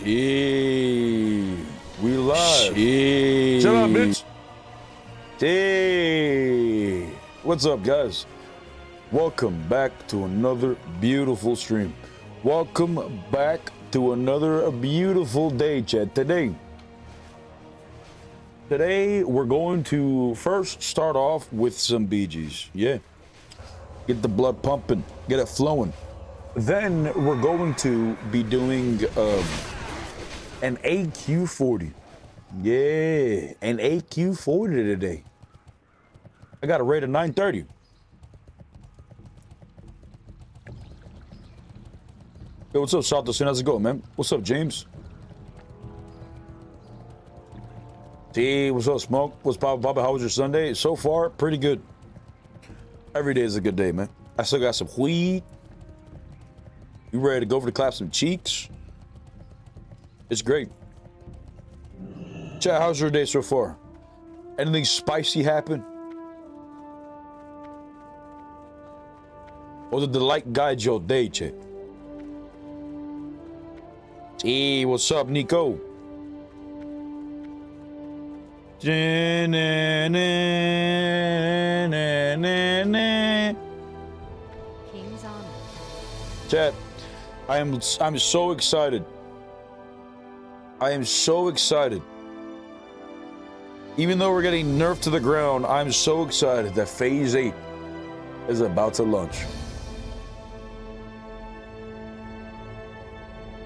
Shit. We live. Shit. Shut up, bitch. Hey. What's up, guys? Welcome back to another beautiful stream. Welcome back to another beautiful day, chat. Today we're going to first start off with some BGs. Yeah. Get the blood pumping, get it flowing. Then we're going to be doing an AQ40. Yeah, an AQ40 today. I got a rate of 930. Yo, what's up, South? How's it going, man? What's up, James? T, what's up, Smoke? What's Bobby? How was your Sunday? So far, pretty good. Every day is a good day, man. I still got some weed. You ready to go for the clap some cheeks? It's great. Chat, how's your day so far? Anything spicy happen? Or did the light guide your day, chat? Hey, what's up, Nico? King's on. Chat, I'm so excited. I am so excited. Even though we're getting nerfed to the ground, I'm so excited that Phase 8 is about to launch.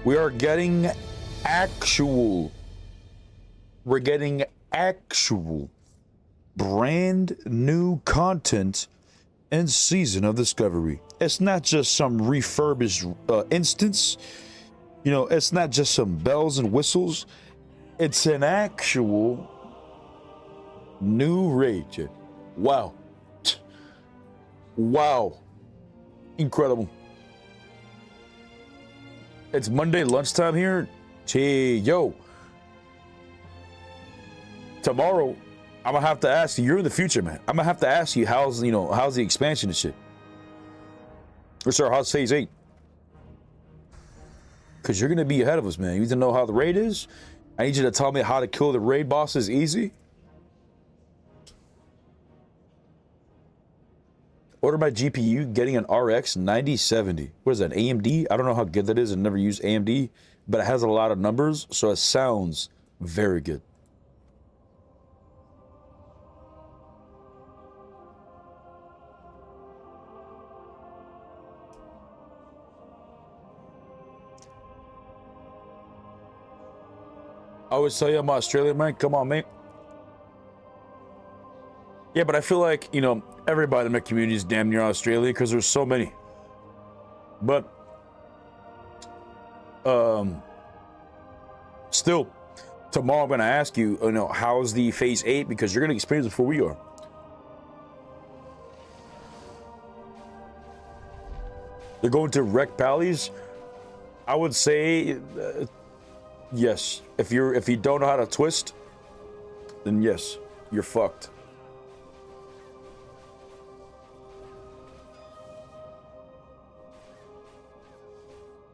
We are getting actual brand new content and Season of Discovery. It's not just some refurbished instance. You know, it's not just some bells and whistles. It's an actual new raid. Wow. Wow. Incredible. It's Monday lunchtime here. Gee, yo. Tomorrow, I'm gonna have to ask you, you're in the future, man. I'm gonna have to ask you how's the expansion and shit. Or sorry, how's Phase 8? Because you're gonna be ahead of us, man. You need to know how the raid is. I need you to tell me how to kill the raid bosses easy. Order my GPU getting an RX 9070. What is that, AMD? I don't know how good that is. I've never used AMD, but it has a lot of numbers, so it sounds very good. I always tell you I'm Australian, man. Come on, mate. Yeah, but I feel like, you know, everybody in my community is damn near Australia because there's so many. But, still, tomorrow I'm going to ask you, you know, how's the Phase 8? Because you're going to experience it before we are. They're going to wreck pallies. I would say, yes. If you don't know how to twist, then yes, you're fucked.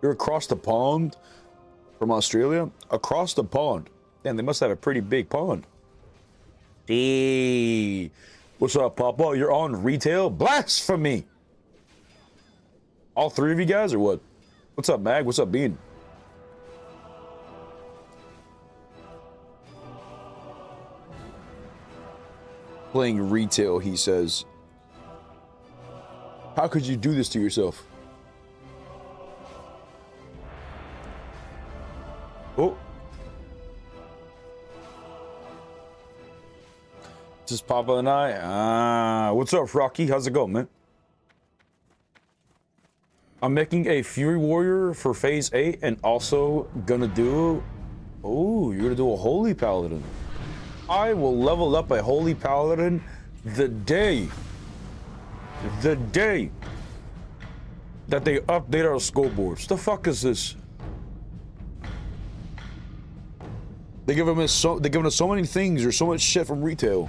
You're across the pond from Australia? Across the pond. Damn, they must have a pretty big pond. Hey, what's up, Papa? You're on retail? Blasphemy! All three of you guys or what? What's up, Mag? What's up, Bean? Playing retail, he says. How could you do this to yourself? Oh. Just Papa and I. What's up, Rocky? How's it going, man? I'm making a Fury Warrior for Phase 8 and also gonna do... Oh, you're gonna do a Holy Paladin. I will level up a Holy Paladin the day that they update our scoreboards. The fuck is this? They're giving us so many things or so much shit from retail,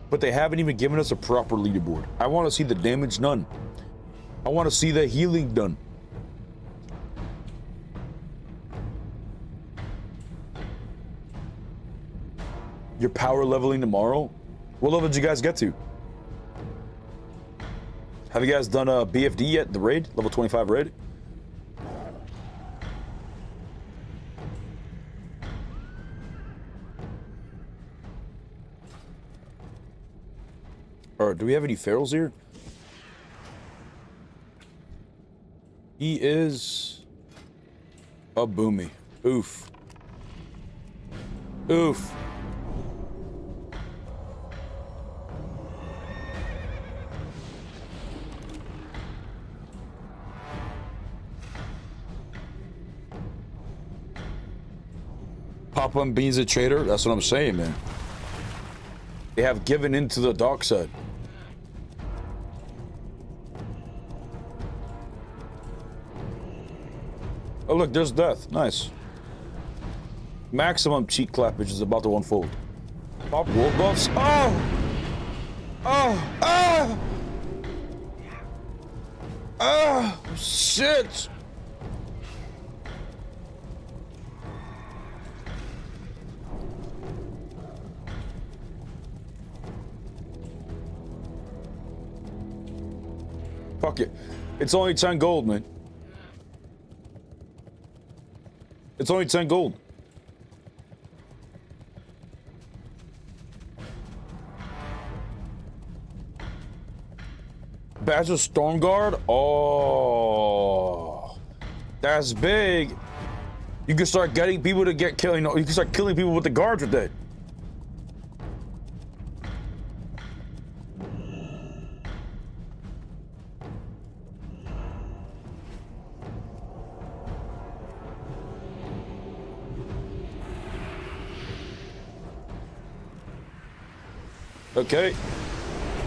but they haven't even given us a proper leaderboard. I want to see the damage done. I want to see the healing done. You're power leveling tomorrow? What level did you guys get to? Have you guys done a BFD yet? The raid? Level 25 raid? Or do we have any ferals here? He is a boomy. Oof. Oof. Papa and Beans a traitor? That's what I'm saying, man. They have given into the dark side. Oh look, there's death. Nice. Maximum cheek clappage is about to unfold. Pop wolf buffs. Oh! Oh! Ah! Ah! Shit! Fuck it. It's only 10 gold, man. It's only 10 gold. Badge of Stormguard? Oh. That's big. You can start getting people to get killed. You know, you can start killing people with the guards with that. Okay.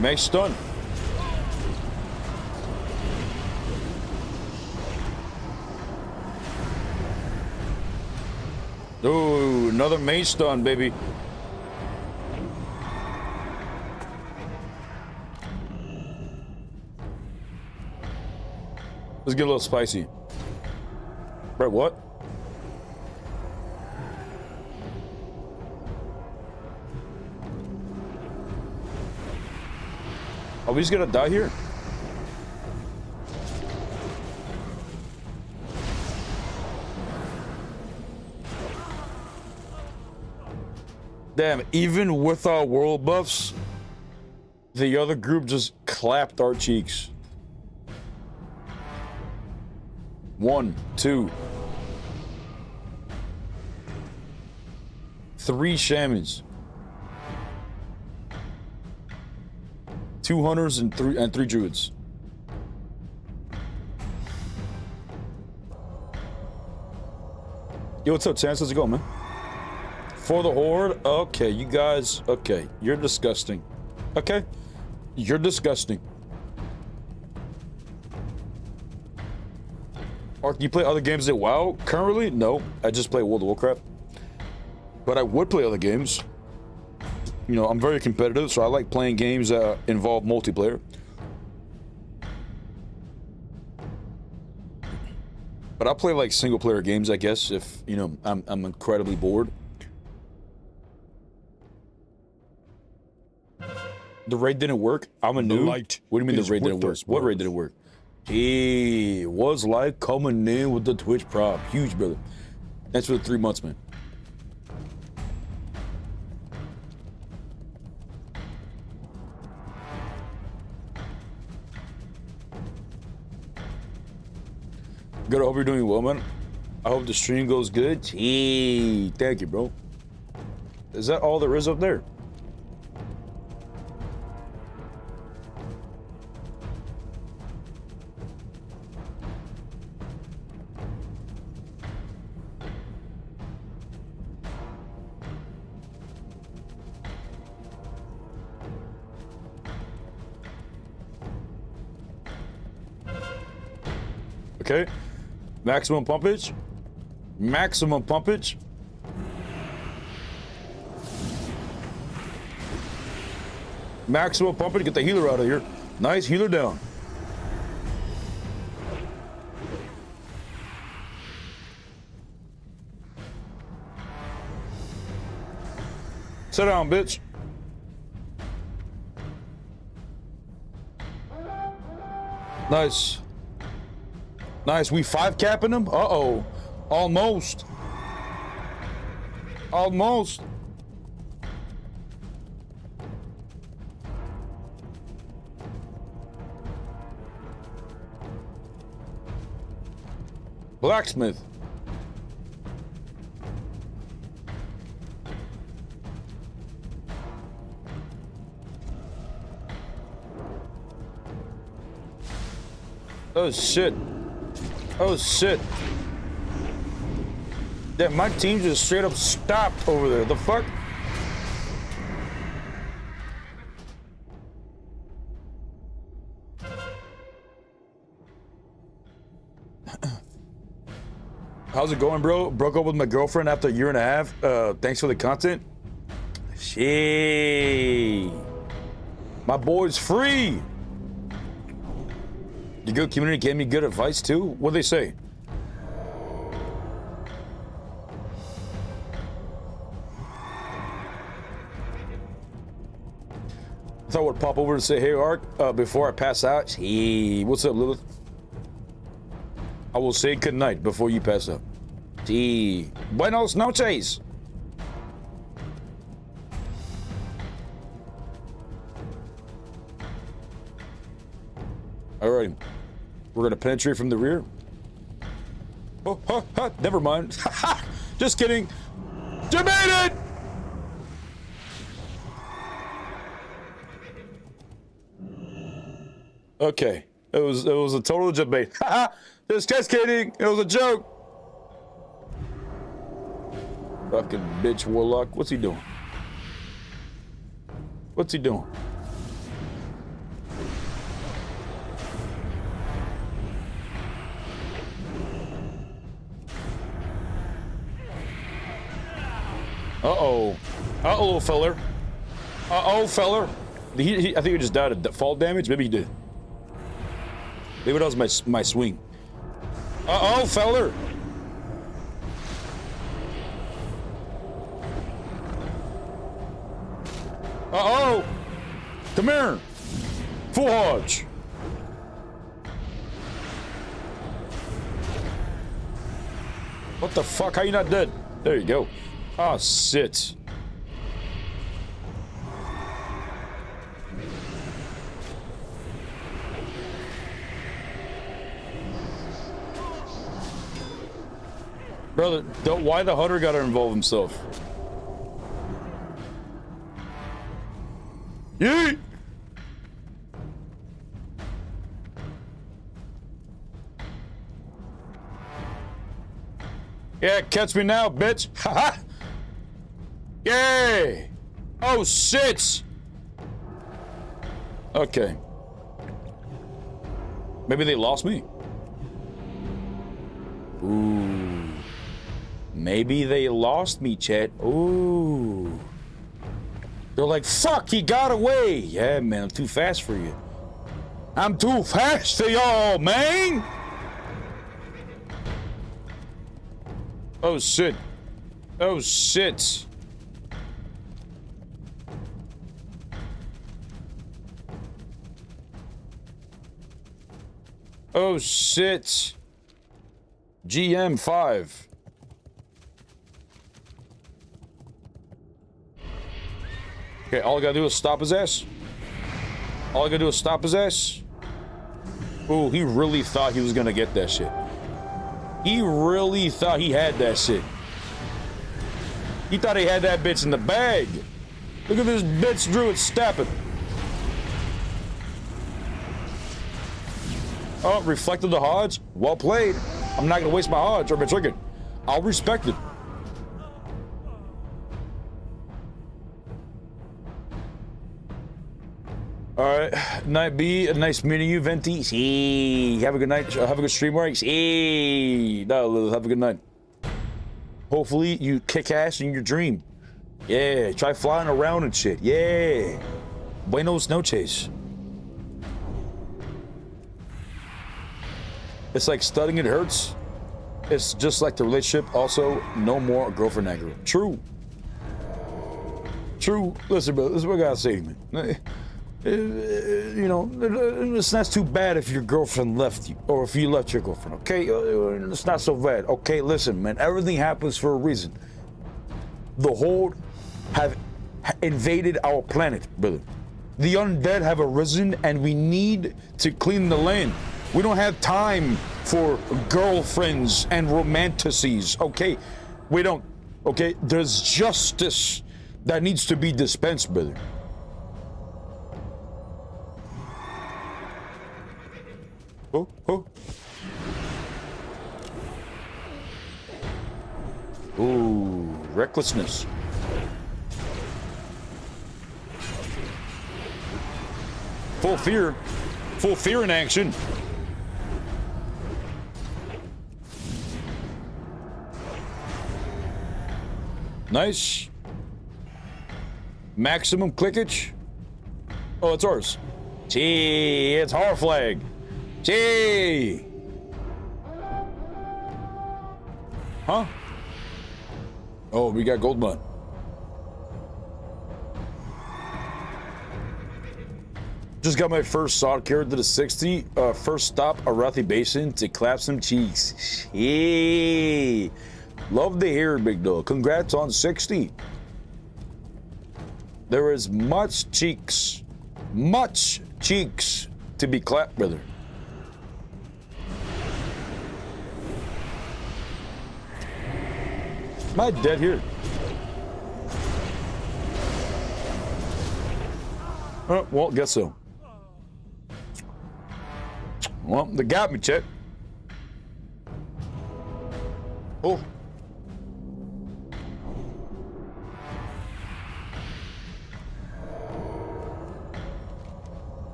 Mace stun. Ooh, another mace stun, baby. Let's get a little spicy. Right, what? Are we just gonna die here? Damn, even with our world buffs, the other group just clapped our cheeks. 1, 2, 3 shamans. 2 hunters and 3 druids. Yo, what's up, Chance? How's it going, man? For the horde? Okay, you guys. Okay, you're disgusting. Okay, you're disgusting. Ark, do you play other games at WoW? Currently, no. I just play World of Warcraft. But I would play other games. You know, I'm very competitive, so I like playing games that involve multiplayer. But I play like single player games, I guess, if, you know, I'm incredibly bored. The raid didn't work? I'm a noob? What do you mean the raid didn't work? What raid didn't work? Hey, what's like coming in with the Twitch prop? Huge, brother. Thanks for the 3 months, man. Good, I hope you're doing well, man. I hope the stream goes good. Gee, thank you, bro. Is that all there is up there? Okay. Maximum pumpage. Maximum pumpage. Maximum pumpage. Get the healer out of here. Nice, healer down. Sit down, bitch. Nice. Nice. We 5-capping him? Uh-oh. Almost. Almost. Blacksmith. Oh shit. Oh shit. Yeah, my team just straight up stopped over there. The fuck? How's it going, bro? Broke up with my girlfriend after a year and a half. Thanks for the content. Shit. My boy's free. The good community gave me good advice too. What'd they say? I thought I would pop over and say, hey, Ark, before I pass out. Hey, what's up, Lilith? I will say good night before you pass out. Gee, buenos noches. All right, we're gonna penetrate from the rear. Oh, never mind. Just kidding. You made it. Okay, it was a total debate. Just kidding. It was a joke. Fucking bitch warlock. What's he doing? What's he doing? Uh-oh. Uh-oh, feller. Uh-oh, feller. I think he just died of fall damage. Maybe he did. Maybe that was my swing. Uh-oh, feller. Uh-oh. Come here. Full Hodge. What the fuck? How you not dead? There you go. Ah, shit. Brother, why the hunter gotta involve himself? Yeet! Yeah, catch me now, bitch. Haha! Yay! Oh, shit! Okay. Maybe they lost me. Ooh. Maybe they lost me, chat. Ooh. They're like, fuck, he got away. Yeah, man, I'm too fast for you. I'm too fast for y'all, man. Oh, shit. Oh, shit. Oh, shit. GM5. Okay, all I gotta do is stop his ass. All I gotta do is stop his ass. Ooh, he really thought he was gonna get that shit. He really thought he had that shit. He thought he had that bitch in the bag. Look at this bitch druid stepping. Oh, reflected the Hodge. Well played. I'm not gonna waste my Hodge or my trigger. I'll respect it. All right, night B, nice meeting you, Venti. Hey, have a good night. Have a good stream, Marks. Hey, no, have a good night. Hopefully you kick ass in your dream. Yeah, try flying around and shit. Yeah. Buenos noches. It's like studying, it hurts. It's just like the relationship. Also, no more girlfriend aggro. True. True. Listen, bro, this is what I gotta say, man. You know, it's not too bad if your girlfriend left you, or if you left your girlfriend, okay? It's not so bad. Okay, listen, man, everything happens for a reason. The Horde have invaded our planet, brother. The undead have arisen, and we need to clean the land. We don't have time for girlfriends and romanticides, okay? We don't, okay? There's justice that needs to be dispensed, brother. Oh, oh. Ooh, recklessness. Full fear in action. Nice. Maximum clickage. Oh, it's ours. Gee, it's our flag. Gee. Huh? Oh, we got gold mud. Just got my first SoD carried to the 60. First stop, Arathi Basin to clap some cheeks. Yay! Love to hear it, big dog. Congrats on 60. There is much cheeks to be clapped, brother. Am I dead here? Oh, well, guess so. Well, they got me, Chet. Oh.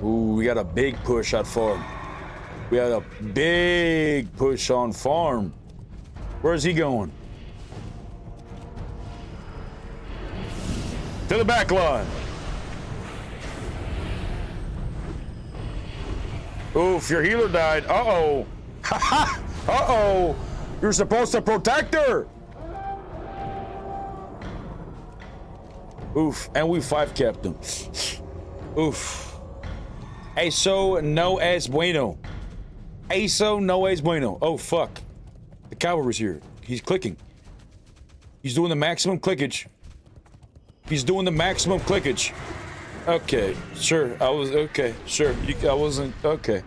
Ooh, we got a big push at farm. We had a big push on farm. Where's he going? To the back line. Oof, your healer died. Uh-oh. Ha-ha! Uh-oh. You're supposed to protect her. Oof, and we 5-capped him. Oof. Eso no es bueno. Eso no es bueno. Oh, fuck. The cavalry's here. He's clicking. He's doing the maximum clickage. He's doing the maximum clickage. Okay, sure. I was okay. Sure. I wasn't okay.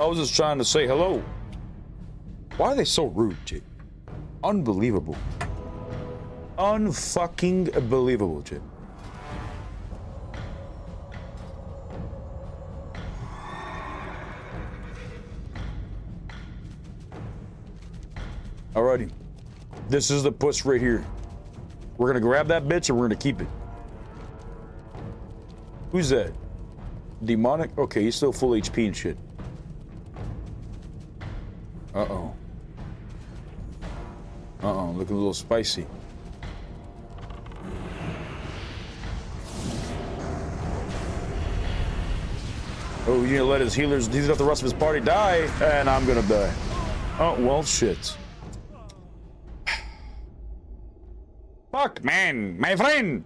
I was just trying to say hello. Why are they so rude, Jake? Unbelievable. Unfucking believable, Jake. Alrighty. This is the push right here. We're gonna grab that bitch and we're gonna keep it. Who's that? Demonic? Okay, he's still full HP and shit. Uh-oh. Uh-oh, looking a little spicy. Oh, you're gonna let his healers, he's got the rest of his party die, and I'm gonna die. Oh, well, shit. Fuck, man, my friend!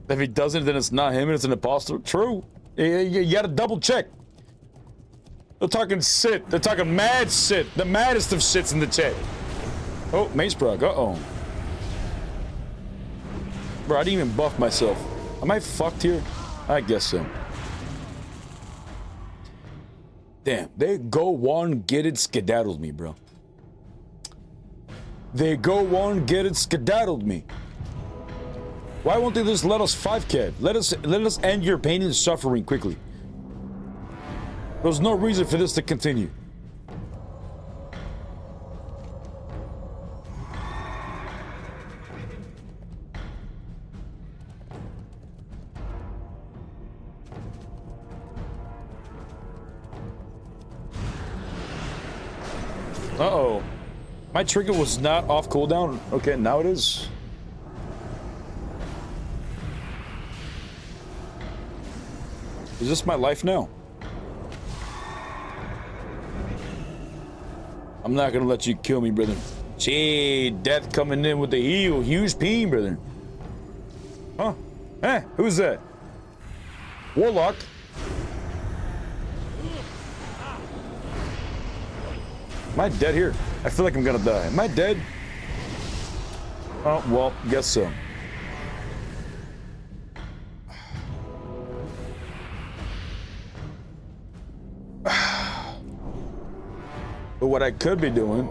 If he doesn't, then it's not him and it's an imposter. True. You gotta double check. They're talking sit. They're talking mad sit. The maddest of sits in the chat. Oh, Mace Proc. Uh-oh. Bro, I didn't even buff myself. Am I fucked here? I guess so. Damn, they go one, get it, skedaddles me, bro. They go on, get it, skedaddled me. Why won't they just let us 5K? Let us end your pain and suffering quickly. There's no reason for this to continue. Uh-oh. My trigger was not off cooldown. Okay, now it is. Is this my life now? I'm not gonna let you kill me, brother. Gee, death coming in with the heel. Huge pain, brother. Huh? Eh, who's that? Warlock. Am I dead here? I feel like I'm gonna die. Am I dead? Oh, well, guess so. But what I could be doing,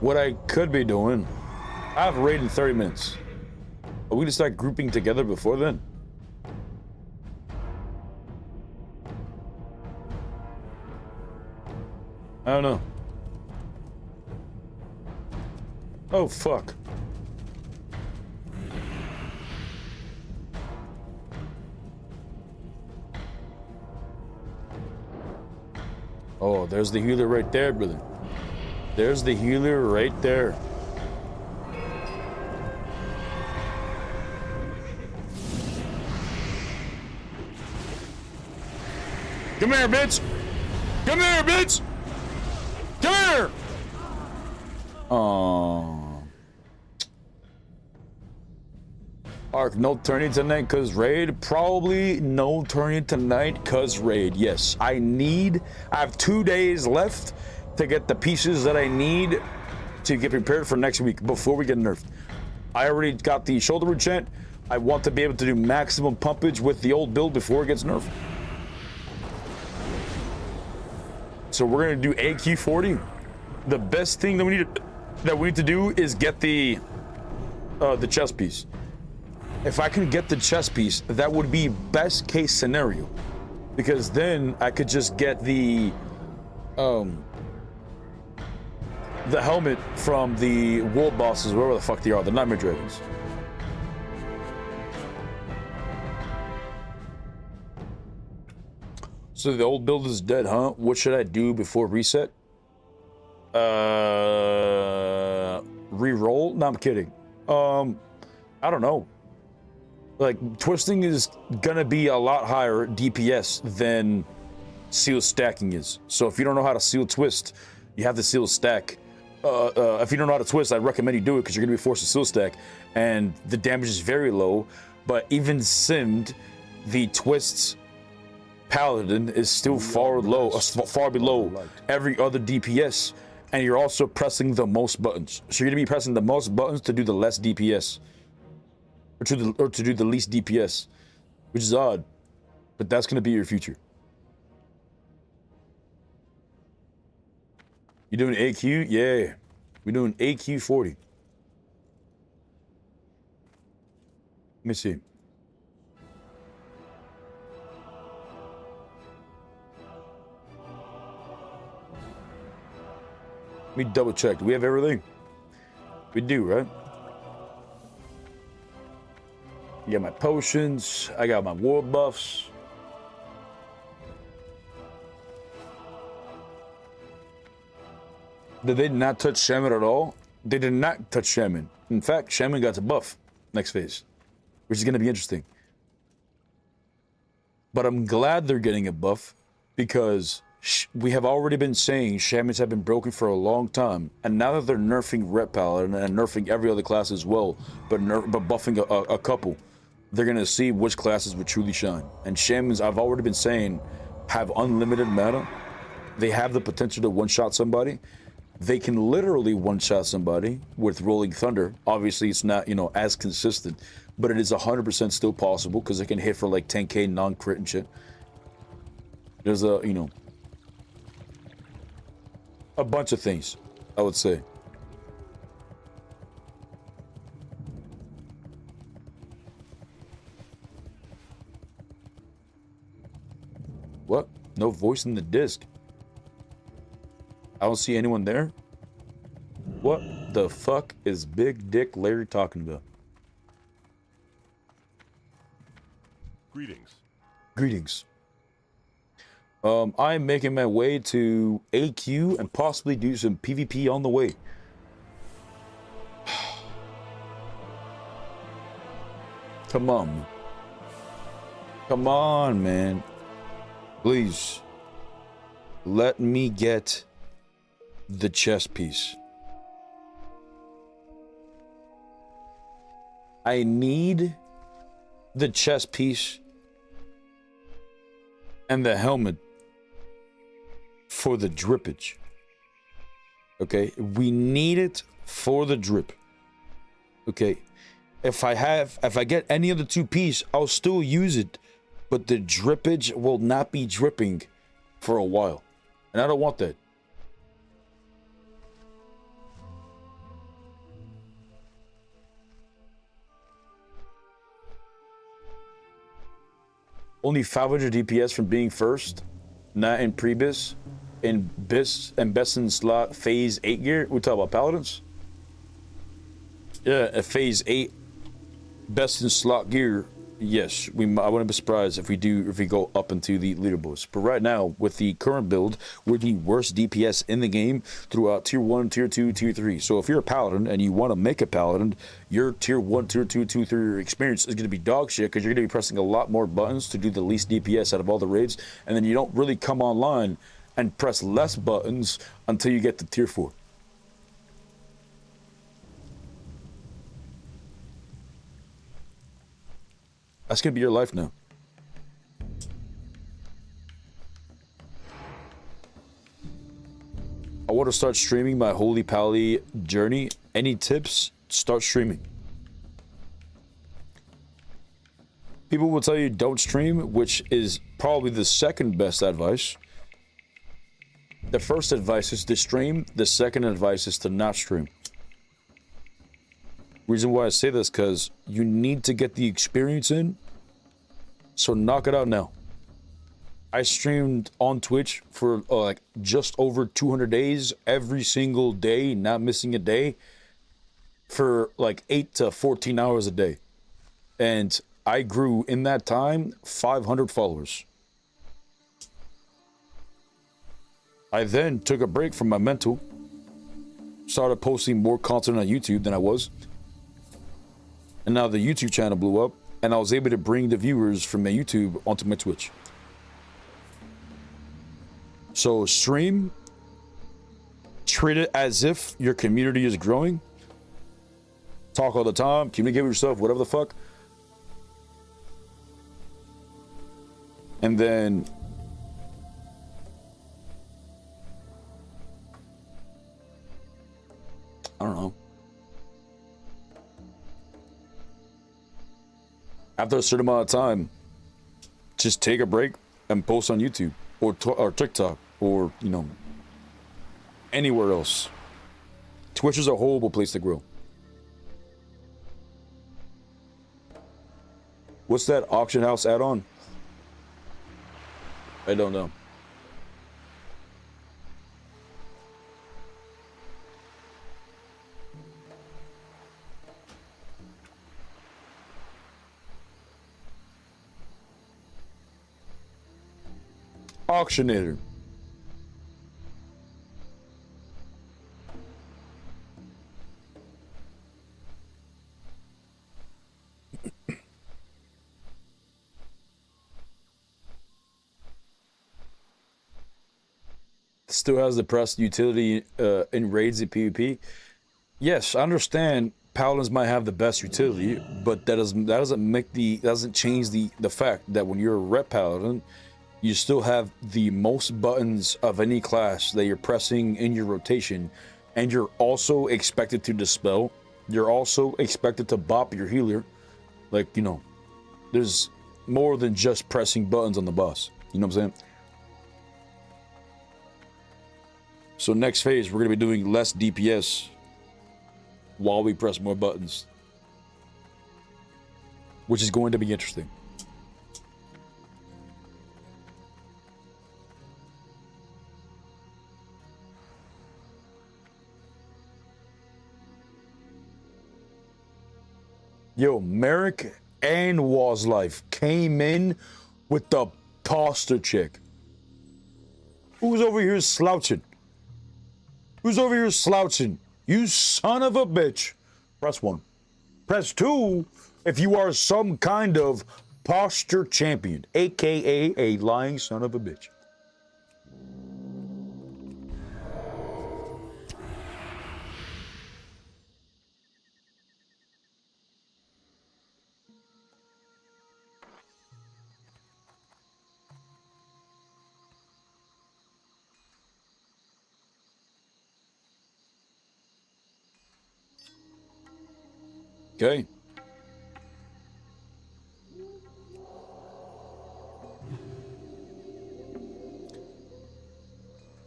I have a raid in 30 minutes. Are we gonna start grouping together before then? I don't know. Oh, fuck. Oh, there's the healer right there, brother. There's the healer right there. Come here, bitch! Come here, bitch! Come here! Oh. Ark, no turning tonight cause raid? Probably no turning tonight cause raid. Yes, I have 2 days left to get the pieces that I need to get prepared for next week before we get nerfed. I already got the shoulder enchant. I want to be able to do maximum pumpage with the old build before it gets nerfed. So we're gonna do AQ40. The best thing that we need to do is get the chest piece. If I can get the chest piece, that would be best case scenario, because then I could just get the helmet from the world bosses, wherever the fuck they are, the Nightmare Dragons. So the old build is dead, huh? What should I do before reset? Reroll? No, I'm kidding. I don't know. Like, twisting is gonna be a lot higher DPS than seal stacking is. So if you don't know how to seal twist, you have to seal stack. If you don't know how to twist, I recommend you do it because you're gonna be forced to seal stack, and the damage is very low. But even simmed, the twists paladin is still far below every other DPS, and you're also pressing the most buttons. So you're gonna be pressing the most buttons to do the less DPS, or to do the least DPS, which is odd, but that's gonna be your future. You doing AQ? Yeah, we're doing AQ 40. Let me see. Let me double check. Do we have everything? We do, right? I got my potions. I got my war buffs. Did they not touch Shaman at all? They did not touch Shaman. In fact, Shaman got a buff next phase, which is going to be interesting. But I'm glad they're getting a buff, because we have already been saying Shamans have been broken for a long time, and now that they're nerfing Ret Paladin and nerfing every other class as well, but buffing a couple, they're gonna see which classes would truly shine. And Shamans, I've already been saying, have unlimited mana. They have the potential to one-shot somebody. They can literally one-shot somebody with Rolling Thunder. Obviously, it's not, as consistent, but it is 100% still possible because it can hit for like 10k non-crit and shit. There's a bunch of things. I would say. What? No voice in the disc. I don't see anyone there. What the fuck is Big Dick Larry talking about? Greetings. Greetings. I'm making my way to AQ and possibly do some PvP on the way. Come on. Come on, man. Please. Let me get the chess piece. I need the chess piece and the helmet for the drippage. Okay, we need it for the drip. Okay, if I get any of the two piece, I'll still use it, but the drippage will not be dripping for a while, and I don't want that. Only 500 DPS from being first, not in pre-bis, in bis and best in slot phase 8 gear. We talk about paladins. Yeah, at phase 8, best in slot gear. Yes, I wouldn't be surprised if we go up into the leaderboards. But right now, with the current build, we're the worst DPS in the game throughout tier 1, tier 2, tier 3. So if you're a paladin and you want to make a paladin, your tier 1, tier 2, tier 3 experience is going to be dog shit because you're going to be pressing a lot more buttons to do the least DPS out of all the raids, and then you don't really come online and press less buttons until you get to tier 4. That's gonna be your life now. I want to start streaming my Holy Pally journey. Any tips? Start streaming. People will tell you don't stream, which is probably the second best advice. The first advice is to stream. The second advice is to not stream. Reason why I say this, because you need to get the experience in, so knock it out now. I streamed on Twitch for like just over 200 days, every single day, not missing a day, for like 8 to 14 hours a day. And I grew in that time 500 followers. I then took a break from my mental, started posting more content on YouTube than I was. And now the YouTube channel blew up, and I was able to bring the viewers from my YouTube onto my Twitch. So stream, treat it as if your community is growing. Talk all the time, communicate with yourself, whatever the fuck. And then I don't know. After a certain amount of time, just take a break and post on YouTube or TikTok or, you know, anywhere else. Twitch is a horrible place to grow. What's that auction house add-on? I don't know. Auctioneer. Still has the press utility in raids at PvP. Yes, I understand paladins might have the best utility, but that doesn't change the fact that when you're a ret paladin, you still have the most buttons of any class that you're pressing in your rotation, and you're also expected to dispel. You're also expected to bop your healer. Like, you know, there's more than just pressing buttons on the boss. You know what I'm saying? So next phase, we're going to be doing less DPS while we press more buttons, which is going to be interesting. Yo, Merrick and Wazlife came in with the poster chick. Who's over here slouching? Who's over here slouching? You son of a bitch. Press 1. Press 2 if you are some kind of posture champion, aka a lying son of a bitch. Okay.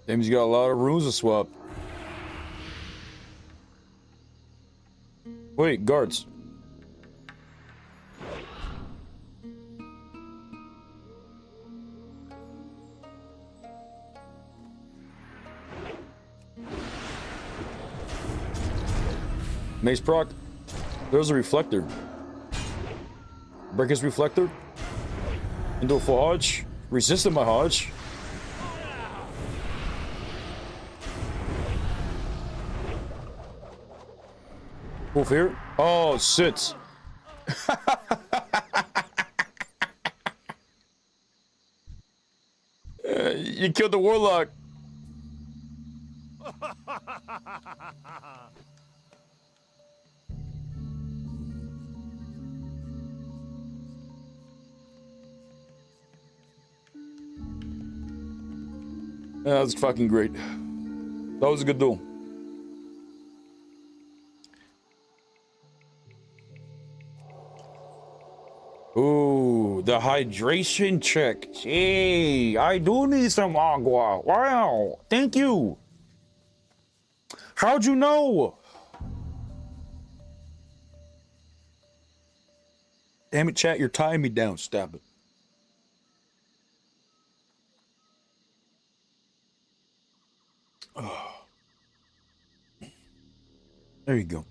Dame's got a lot of runes to swap. Wait, guards. Mace proc. There's a reflector. Break his reflector. Into a full hodge. Resisted my hodge. Wolf here. Oh, shit. You killed the warlock. That was fucking great. That was a good duel. Ooh, the hydration check. Gee, I do need some agua. Wow, thank you. How'd you know? Damn it, chat, you're tying me down. Stop it. Oh. There you go.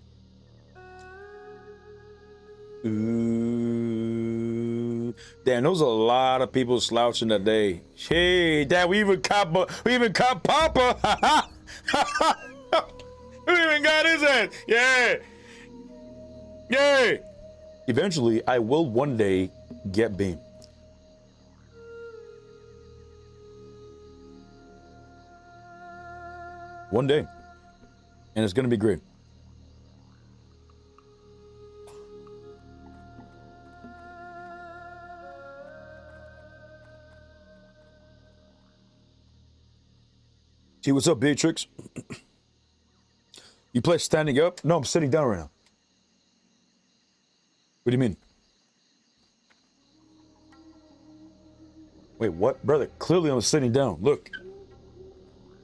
Ooh. Damn, there was a lot of people slouching that day. Hey, damn, we even caught Papa. We even got his ass. Yeah. Yeah. Eventually, I will one day get Beam. One day. And it's going to be great. See, what's up, Beatrix? You play standing up? No, I'm sitting down right now. What do you mean? Wait, what? Brother, clearly I'm sitting down. Look.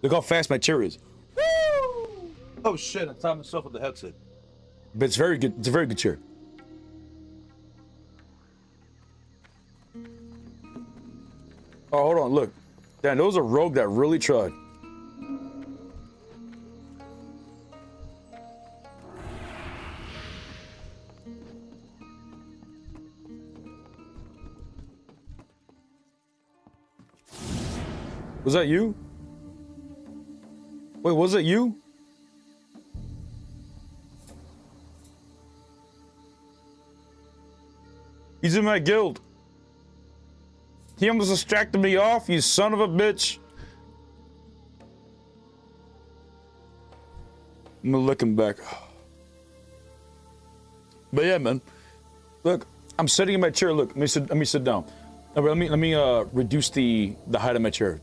Look how fast my chair is. Woo! Oh shit, I tied myself with the headset. But it's very good. It's a very good chair. Oh, hold on, look. Damn, there was a rogue that really tried. Was that you? Wait, was it you? He's in my guild. He almost distracted me off, you son of a bitch. I'm gonna look him back. But yeah, man. Look, I'm sitting in my chair. Look, let me sit down. Let me reduce the height of my chair.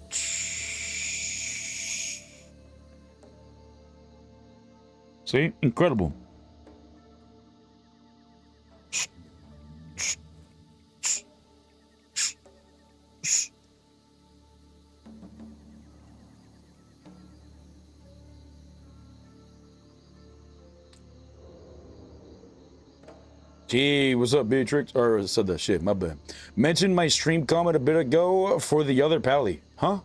See? Incredible. Gee, what's up, Beatrix? Or I said that shit, my bad. Mentioned my stream comment a bit ago for the other pally. Huh?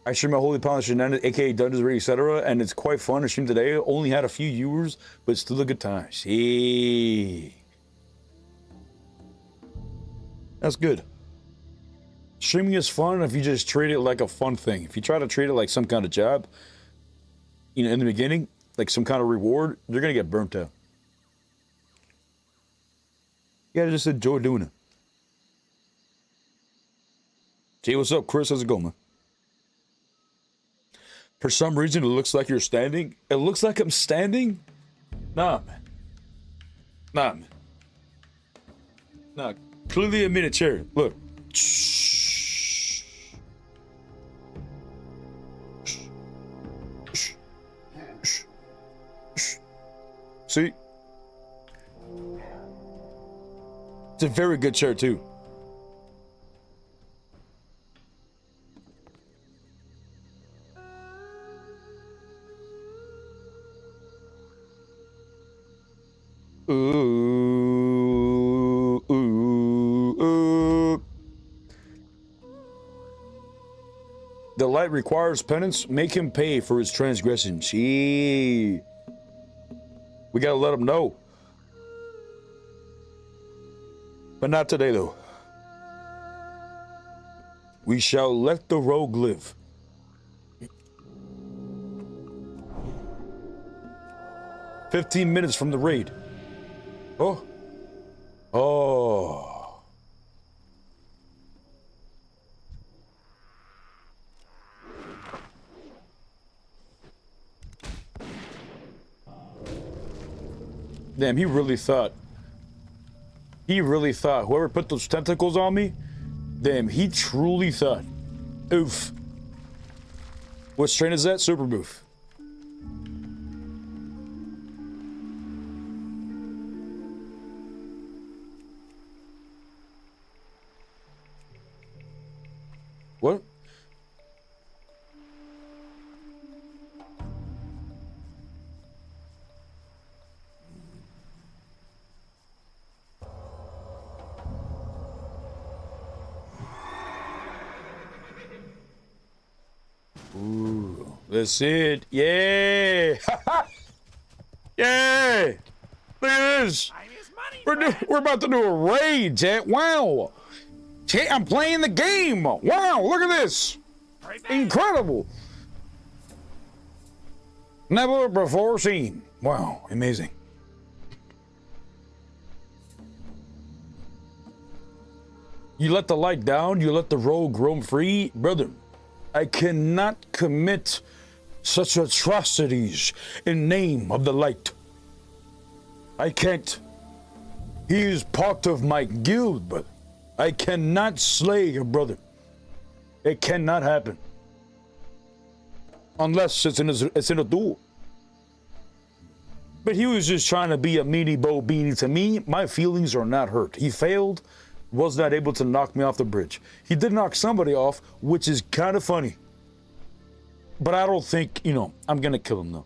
I stream my Holy Pound Shenanigans, aka Dungeons Raid, etc. And it's quite fun to stream today. Only had a few viewers, but still a good time. See. That's good. Streaming is fun if you just treat it like a fun thing. If you try to treat it like some kind of job, you know, in the beginning, like some kind of reward, you're gonna get burnt out. You gotta just enjoy doing it. Hey, what's up, Chris? How's it going, man? For some reason, it looks like you're standing. It looks like I'm standing? Nah, man. Nah, man. Nah, clearly I'm in a chair. Look. See? It's a very good chair, too. Ooh, ooh, ooh. The light requires penance. Make him pay for his transgression. Gee. We gotta let him know. But not today, though. We shall let the rogue live. "15 minutes from the raid." Oh. Oh. Damn, he really thought. He really thought. Whoever put those tentacles on me, damn, he truly thought. Oof. What strain is that? Super boof. What? Ooh, that's it. Yeah. Yeah. Look at this. We're about to do a raid, chat. Wow. Chat, I'm playing the game. Wow, look at this. Incredible. Never before seen. Wow, amazing. You let the light down, you let the rogue roam free. Brother, I cannot commit such atrocities in name of the light. I can't. He is part of my guild, but I cannot slay your brother. It cannot happen. Unless it's in a duel. But he was just trying to be a meanie bo beanie to me. My feelings are not hurt. He failed, was not able to knock me off the bridge. He did knock somebody off, which is kind of funny. But I don't think, you know, I'm gonna kill him though.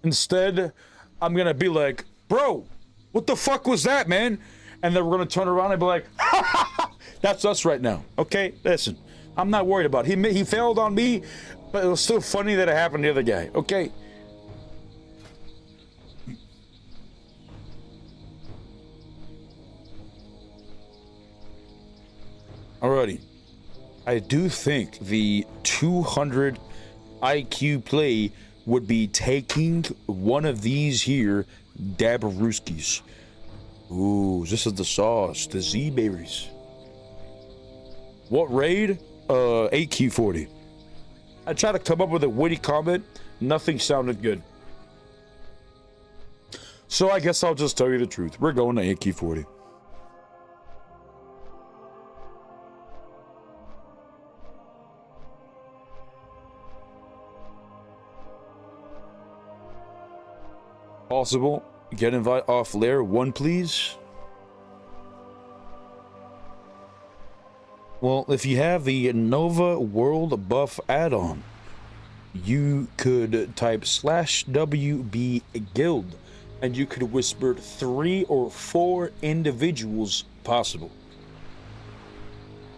Instead, I'm gonna be like, bro, what the fuck was that, man? And then we're gonna turn around and be like, that's us right now. Okay, listen, I'm not worried about it. He failed on me, but it was still funny that it happened to the other guy. Okay. Alrighty. I do think the 200 IQ play would be taking one of these here Dabarooskis. Ooh, this is the sauce, the Z-berries. What raid? AQ40. I tried to come up with a witty comment. Nothing sounded good. So I guess I'll just tell you the truth. We're going to AQ40. Possible. Get invite off layer 1, please. Well, if you have the Nova World Buff add-on, you could type /WB guild, and you could whisper 3 or 4 individuals possible.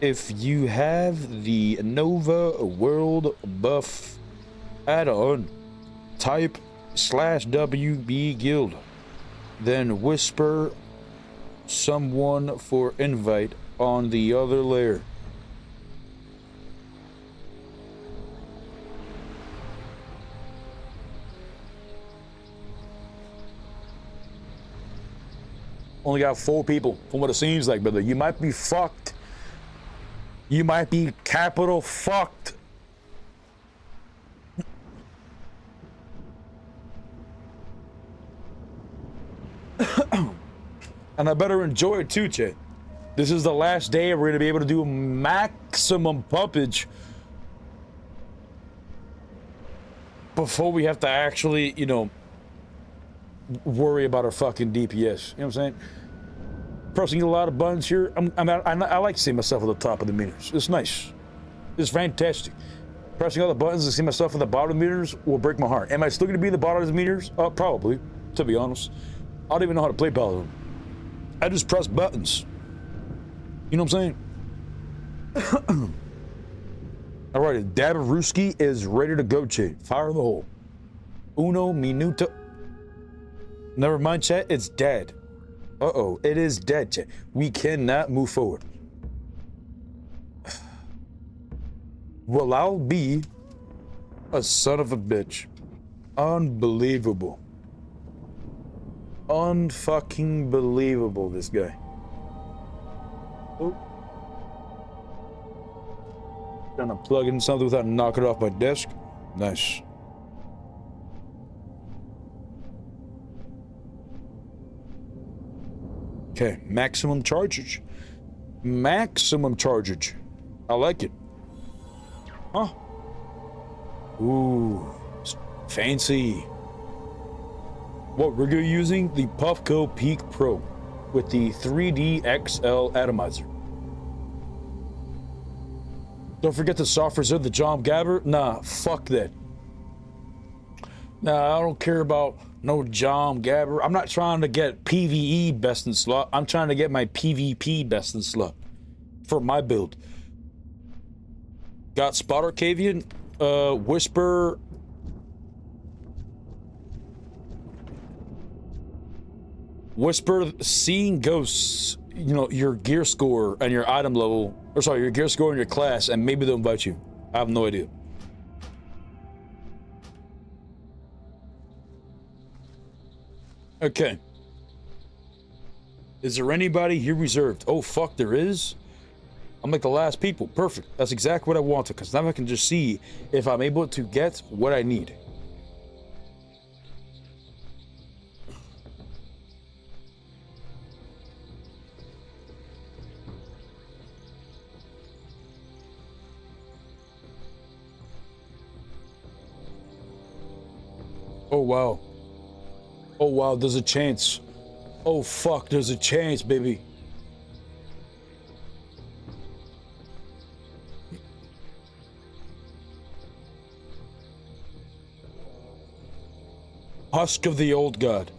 If you have the Nova World Buff add-on, type /WB guild, then whisper someone for invite on the other layer. Only got 4 people from what it seems like, brother. You might be fucked. You might be capital fucked. And I better enjoy it too, chat. This is the last day we're gonna be able to do maximum pumpage before we have to actually, you know, worry about our fucking DPS. You know what I'm saying? Pressing a lot of buttons here. I like seeing myself at the top of the meters. It's nice. It's fantastic. Pressing all the buttons and seeing myself at the bottom of the meters will break my heart. Am I still gonna be at the bottom of the meters? Probably, to be honest. I don't even know how to play Paladin. I just press buttons. You know what I'm saying? Alrighty, Dabaruski is ready to go, chat. Fire in the hole. Uno minuto. Never mind, chat. It's dead. Uh-oh, it is dead, chat. We cannot move forward. Well, I'll be a son of a bitch. Unbelievable. Unfucking believable, this guy. Oh. Trying to plug in something without knocking it off my desk. Nice. Okay, maximum charge. Maximum charge. I like it. Huh? Ooh, fancy. What rig are you using? The Puffco Peak Pro with the 3D XL atomizer. Don't forget to soft reserve the Jom Gabber. Nah, fuck that. Nah, I don't care about no Jom Gabber. I'm not trying to get PvE best in slot. I'm trying to get my PvP best in slot for my build. Got Spotter Cavian, Whisper. Whisper seeing ghosts, you know, your gear score and your item level, or sorry, your gear score and your class, and maybe they'll invite you. I have no idea. Okay. Is there anybody here reserved? Oh, fuck, there is? I'm like the last people. Perfect. That's exactly what I wanted, because now I can just see if I'm able to get what I need. Oh, wow. Oh, wow, there's a chance. Oh, fuck, there's a chance, baby. Husk of the Old God.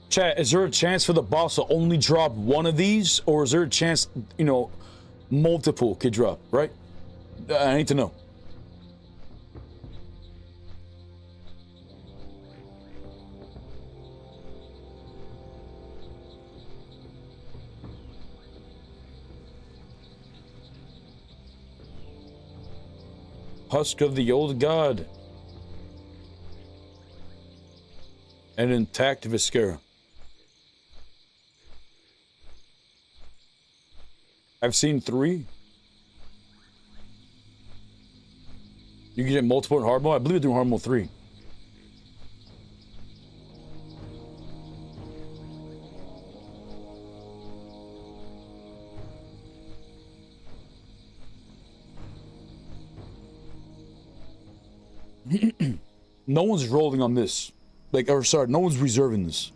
Chat, is there a chance for the boss to only drop one of these? Or is there a chance, you know, multiple could drop, right? I need to know. Husk of the Old God. An intact Viscera. I've seen 3. You can get multiple in hard mode. I believe it's doing hard mode 3. No one's rolling on this. Like, or sorry, no one's reserving this.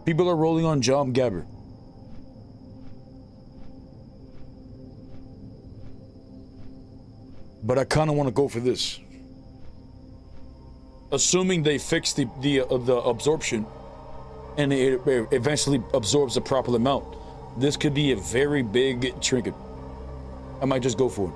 People are rolling on Jom Gabber. But I kind of want to go for this. Assuming they fix the absorption and it eventually absorbs the proper amount, this could be a very big trinket. I might just go for it.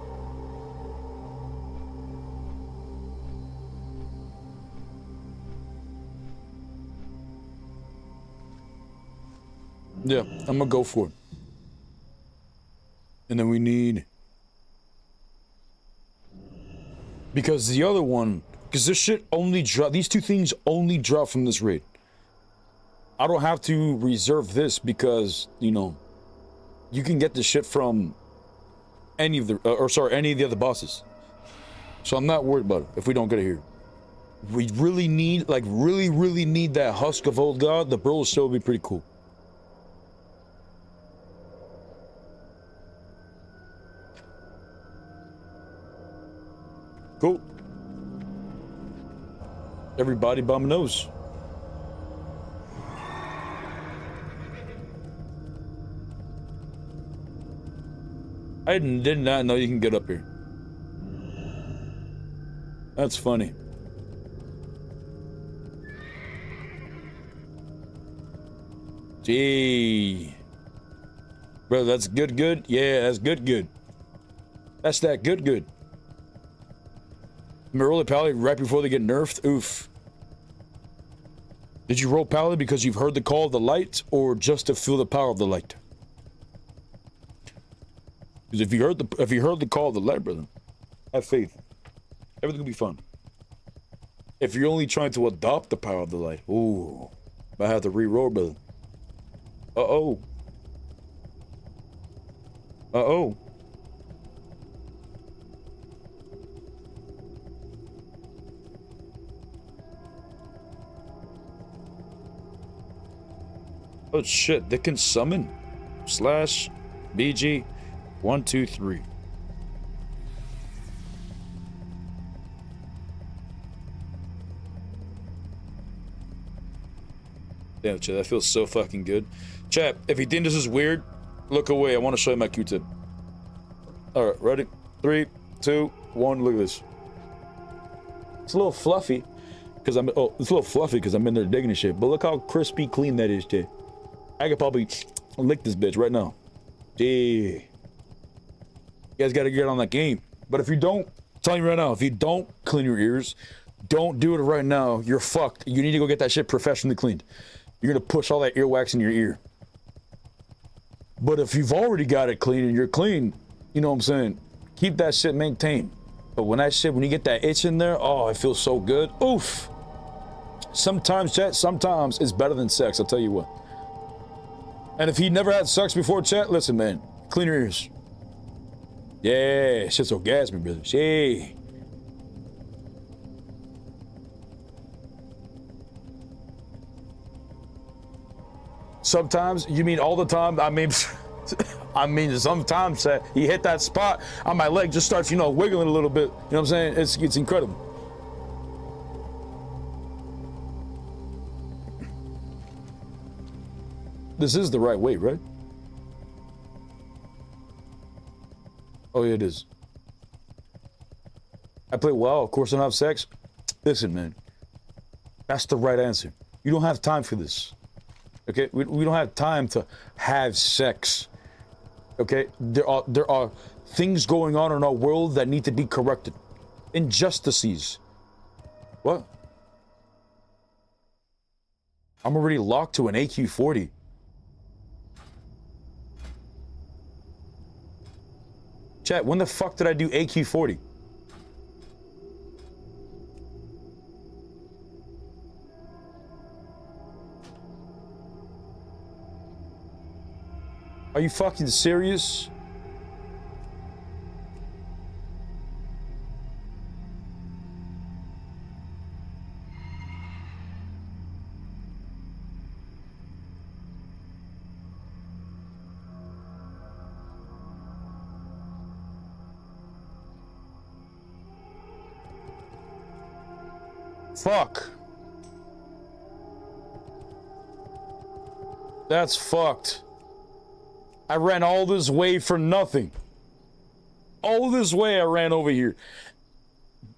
Yeah, I'm gonna go for it. And then we need... Because the other one... Because this shit only drop... These two things only drop from this raid. I don't have to reserve this because, you know... You can get this shit from... Any of the... any of the other bosses. So I'm not worried about it if we don't get it here. We really need... Like, really need that Husk of Old God. The Burl show would be pretty cool. Cool. Everybody bum knows. I did not know you can get up here. That's funny. Gee. Bro, that's good. Yeah, that's good. That's that good. Roll a Pally right before they get nerfed? Oof. Did you roll Pally because you've heard the call of the light, or just to feel the power of the light? Because if you heard the call of the light, brother, have faith. Everything will be fun. If you're only trying to adopt the power of the light, ooh, I have to re-roll, brother. Uh-oh. Oh shit, they can summon /BG 123. Damn, chat, that feels so fucking good. Chat, if you think this is weird, look away. I want to show you my Q-tip. Alright, ready? 3, 2, 1, look at this. It's a little fluffy, because it's a little fluffy because I'm in there digging and shit, but look how crispy clean that is, chat. I could probably lick this bitch right now. Gee. You guys gotta get on that game. But if you don't, I'm telling you right now, if you don't clean your ears, don't do it right now. You're fucked. You need to go get that shit professionally cleaned. You're gonna push all that earwax in your ear. But if you've already got it clean and you're clean, you know what I'm saying? Keep that shit maintained. But when you get that itch in there, oh, it feels so good. Oof. Sometimes, chat, sometimes it's better than sex, I'll tell you what. And if he never had sex before, chat, listen, man, clean your ears. Yeah, shit's orgasmic, brother. Yeah. Sometimes, you mean all the time? I mean sometimes you hit that spot on my leg, just starts, wiggling a little bit. You know what I'm saying? It's incredible. This is the right way, right? Oh, yeah, it is. I play WoW, of course I don't have sex. Listen, man. That's the right answer. You don't have time for this. Okay? We don't have time to have sex. Okay? There are things going on in our world that need to be corrected. Injustices. What? I'm already locked to an AQ-40. Chat, when the fuck did I do AQ-40? Are you fucking serious? Fuck. That's fucked. I ran all this way for nothing. All this way I ran over here.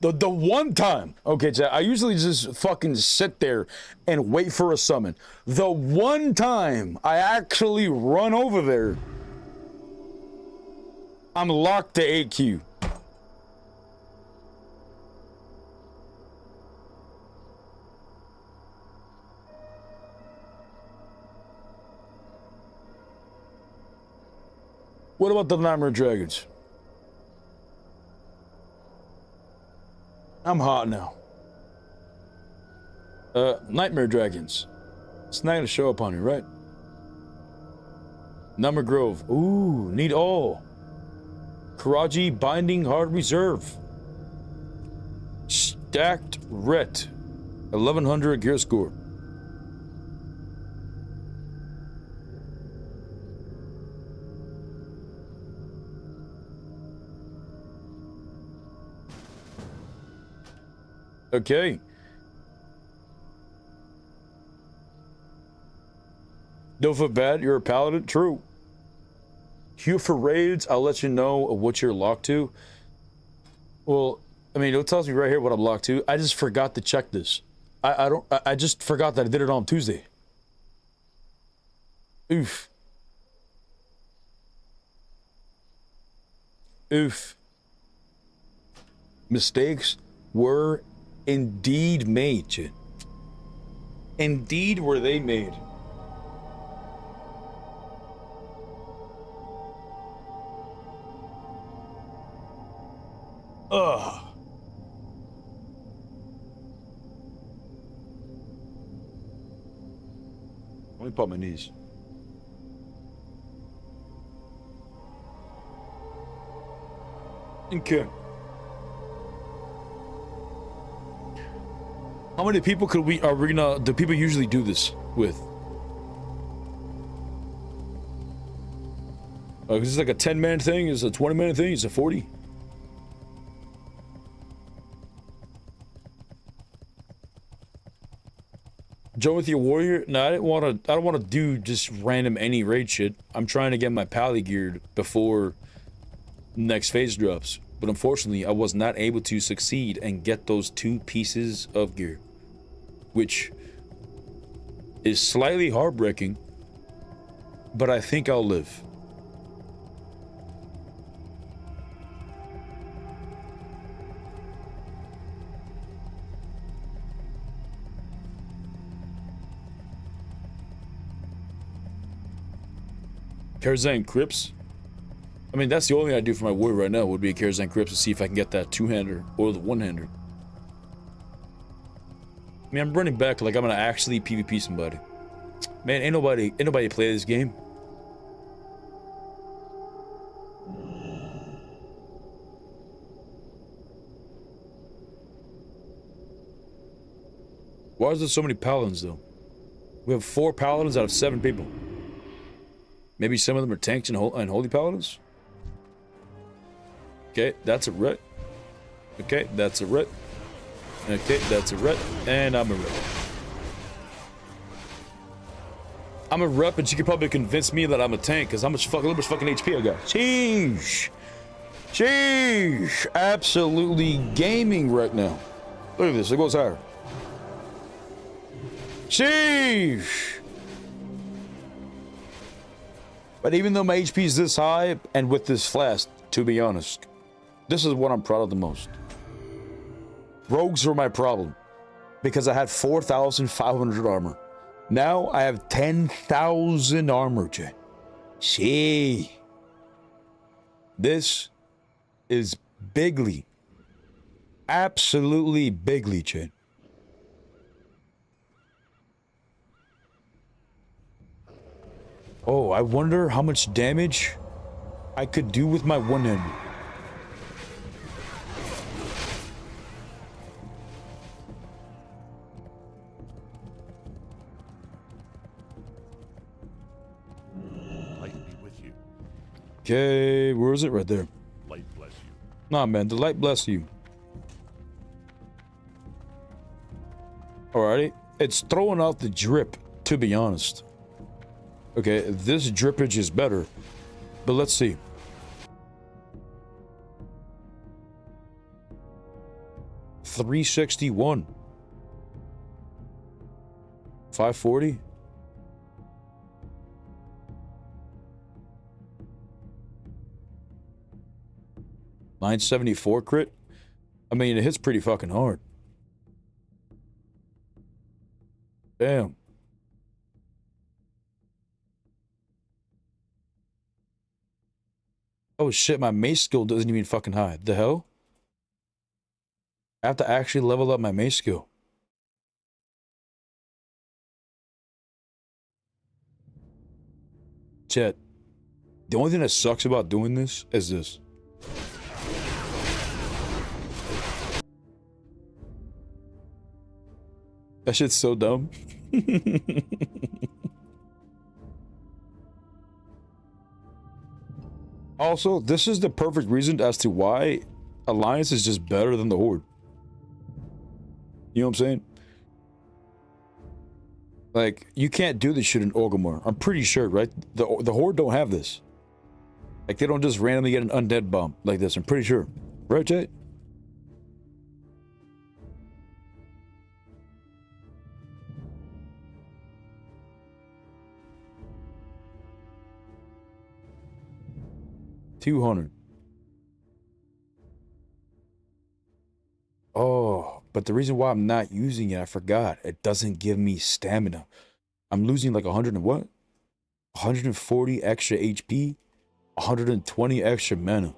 The one time, okay, chat, I usually just fucking sit there and wait for a summon. The one time I actually run over there, I'm locked to 8Q. What about the Nightmare Dragons? I'm hot now. Nightmare Dragons. It's not gonna show up on you, right? Number Grove. Ooh, need all. Karaji Binding Hard Reserve. Stacked Ret. 1100 gear score. Okay. Don't feel bad, you're a paladin. True. Queue for raids, I'll let you know what you're locked to. Well, I mean, it tells me right here what I'm locked to. I just forgot to check this. I just forgot that I did it on Tuesday. Oof. Oof. Mistakes were indeed made. Indeed were they made. Ugh. Let me pop my knees. Okay. How many people do people usually do this with? Is this like a 10-man thing? Is it a 20-man thing? Is it 40? Join with your warrior? No, I don't want to do just random any raid shit. I'm trying to get my pally geared before next phase drops. But unfortunately, I was not able to succeed and get those 2 pieces of gear, which is slightly heartbreaking, but I think I'll live. Karazhan Crips. I mean, that's the only thing I do for my warrior right now would be a Karazhan Crips to see if I can get that 2-hander or the 1-hander. I mean, I'm running back like I'm gonna actually PvP somebody. Man, ain't nobody play this game. Why is there so many paladins though? We have 4 paladins out of 7 people. Maybe some of them are tanks and holy paladins? Okay, that's a Ret. Okay, that's a Ret. Okay, that's a Ret. And I'm a Ret. I'm a Ret, but you could probably convince me that I'm a tank, because how much fucking HP I got? Sheesh. Sheesh. Absolutely gaming right now. Look at this, it goes higher. Sheesh. But even though my HP is this high, and with this flask, to be honest, this is what I'm proud of the most. Rogues were my problem, because I had 4,500 armor. Now I have 10,000 armor, Jay. See, this is bigly, absolutely bigly, Jay. Oh, I wonder how much damage I could do with my 1-hander. Light be with you. Okay, where is it? Right there. Light bless you. Nah, man, the light bless you. Alrighty, it's throwing out the drip, to be honest. Okay, this drippage is better, but let's see. $361. 540. $974 crit. I mean, it hits pretty fucking hard. Damn. Oh shit, my mace skill doesn't even fucking high. The hell? I have to actually level up my mace skill. Chat. The only thing that sucks about doing this is this. That shit's so dumb. Also, this is the perfect reason as to why Alliance is just better than the Horde. You know what I'm saying? Like, you can't do this shit in Orgrimmar. I'm pretty sure, right? The Horde don't have this. Like, they don't just randomly get an undead bomb like this. I'm pretty sure. Right, Jay? $200. Oh, but the reason why I'm not using it, I forgot. It doesn't give me stamina. I'm losing like 100 and what? 140 extra HP, 120 extra mana.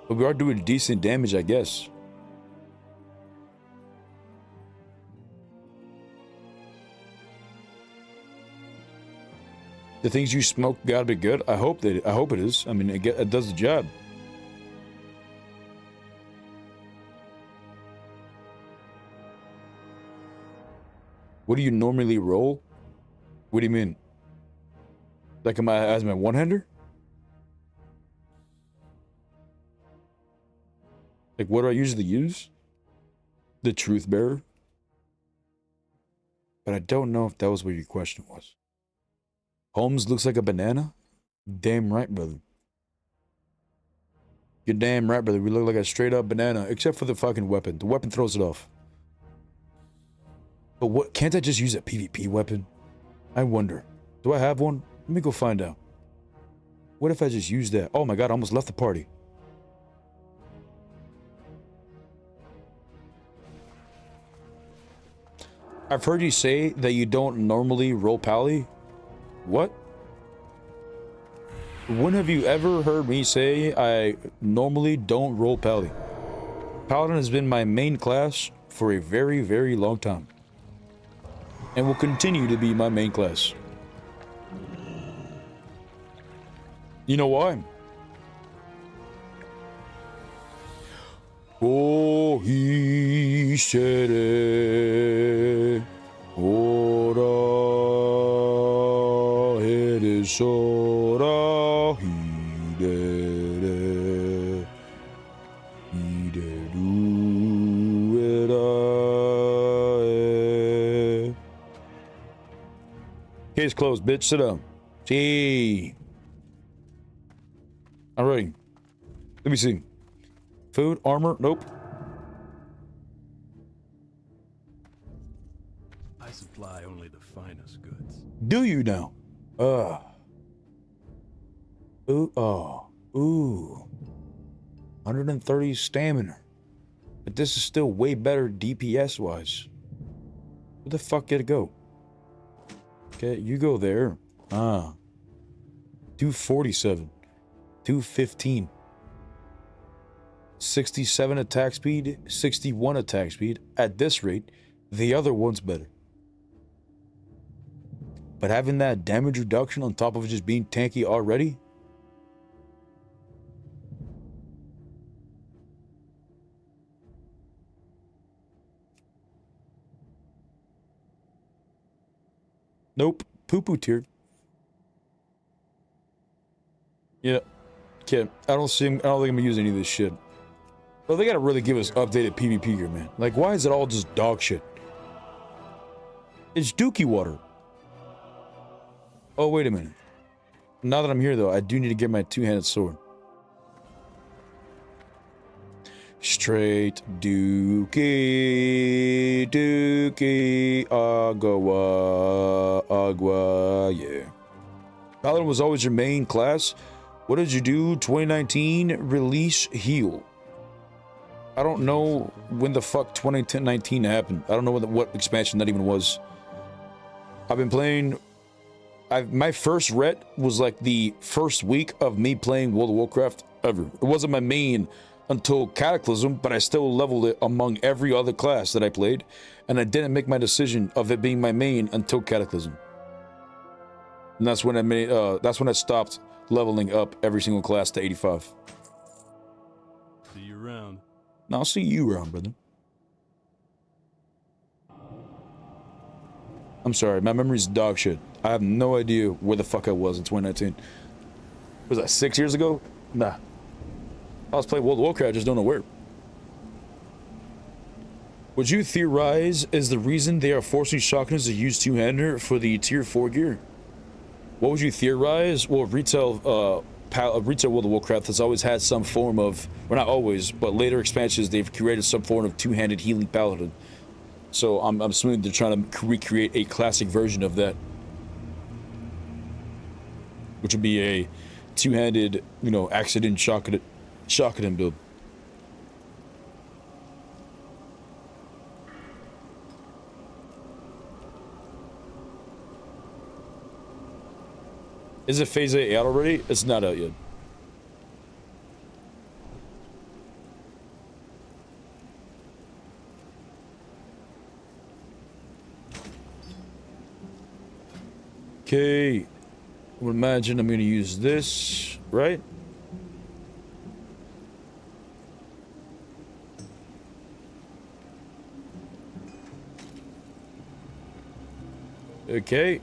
But we are doing decent damage, I guess. The things you smoke gotta be good. I hope it is. I mean, it does the job. What do you normally roll? What do you mean? Like as my one-hander? Like what do I usually use? The Truth Bearer. But I don't know if that was what your question was. Holmes looks like a banana? Damn right, brother. You're damn right, brother. We look like a straight up banana, except for the fucking weapon. The weapon throws it off. But what, can't I just use a PvP weapon? I wonder. Do I have one? Let me go find out. What if I just use that? Oh my god, I almost left the party. I've heard you say that you don't normally roll pally. What? When have you ever heard me say I normally don't roll pally? Paladin has been my main class for a very, very long time. And will continue to be my main class. You know why? Oh, he said it. Ora, it is ora, he did it. He did do it. Case closed, bitch. Sit down. Gee. Alright. Let me see. Food, armor, nope. I supply only the finest goods. Do you now? Ooh, oh. Ooh. 130 stamina. But this is still way better DPS wise. Where the fuck did it go? Okay, you go there. 247. 215. 67 attack speed, 61 attack speed. At this rate, the other one's better. But having that damage reduction on top of just being tanky already? Nope. Poo-poo tier. Yeah. Okay. I don't think I'm gonna use any of this shit. Well, they gotta really give us updated PvP here, man. Like, why is it all just dog shit? It's dookie water. Oh, wait a minute. Now that I'm here, though, I do need to get my two-handed sword. Straight dookie, dookie, agua, yeah. Paladin was always your main class. What did you do? 2019 release heal. I don't know when the fuck 2019 happened. I don't know what expansion that even was. I've been playing... my first ret was like the first week of me playing World of Warcraft ever. It wasn't my main until Cataclysm, but I still leveled it among every other class that I played, and I didn't make my decision of it being my main until Cataclysm. And that's when I stopped leveling up every single class to 85. See you around. Now I'll see you around, brother. I'm sorry, my memory's dog shit. I have no idea where the fuck I was in 2019. Was that 6 years ago? Nah. I was playing World of Warcraft, I just don't know where. Would you theorize is the reason they are forcing shotgunners to use two-hander for the tier 4 gear? What would you theorize? Well, retail World of Warcraft has always had some form of, well, not always, but later expansions they've created some form of two-handed healing paladin. So I'm assuming they're trying to recreate a classic version of that, which would be a two-handed, you know, accident shotgun build. Is it Phase 8 out already? It's not out yet. Okay. I would imagine I'm going to use this, right? Okay.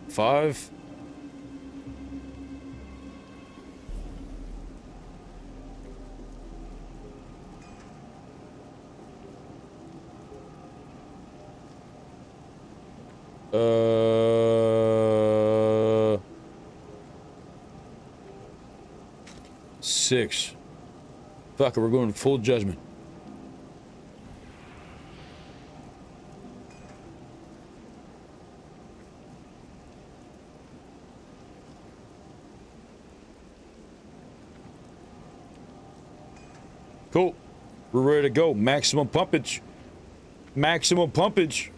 Five. Six. Fuck it, we're going full judgment. Cool. We're ready to go. Maximum pumpage. Maximum pumpage.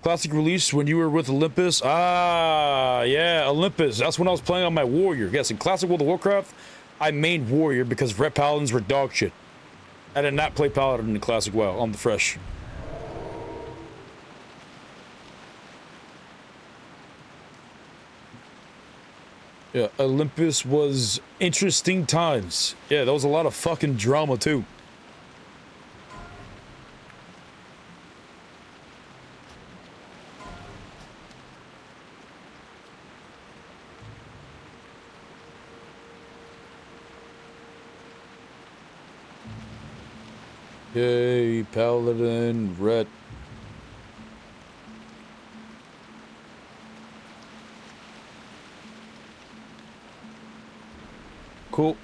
Classic release when you were with Olympus. Ah, yeah, Olympus. That's when I was playing on my warrior. Yes, in Classic World of Warcraft, I mained warrior because Ret Paladins were dog shit. I did not play Paladin in the Classic WoW on the fresh. Yeah, Olympus was interesting times. Yeah, there was a lot of fucking drama too. Yay, Paladin, Ret. Cool.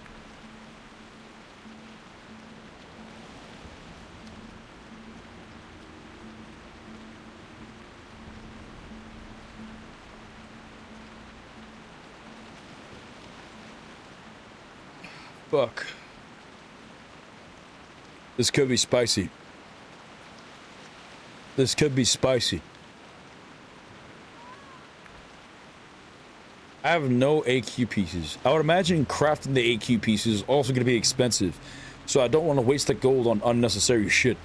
Fuck. This could be spicy. This could be spicy. I have no AQ pieces. I would imagine crafting the AQ pieces is also going to be expensive. So I don't want to waste the gold on unnecessary shit.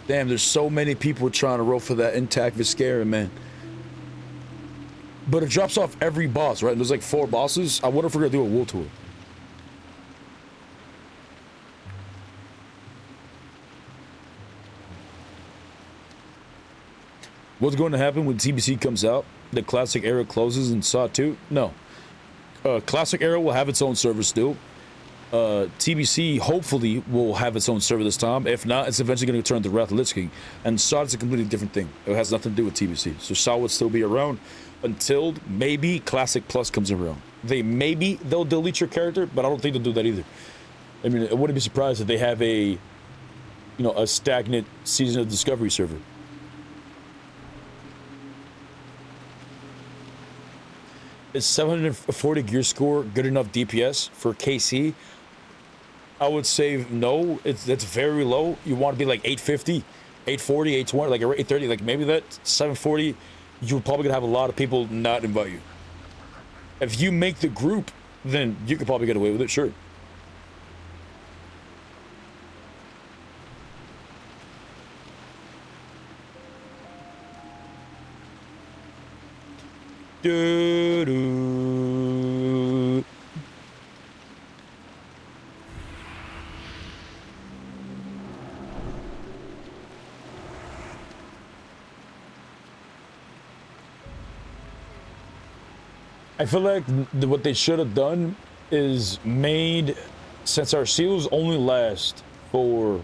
Damn, there's so many people trying to roll for that intact Viscera, man. But it drops off every boss, right? There's like 4 bosses. I wonder if we're going to do a wool tour. What's going to happen when TBC comes out? The classic era closes in SoD 2? No. Classic era will have its own server still. TBC hopefully will have its own server this time. If not, it's eventually going to turn to Wrath of Lich King. And SoD is a completely different thing. It has nothing to do with TBC. So SoD would still be around until maybe Classic Plus comes around. They'll delete your character, but I don't think they'll do that either. I mean, I wouldn't be surprised if they have a stagnant Season of Discovery server. Is 740 gear score good enough DPS for KC? I would say no. That's very low. You want to be like 850, 840, 820, like 830, like maybe that 740. You're probably gonna have a lot of people not invite you. If you make the group, then you could probably get away with it, sure. Doo-doo. I feel like what they should have done is made, since our seals only last for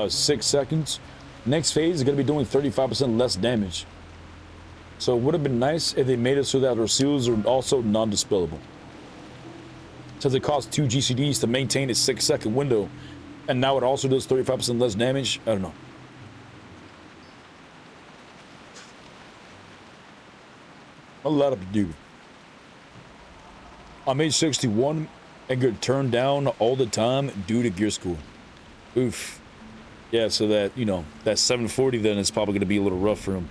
6 seconds, next phase is going to be doing 35% less damage. So it would have been nice if they made it so that our seals are also non-dispellable. Since it costs 2 GCDs to maintain a 6-second window, and now it also does 35% less damage, I don't know. A lot of do. I'm age 61 and get turned down all the time due to gear school. Oof. Yeah, so that, that 740 then is probably going to be a little rough for him.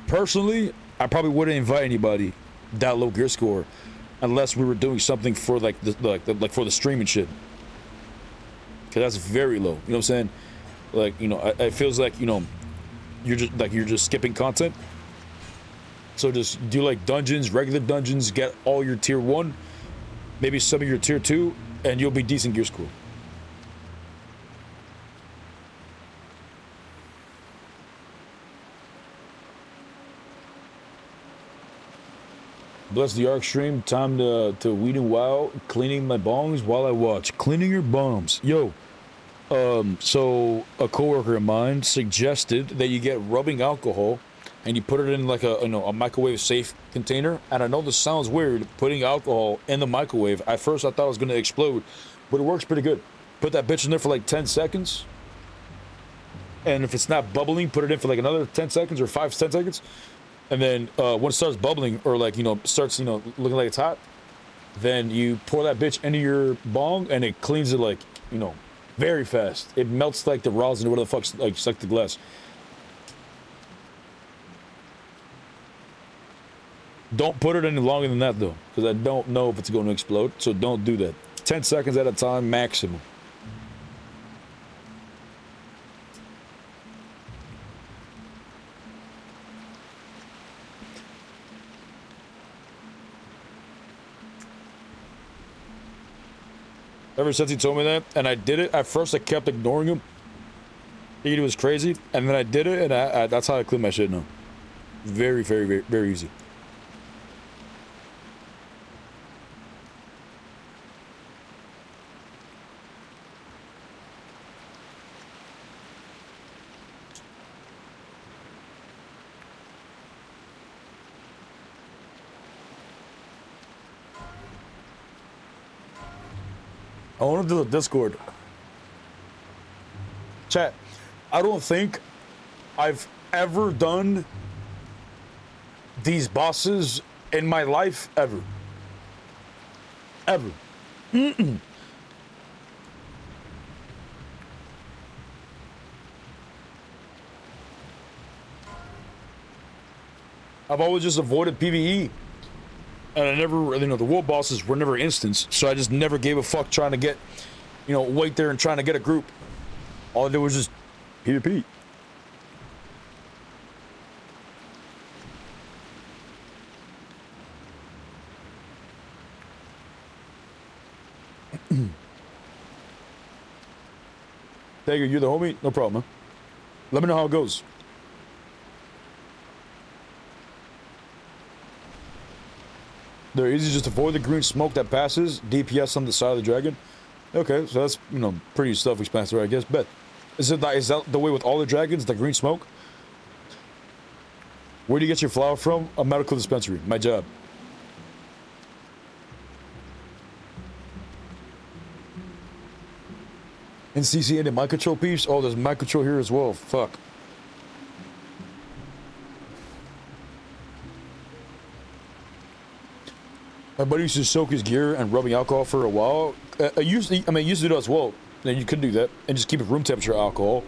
Personally, I probably wouldn't invite anybody that low gear score unless we were doing something for like for the streaming shit. Cause that's very low. You know what I'm saying? Like, it feels like, you're just skipping content. So just do like dungeons, regular dungeons, get all your tier 1, maybe some of your tier 2, and you'll be decent gear score. Bless the Arc stream. Time to weed and wow, cleaning my bongs while I watch. Cleaning your bombs. Yo. So a coworker of mine suggested that you get rubbing alcohol and you put it in like a microwave safe container. And I know this sounds weird, putting alcohol in the microwave. At first I thought it was gonna explode, but it works pretty good. Put that bitch in there for like 10 seconds. And if it's not bubbling, put it in for like another 10 seconds or 5 to 10 seconds. And then when it starts bubbling or like, starts, looking like it's hot, then you pour that bitch into your bong and it cleans it like, very fast. It melts like the rosin or whatever the fuck's like the glass. Don't put it any longer than that though, because I don't know if it's going to explode. So don't do that. 10 seconds at a time maximum. Ever since he told me that, and I did it, at first I kept ignoring him. He was crazy, and then I did it, and that's how I clean my shit now. Very, very, very, very easy. I want to do the Discord. Chat, I don't think I've ever done these bosses in my life, ever. Ever. Mm-mm. I've always just avoided PvE. And I never, the world bosses were never instance, so I just never gave a fuck trying to get, wait there and trying to get a group. All I did was just PvP. Dagger, you're the homie? No problem, man. Let me know how it goes. They're easy, just avoid the green smoke that passes. DPS on the side of the dragon. Okay, so that's, you know, pretty self-explanatory, I guess. But is that the way with all the dragons, the green smoke? Where do you get your flower from? A medical dispensary. My job. And CC any mic control piece? Oh, there's mic control here as well. Fuck. My buddy used to soak his gear and rubbing alcohol for a while. I used to do that as well. And you could do that and just keep it room temperature alcohol.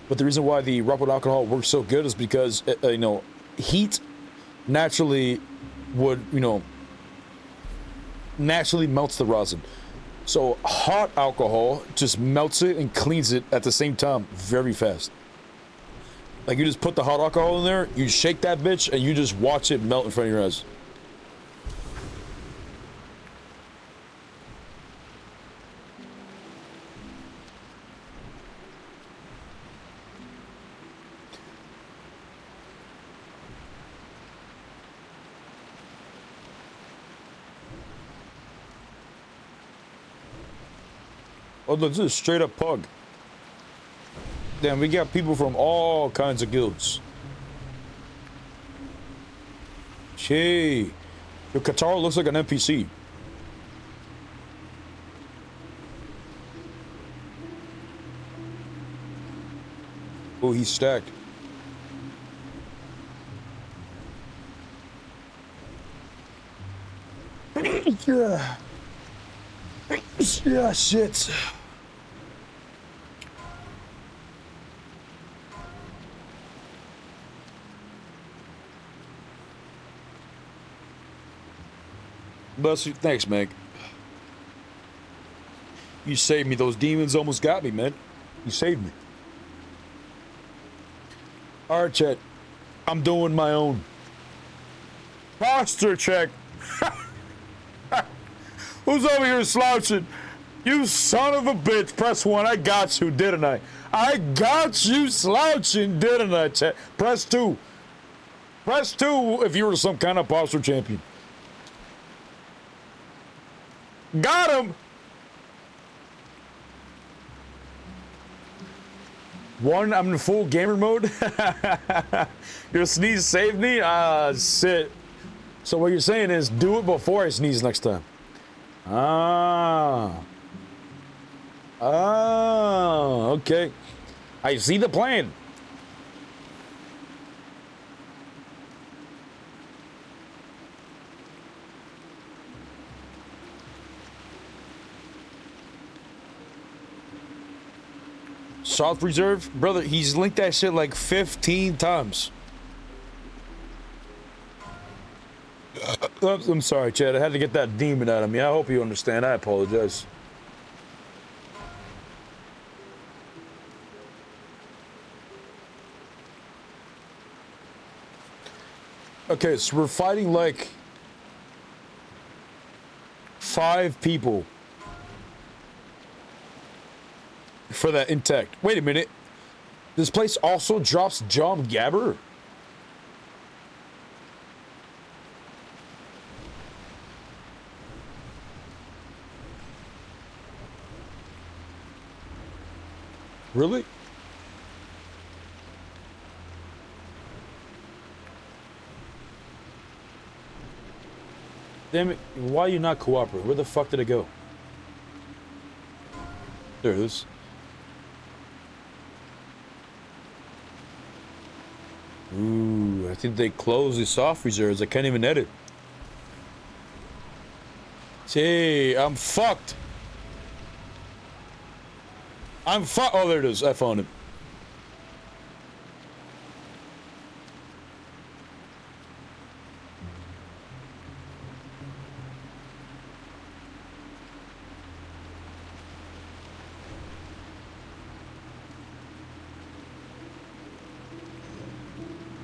But the reason why the rubbed alcohol works so good is because you know, heat naturally would, you know, naturally melts the rosin. So hot alcohol just melts it and cleans it at the same time very fast. Like you just put the hot alcohol in there, you shake that bitch, and you just watch it melt in front of your eyes. Oh, look, this is straight up pug. Damn, we got people from all kinds of guilds. Gee. Your Qatar looks like an NPC. Oh, he's stacked. Yeah. Yeah, shit. Bless you. Thanks, Meg. You saved me. Those demons almost got me, man. You saved me. All right, Chet. I'm doing my own posture check. Who's over here slouching? You son of a bitch. Press 1. I got you, didn't I? I got you slouching, didn't I, Chet? Press 2. Press 2 if you were some kind of posture champion. Got him! 1, I'm in full gamer mode. Your sneeze saved me? Ah, shit. So what you're saying is do it before I sneeze next time. Ah. Ah, okay. I see the plan. South Reserve? Brother, he's linked that shit like 15 times. I'm sorry, Chad. I had to get that demon out of me. I hope you understand. I apologize. Okay, so we're fighting like 5 people for that intact. Wait a minute. This place also drops John Gabber? Really? Damn it, why are you not cooperating? Where the fuck did it go? There it is. Ooh, I think they closed the soft reserves. I can't even edit. Gee, I'm fucked. I'm fucked. Oh, there it is. I found it.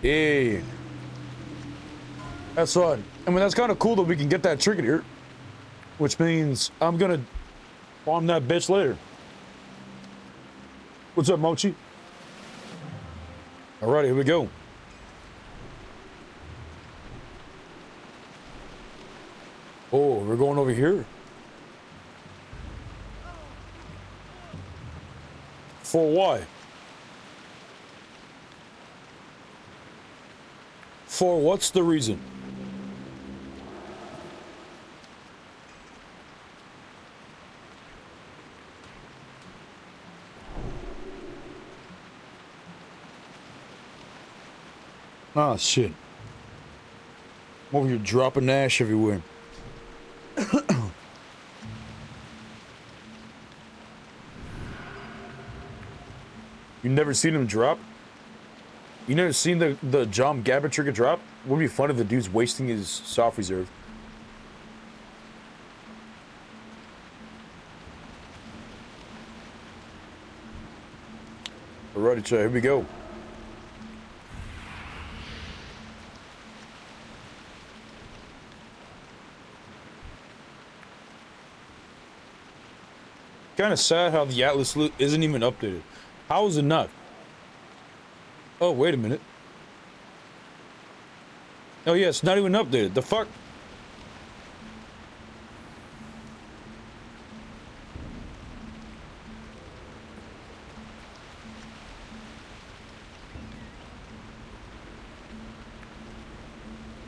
Yeah. That's fun. I mean, that's kind of cool that we can get that trinket here. Which means I'm gonna farm that bitch later. What's up, Mochi? All right, here we go. Oh, we're going over here. For why? For what's the reason? Ah, shit. I'm over here dropping ash everywhere. You never seen him drop? You never seen the John Gabbard trigger drop? Would be fun if the dude's wasting his soft reserve. Alrighty, chat, here we go. Kind of sad how the Atlas loot isn't even updated. How is it not? Oh, wait a minute. Oh yeah, it's not even updated. The fuck?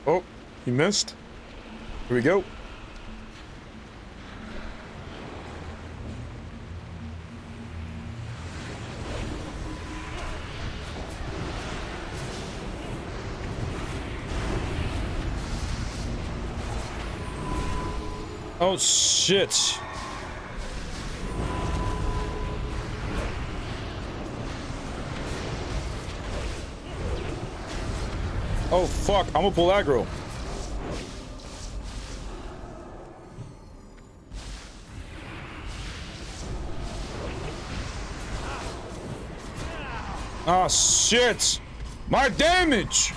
Oh, he missed. Here we go. Oh shit. Oh fuck, I'm gonna pull aggro. Ah shit! My damage!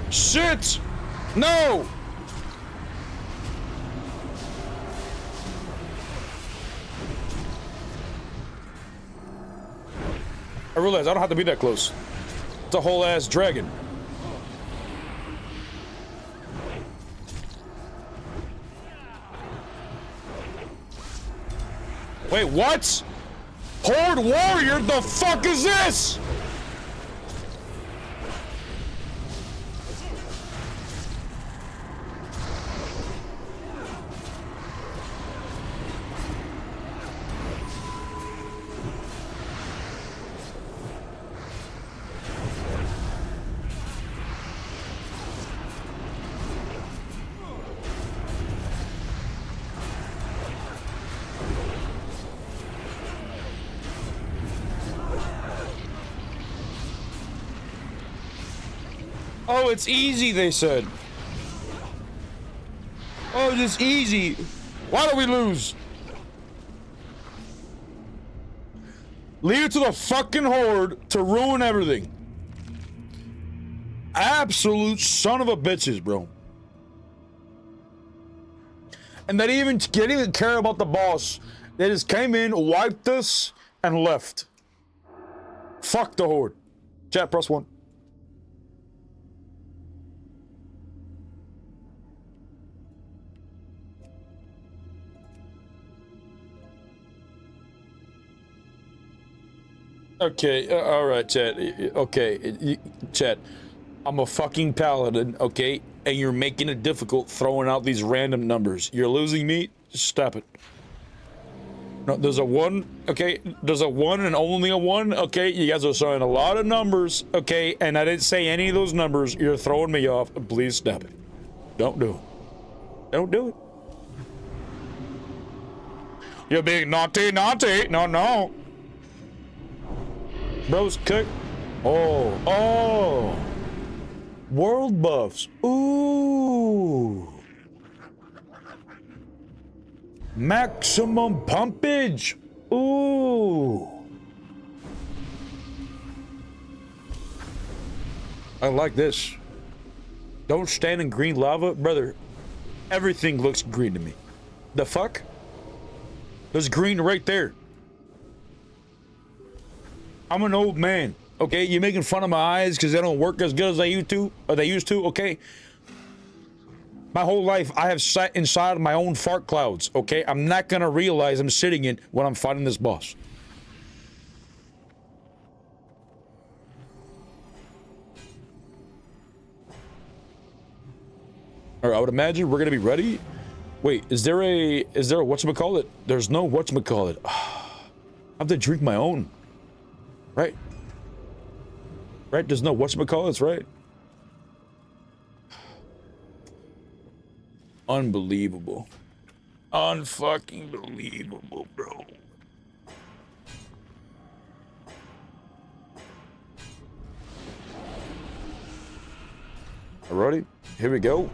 Shit! No! I realize I don't have to be that close. It's a whole ass dragon. Wait, what? Horde Warrior? The fuck is this? Oh, it's easy, they said. Oh, it's easy. Why do we lose? Leave it to the fucking Horde to ruin everything. Absolute son of a bitches, bro. And they didn't even care about the boss. They just came in, wiped us, and left. Fuck the Horde. Chat, press 1. Okay, all right, chat. Okay, chat. I'm a fucking paladin, okay? And you're making it difficult throwing out these random numbers. You're losing me? Stop it. No, there's a 1, okay? There's a 1 and only a 1, okay? You guys are showing a lot of numbers, okay? And I didn't say any of those numbers. You're throwing me off. Please stop it. Don't do it. Don't do it. You're being naughty, naughty. No, no. Bro's cook. Oh. World buffs. Ooh. Maximum pumpage. Ooh. I like this. Don't stand in green lava. Brother, everything looks green to me. The fuck? There's green right there. I'm an old man. Okay, you're making fun of my eyes because they don't work as good as they used to, okay? My whole life, I have sat inside my own fart clouds, okay? I'm not gonna realize I'm sitting in when I'm fighting this boss. All right, I would imagine we're gonna be ready. Wait, is there a whatchamacallit? There's no whatchamacallit. I have to drink my own. Right? Right? There's no whatchamacallits, right? Unbelievable. Unfucking believable, bro. Alrighty, here we go.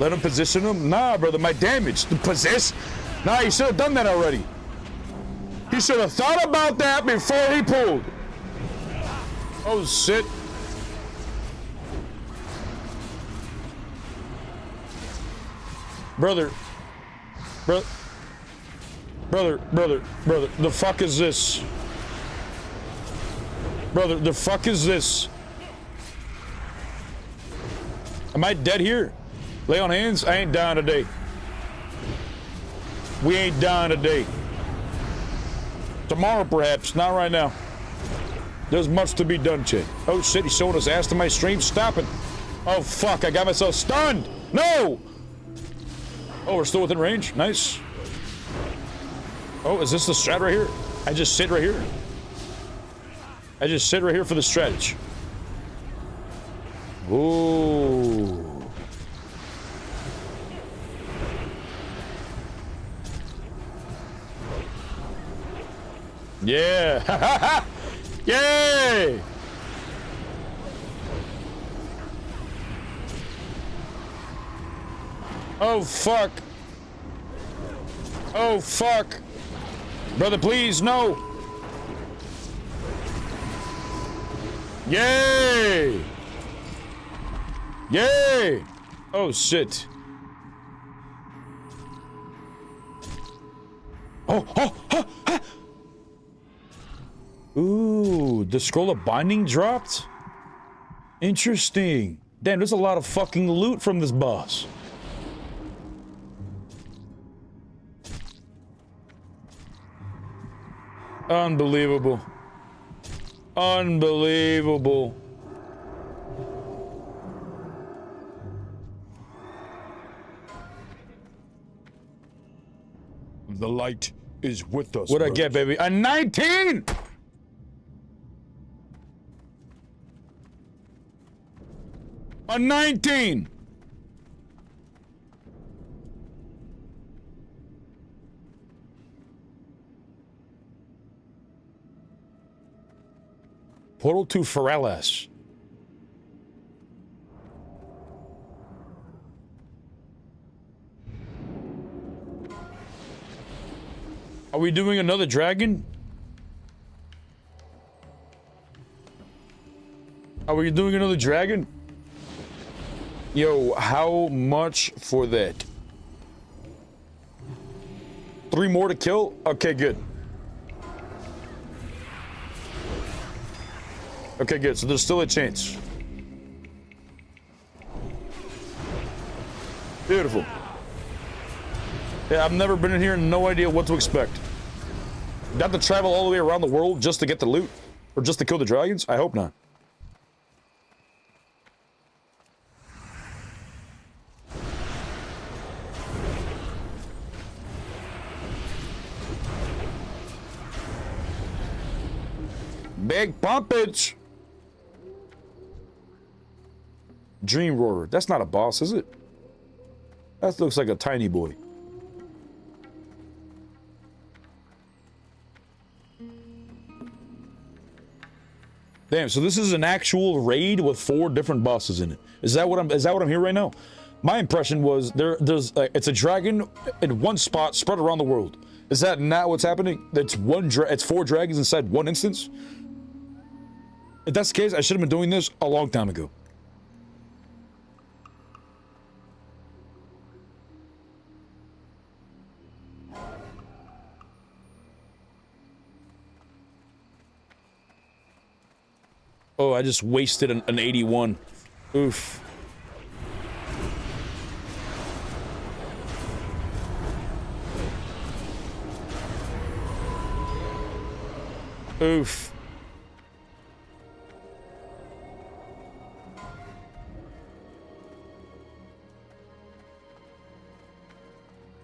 Let him position him? Nah, brother, my damage. The possess? Nah, he should have done that already. He should have thought about that before he pulled. Oh, shit. Brother. Brother, the fuck is this? Brother, the fuck is this? Am I dead here? Lay on hands? I ain't dying today. We ain't dying today. Tomorrow, perhaps. Not right now. There's much to be done, Chad. Oh, shit, he's showing us ass to my stream. Stop it. Oh, fuck, I got myself stunned. No! Oh, we're still within range. Nice. Oh, is this the strat right here? I just sit right here. I just sit right here for the stretch. Ooh. Yeah! Yay! Oh, fuck. Oh, fuck. Brother, please, no. Yay! Yay! Oh, shit. Oh. Ooh, the scroll of binding dropped? Interesting. Damn, there's a lot of fucking loot from this boss. Unbelievable. Unbelievable. The light is with us. What'd I get, baby? A 19! A 19! Portal to Forelles. Are we doing another dragon? Are we doing another dragon? Yo, how much for that? 3 more to kill? Okay, good. Okay, good. So there's still a chance. Beautiful. Yeah, I've never been in here and no idea what to expect. Got to travel all the way around the world just to get the loot? Or just to kill the dragons? I hope not. Big pumpage! Dream Roarer. That's not a boss, is it? That looks like a tiny boy. Damn, so this is an actual raid with 4 different bosses in it. Is that what I'm hearing right now? My impression was it's a dragon in one spot spread around the world. Is that not what's happening? It's 4 dragons inside one instance? If that's the case, I should have been doing this a long time ago. Oh, I just wasted an 81. Oof. Oof.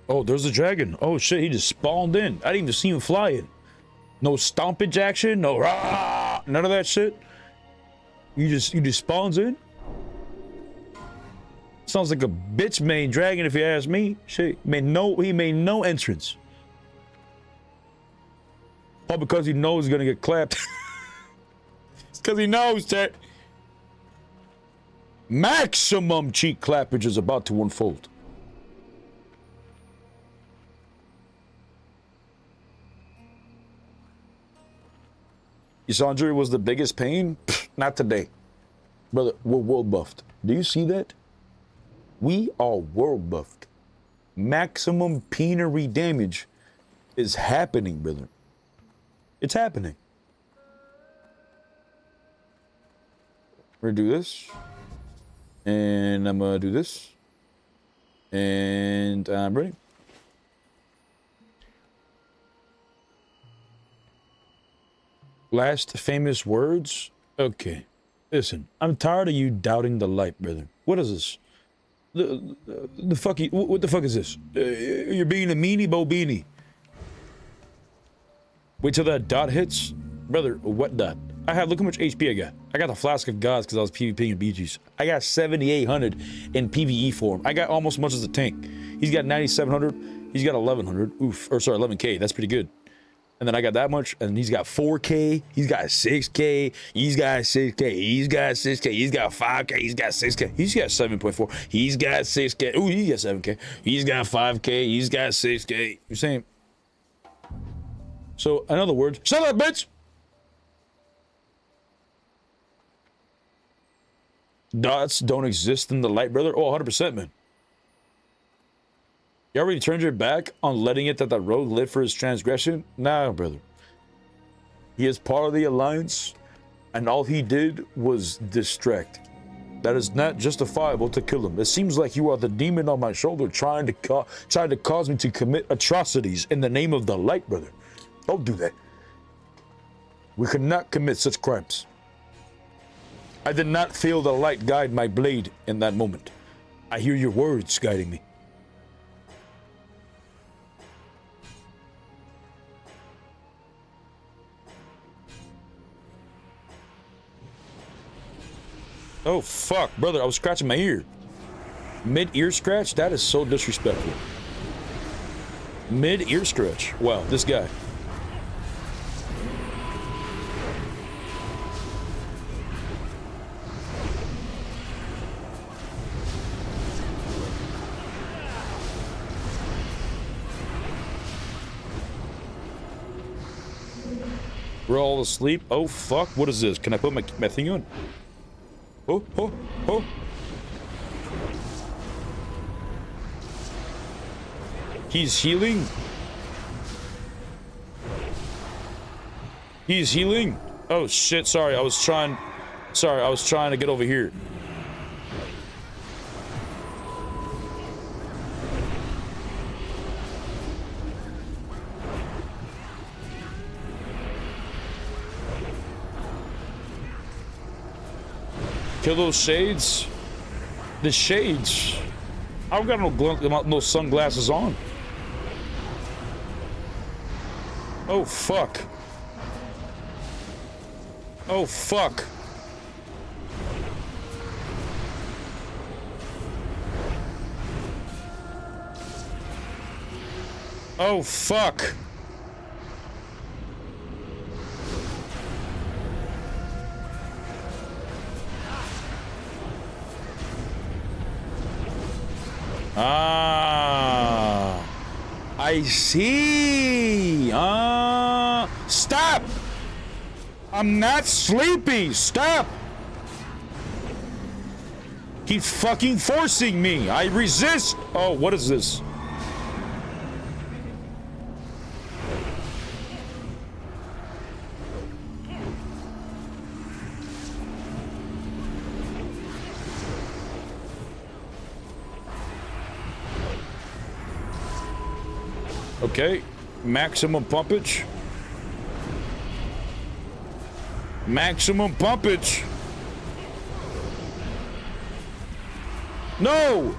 Oh, there's a dragon. Oh shit, he just spawned in. I didn't even see him flying. No stompage action, no rah, none of that shit. You just spawns in. Sounds like a bitch made dragon if you ask me. Shit, he made no entrance. All because he knows he's gonna get clapped. It's because he knows that maximum cheek clappage is about to unfold. Yasandri was the biggest pain? Pfft, not today. Brother, we're world buffed. Do you see that? We are world buffed. Maximum peenary damage is happening, brother. It's happening. We're gonna do this. And I'm gonna do this. And I'm ready. Last famous words? Okay. Listen, I'm tired of you doubting the light, brother. What is this? The fuck? What the fuck is this? You're being a meanie bo beanie. Wait till that dot hits, brother. What dot? Look how much HP I got. I got the Flask of Gods because I was PvPing in BGs. I got 7,800 in PvE form. I got almost as much as a tank. He's got 9,700. He's got 1,100. Oof. Or sorry, 11K. That's pretty good. And then I got that much, and he's got 4K, he's got 6K, he's got 6K, he's got 6K, he's got 5K, he's got 6K, he's got 7.4, he's got 6K, ooh, he got 7K, he's got 5K, he's got 6K. You're saying? So, in other words, shut up, bitch! Dots don't exist in the light, brother? Oh, 100%, man. You already turned your back on letting it that the rogue live for his transgression? Nah, brother. He is part of the Alliance, and all he did was distract. That is not justifiable to kill him. It seems like you are the demon on my shoulder trying to cause me to commit atrocities in the name of the light, brother. Don't do that. We cannot commit such crimes. I did not feel the light guide my blade in that moment. I hear your words guiding me. Oh, fuck, brother, I was scratching my ear. Mid-ear scratch? That is so disrespectful. Mid-ear scratch. Wow, this guy. We're all asleep. Oh, fuck, what is this? Can I put my thing on? Oh, oh, oh. He's healing. He's healing. Oh shit, sorry, I was trying to get over here. Kill those shades. The shades. I don't got no sunglasses on. Oh fuck. Oh fuck. Oh fuck. Ah, I see. Stop. I'm not sleepy. Stop. Keep fucking forcing me. I resist. Oh, what is this? Okay, maximum pumpage. Maximum pumpage. No!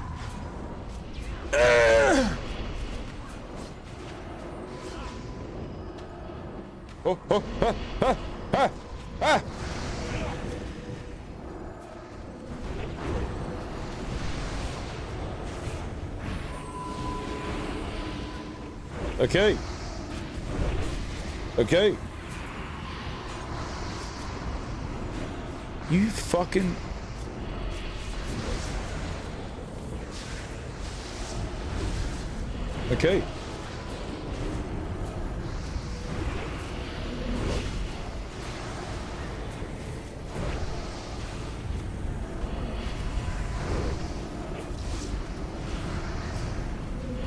Oh, oh, ah, ah, ah, ah. Okay. Okay. You fucking... Okay.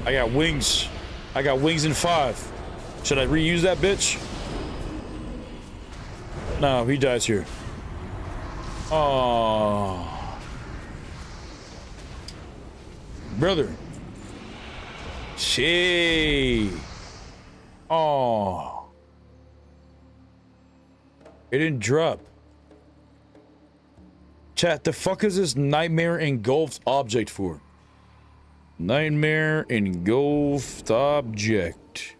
I got wings. I got wings in 5. Should I reuse that bitch? No, he dies here. Oh. Brother. Shit. Oh. It didn't drop. Chat, the fuck is this nightmare engulfed object for? Nightmare engulfed object.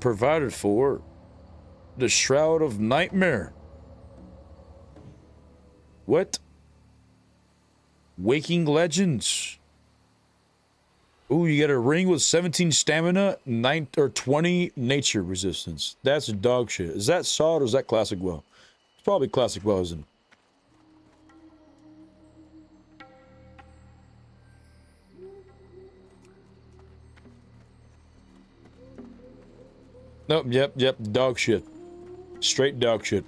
Provided for the Shroud of Nightmare. What? Waking Legends. Ooh, you get a ring with 17 stamina, 9 or 20 nature resistance. That's dog shit. Is that SoD or is that classic WoW? It's probably classic WoW, isn't it? Nope, yep, dog shit. Straight dog shit.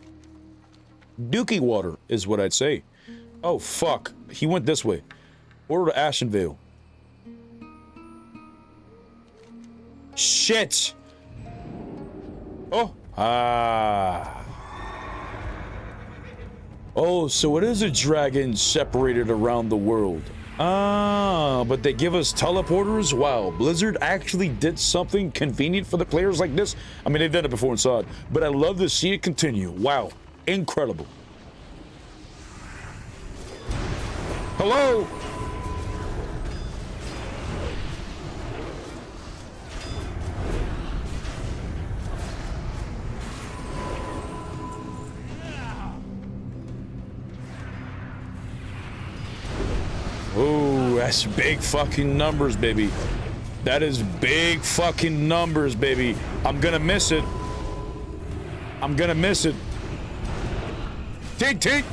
Dookie water is what I'd say. Oh, fuck. He went this way. Order to Ashenvale. Shit! Oh! Ah. Oh, so it is a dragon separated around the world. Ah, but they give us teleporters? Wow, Blizzard actually did something convenient for the players like this? I mean, they've done it before in SoD, but I love to see it continue. Wow, incredible. Hello? Ooh, that's big fucking numbers, baby. That is big fucking numbers, baby. I'm gonna miss it. I'm gonna miss it. Tink, tink.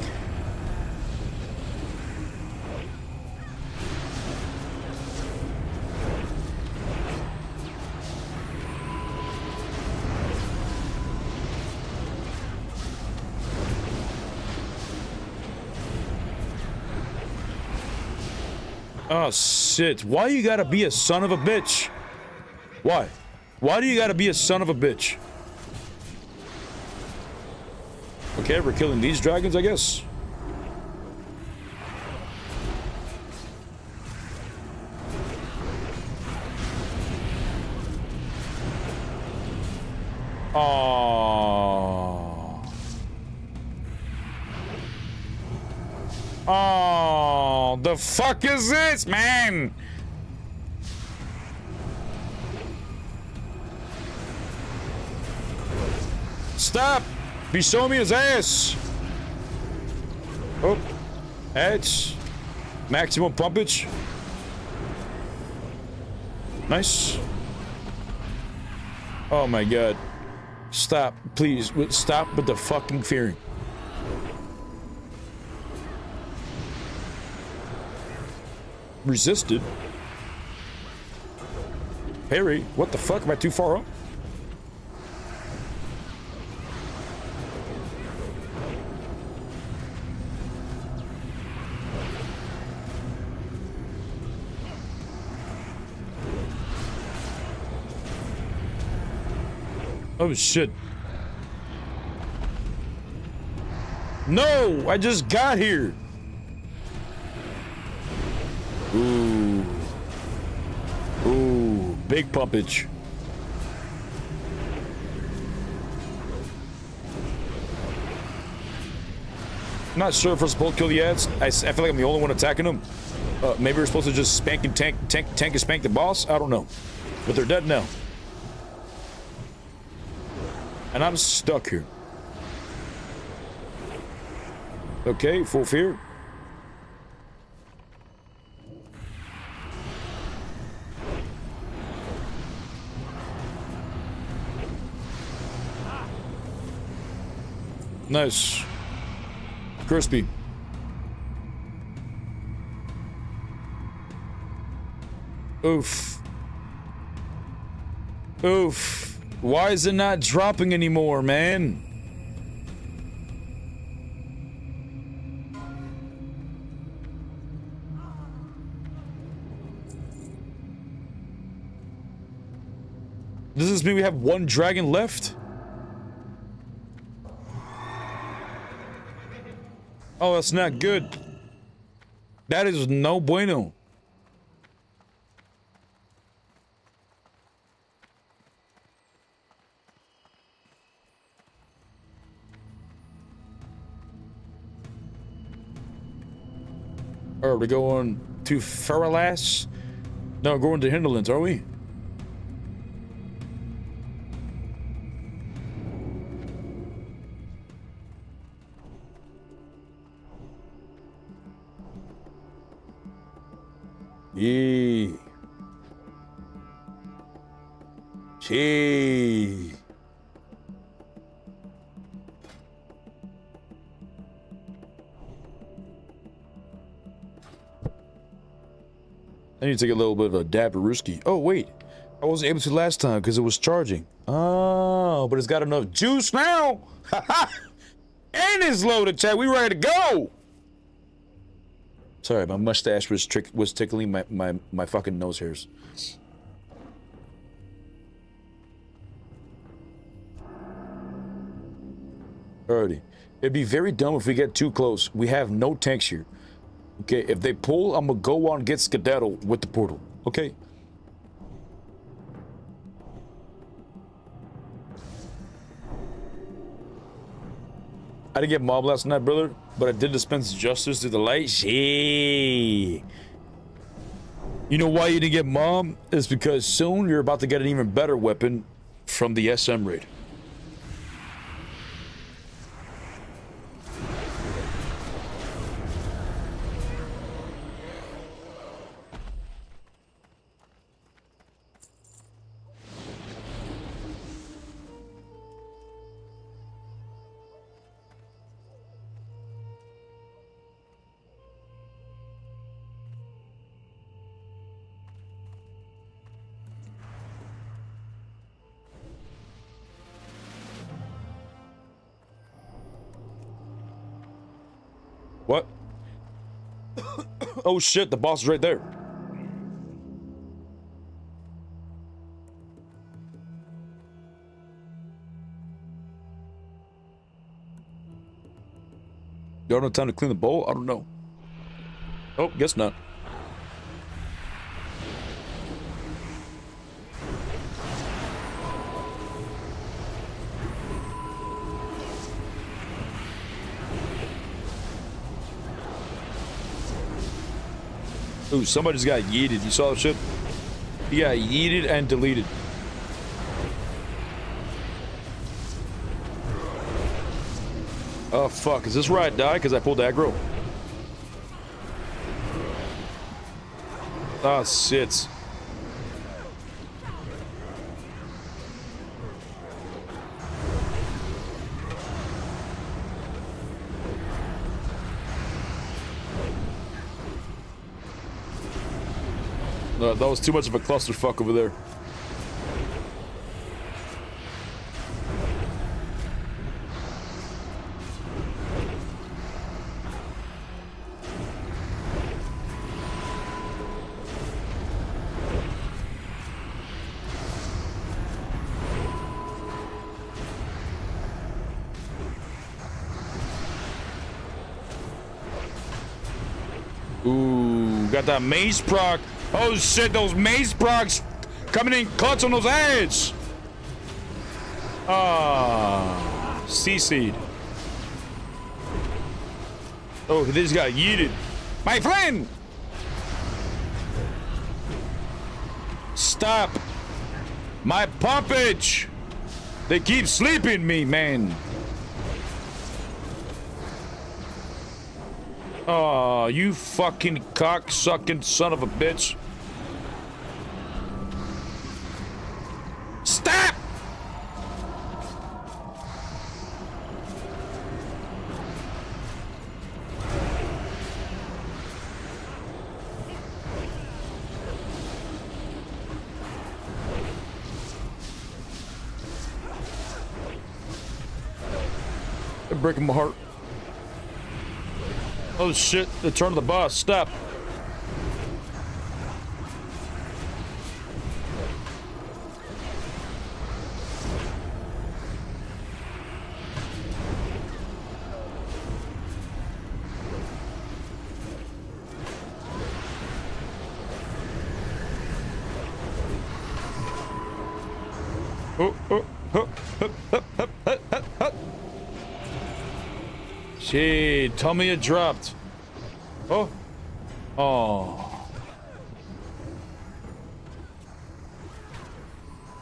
Oh, shit. Why you gotta be a son of a bitch? Why? Why do you gotta be a son of a bitch? Okay, we're killing these dragons, I guess. Oh. Oh, the fuck is this, man? Stop! Be showing me his ass. Oh, edge. Maximum pumpage. Nice. Oh my god. Stop, please. Stop with the fucking fearing. Resisted. Harry, what the fuck? Am I too far up? Oh shit. No, I just got here. Ooh. Ooh, big pumpage. I'm not sure if we're supposed to kill the ads. I feel like I'm the only one attacking them. Maybe we're supposed to just spank and tank and spank the boss. I don't know. But they're dead now. And I'm stuck here. Okay, full fear. Nice. Crispy. Oof. Oof. Why is it not dropping anymore, man? Does this mean we have one dragon left? Oh, that's not good. That is no bueno. Are we going to Feralas? No, we're going to Hinterlands, are we? Yeah. Gee. I need to take a little bit of a dab of Ruski. Oh, wait. I wasn't able to last time because it was charging. Oh, but it's got enough juice now. And it's loaded, chat. We ready to go. Sorry, my mustache was tickling my fucking nose hairs. Alrighty. It'd be very dumb if we get too close. We have no tanks here. Okay, if they pull, I'm gonna go on and get skedaddle with the portal. Okay? I didn't get mob last night, brother, but I did dispense justice through the light. Yeah. You know why you didn't get mob? It's because soon you're about to get an even better weapon from the SM raid. What? Oh shit, the boss is right there. You don't have time to clean the bowl? I don't know. Oh, guess not. Ooh, somebody just got yeeted. You saw that shit? He got yeeted and deleted. Oh, fuck. Is this where I die? Because I pulled aggro. Ah, shit. That was too much of a clusterfuck over there. Ooh, got that mace proc. Oh shit, those mace procs coming in clutch on those ads. Ah, CC'd. Oh, this got yeeted. My friend! Stop. My puppet! They keep sleeping me, man. Oh, you fucking cock-sucking son of a bitch. Stop! They're breaking my heart. Oh shit, the turn of the bus, stop. Oh, oh, oh, oh, oh, oh, oh, oh, oh. Shit, tell me it dropped. Oh. Oh.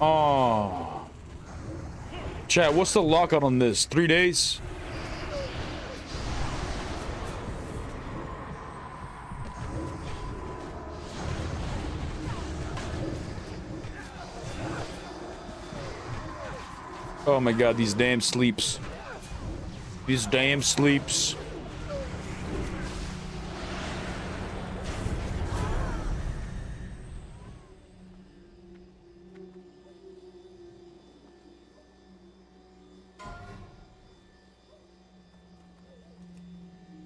Oh. Chat, what's the lockout on this? 3 days? Oh my god, these damn sleeps. These damn sleeps.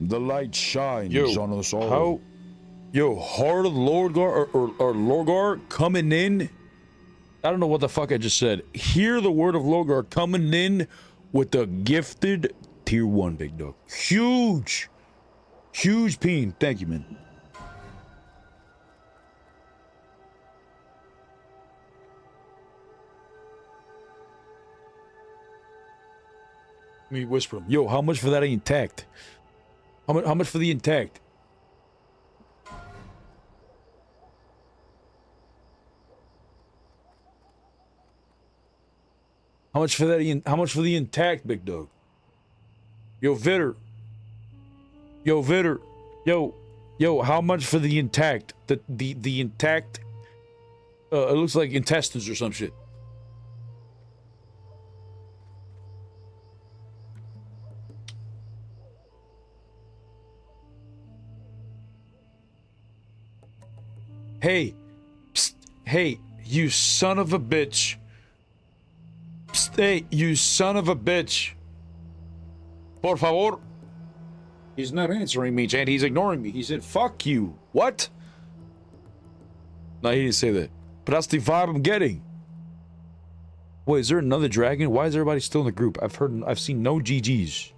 The light shines on us all. How? Yo, Heart of Lorgar or Lorgar coming in. I don't know what the fuck I just said. Hear the word of Lorgar coming in with the gifted tier 1 big dog. Huge. Huge peen. Thank you, man. Let me whisper him. Yo, how much for that intact? How much for the intact? How much for that? How much for the intact, big dog? Yo, Vitter. Yo, Vitter. Yo, how much for the intact? The intact. It looks like intestines or some shit. Hey, psst, hey, you son of a bitch. Psst, hey, you son of a bitch. Por favor. He's not answering me, Chad. He's ignoring me. He said, fuck you. What? No, he didn't say that. But that's the vibe I'm getting. Wait, is there another dragon? Why is everybody still in the group? I've seen no GGs.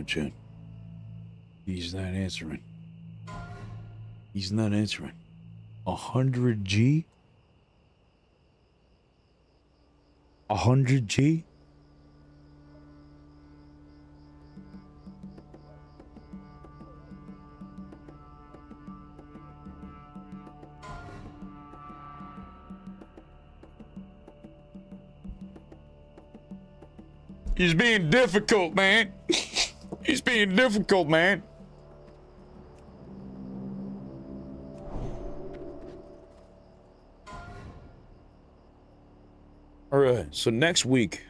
Jen. He's not answering. He's not answering. 100G? 100G? He's being difficult, man. He's being difficult, man. All right, so next week,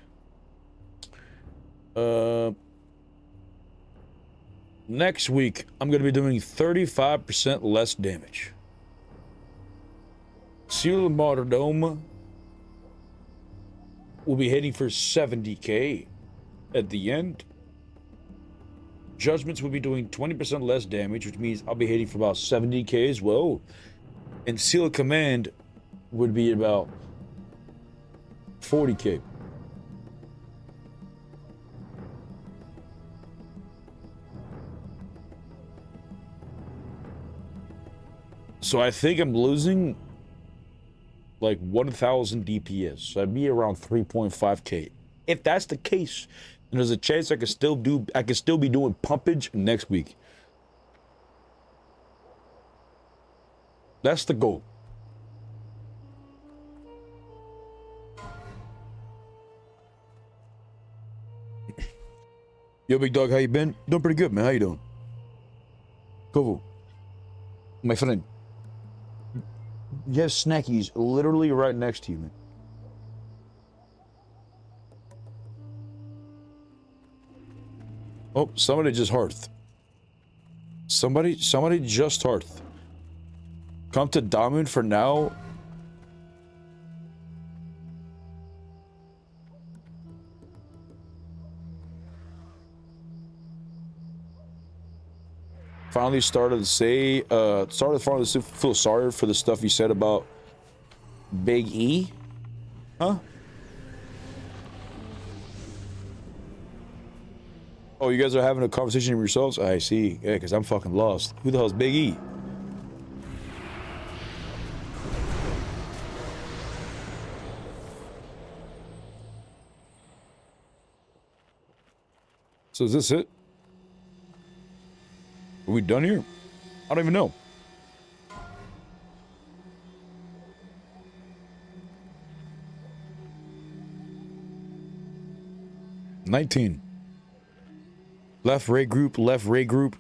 I'm gonna be doing 35% less damage. Seal of Martyrdom will be hitting for 70k at the end. Judgments will be doing 20% less damage, which means I'll be hitting for about 70k as well. And Seal of Command would be about 40k. So I think I'm losing like 1,000 DPS. So I'd be around 3.5k. If that's the case, then there's a chance I could still be doing pumpage next week. That's the goal. Yo, big dog, how you been? Doing pretty good, man. How you doing? Kovu, my friend. You have snackies literally right next to you, man. Oh, somebody just hearth. Somebody just hearth. Come to Diamond for now. Finally started to feel sorry for the stuff you said about Big E. Huh? Oh, you guys are having a conversation with yourselves? I see. Yeah, because I'm fucking lost. Who the hell's Big E? So is this it? Are we done here? I don't even know. $19. Left raid group, left raid group.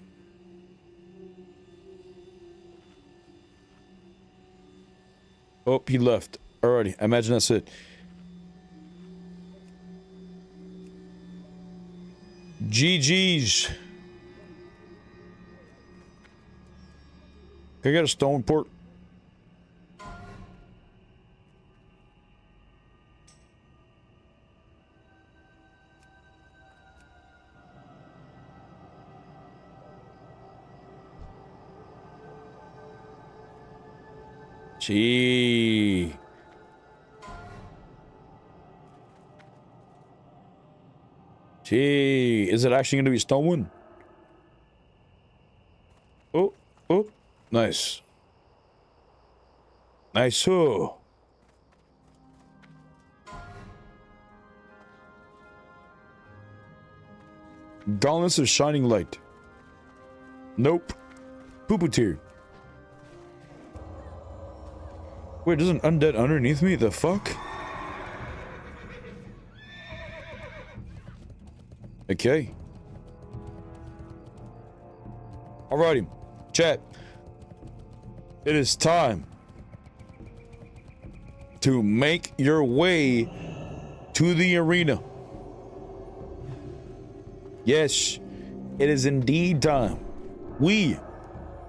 Oh, he left. Alrighty, I imagine that's it. GG's. Can I get a stone port? Gee. Gee. Is it actually going to be stone? Oh, oh. Nice. Nice. Oh. Gauntlets of Shining Light. Nope. Poo-poo tier. Wait, there's an undead underneath me? The fuck? Okay. Alrighty. Chat. It is time to make your way to the arena. Yes, it is indeed time. We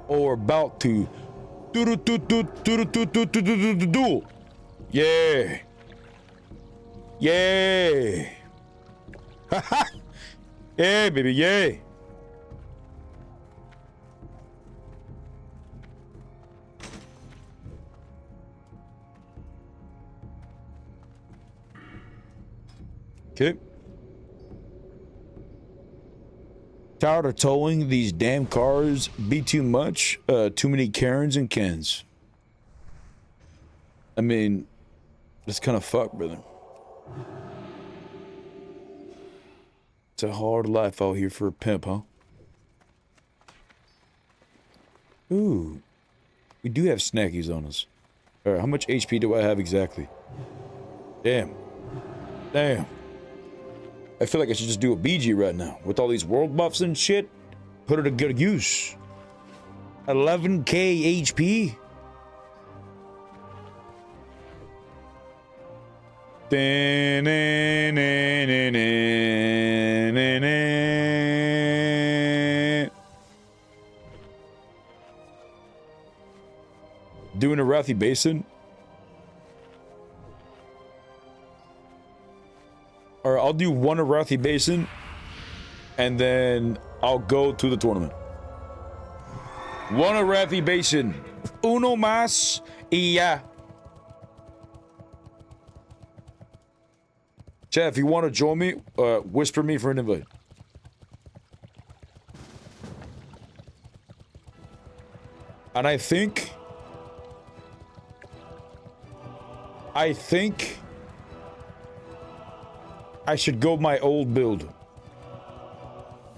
are about to duel. Yeah. Yeah. Yeah, baby, yeah. Okay. Tired of towing these damn cars. Be too much. Too many Karens and Kens. I mean, it's kind of fucked, brother. It's a hard life out here for a pimp, huh? Ooh. We do have snackies on us. Alright, how much HP do I have exactly? Damn. Damn. I feel like I should just do a BG right now. With all these world buffs and shit. Put it to good use. 11k HP? Doing a Rathi Basin? Or I'll do one Arathi Basin, and then I'll go to the tournament. One Arathi Basin. Uno más y ya. Chad, if you want to join me, whisper me for an invite. And I think I should go my old build.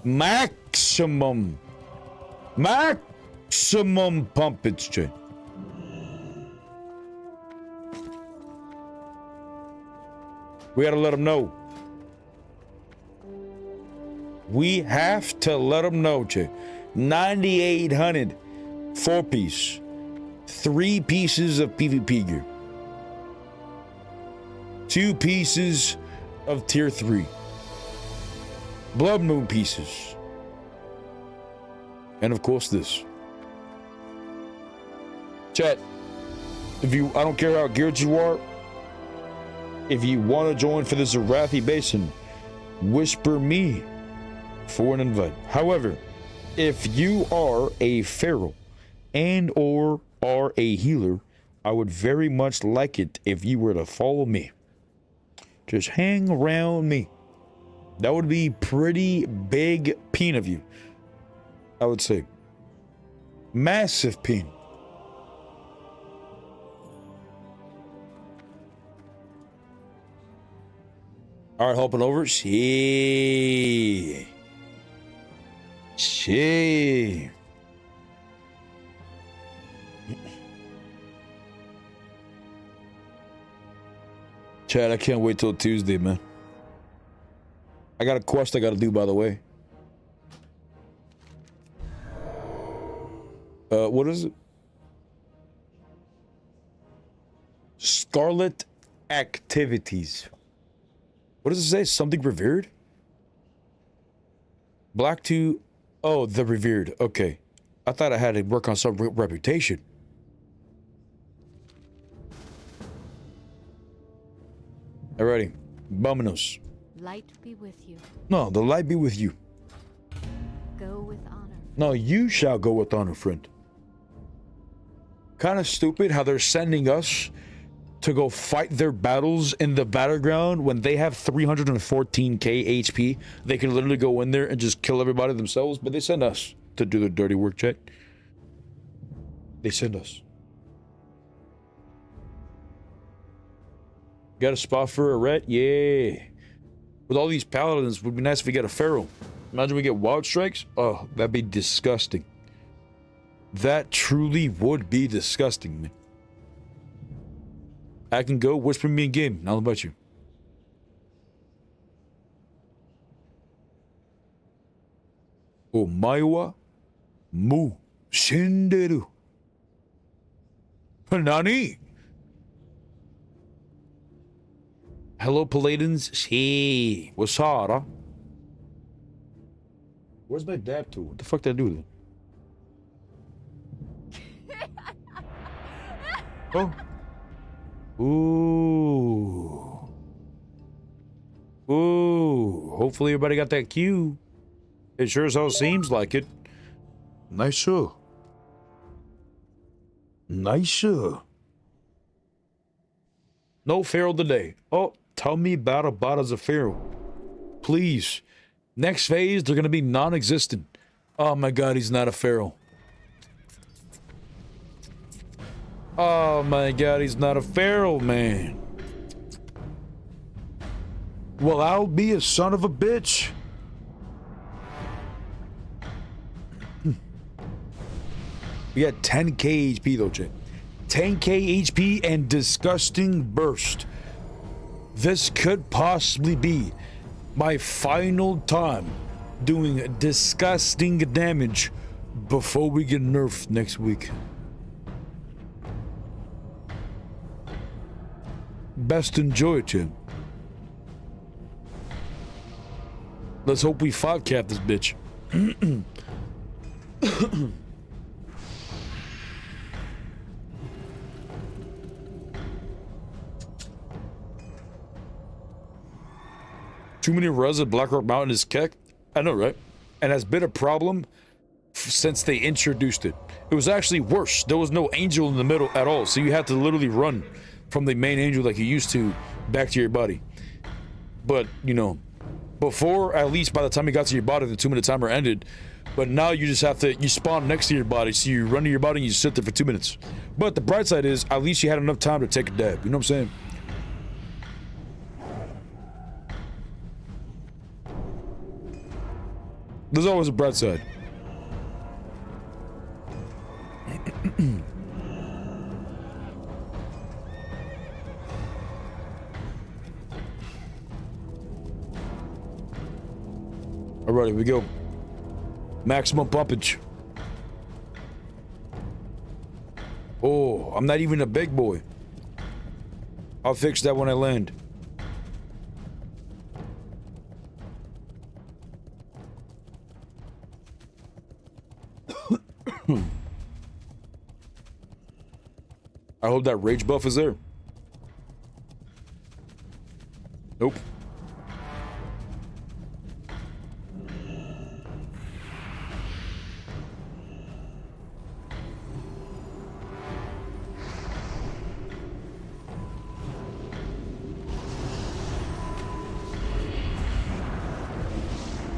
Maximum pumpage, Jay. We gotta let them know. We have to let them know, Jay. 9,800 4-piece. 3 pieces of PvP gear. 2 pieces of tier 3. Blood Moon pieces. And of course this. Chat, I don't care how geared you are, if you want to join for this Arathi Basin, whisper me for an invite. However, if you are a feral and or are a healer, I would very much like it if you were to follow me. Just hang around me. That would be pretty big peen of you, I would say. Massive peen. All right, hopping over. Shit. Chad, I can't wait till Tuesday, man. I got a quest I gotta do, by the way. What is it? Scarlet Activities. What does it say? Something revered? Black 2. Oh, the revered. Okay. I thought I had to work on some reputation. Alrighty. Vámonos. Light be with you. No, the light be with you. Go with honor. No, you shall go with honor, friend. Kind of stupid how they're sending us to go fight their battles in the battleground when they have 314k HP. They can literally go in there and just kill everybody themselves, but they send us to do the dirty work, check. They send us. Got a spot for a ret? Yeah. With all these paladins, it would be nice if we get a feral. Imagine we get wild strikes. Oh, that'd be disgusting. That truly would be disgusting, man. I can go whisper me in game. Now about you. Omae mu shinderu. Nani? Hello, Paladins. She. Wasara. Where's my dab tool? What the fuck did I do with it? Oh. Ooh. Ooh. Hopefully everybody got that cue. It sure as hell seems like it. Nicer. Nicer. No feral today. Oh, tell me about a bot as a feral. Please. Next phase, they're going to be non-existent. Oh my god, he's not a feral. Oh my god, he's not a feral, man. Well, I'll be a son of a bitch. We got 10k HP though, Jay. 10k HP and disgusting burst. This could possibly be my final time doing disgusting damage before we get nerfed next week. Best enjoy it, Jim. Let's hope we 5-cap this bitch. Too many res at Black Rock Mountain is keck. I know, right? And has been a problem since they introduced it. It was actually worse. There was no angel in the middle at all, so you had to literally run from the main angel like you used to back to your body. But, you know, before, at least by the time you got to your body, the 2-minute timer ended. But now you just have to, you spawn next to your body, so you run to your body and you sit there for 2 minutes. But the bright side is, at least you had enough time to take a dab. You know what I'm saying? There's always a bright side. Alright, here we go. Maximum pumpage. Oh, I'm not even a big boy. I'll fix that when I land. I hope that rage buff is there. Nope.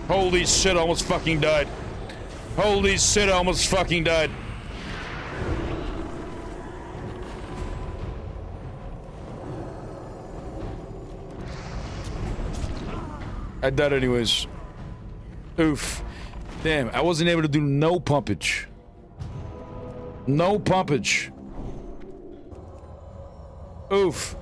Holy shit, I almost fucking died. Holy shit, I almost fucking died. I died anyways. Oof. Damn, I wasn't able to do no pumpage. No pumpage. Oof.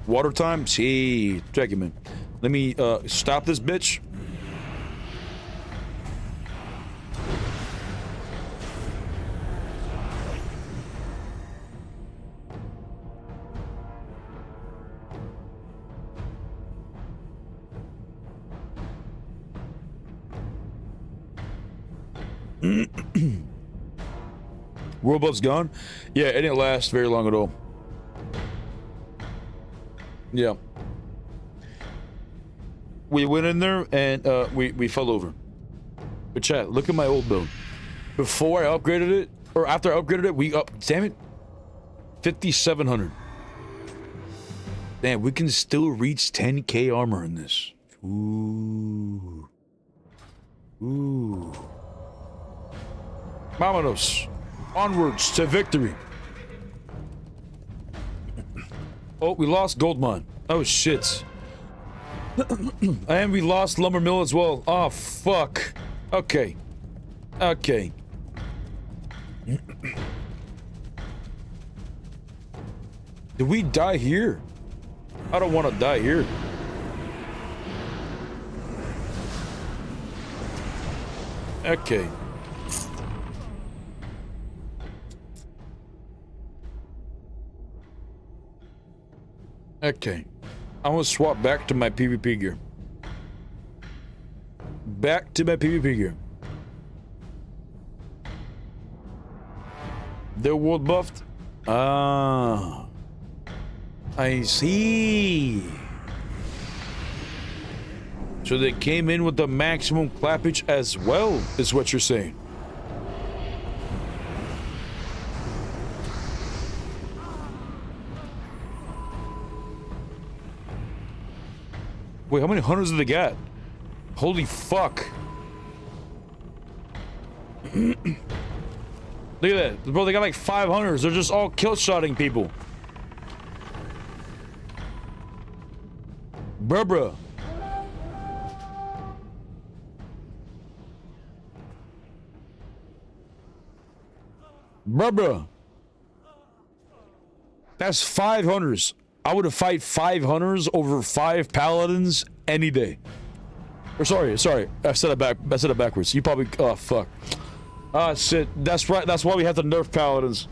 Water time? Gee, check it, man. Let me stop this bitch. World buff's gone? Yeah, it didn't last very long at all. Yeah. We went in there and we fell over. But chat, look at my old build. Before I upgraded it, or after I upgraded it, we up, damn it, 5,700. Damn, we can still reach 10k armor in this. Ooh. Ooh. Vámonos. Onwards to victory. Oh, we lost gold mine. Oh, shit. And we lost lumber mill as well. Oh, fuck. Okay. Okay. Did we die here? I don't want to die here. Okay. Okay. I'm gonna swap back to my PvP gear. Back to my PvP gear. They're world buffed? Ah. I see. So they came in with the maximum clappage as well, is what you're saying. Wait, how many hunters did they get? Holy fuck. Look at that. Bro, they got like 5 hunters. They're just all kill-shotting people. Bruh. Bruh. That's 5 hunters. I would have fight 5 hunters over 5 paladins any day. Or sorry. I said it backwards. You probably, oh fuck. Ah, shit. That's right. That's why we have to nerf paladins.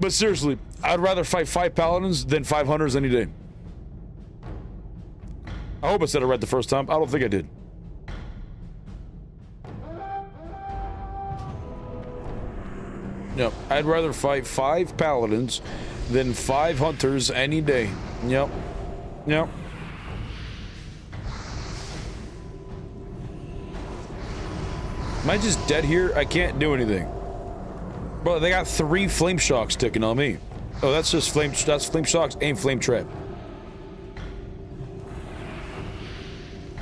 But seriously, I'd rather fight 5 paladins than 5 hunters any day. I hope I said it right the first time. I don't think I did. Yep, I'd rather fight 5 paladins than 5 hunters any day. Yep. Yep. Am I just dead here? I can't do anything. Bro, they got 3 flame shocks sticking on me. Oh, that's just flame shocks and flame trap.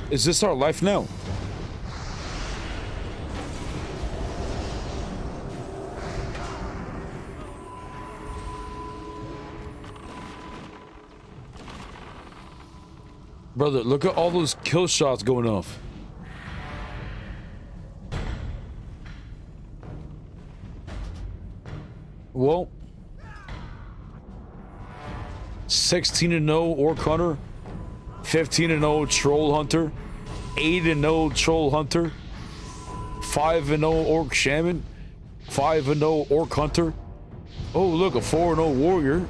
Is this our life now? Brother, look at all those kill shots going off. Well, 16-0 Orc Hunter, 15-0 Troll Hunter, 8-0 Troll Hunter, 5-0 Orc Shaman, 5-0 Orc Hunter. Oh, look, a 4-0 Warrior,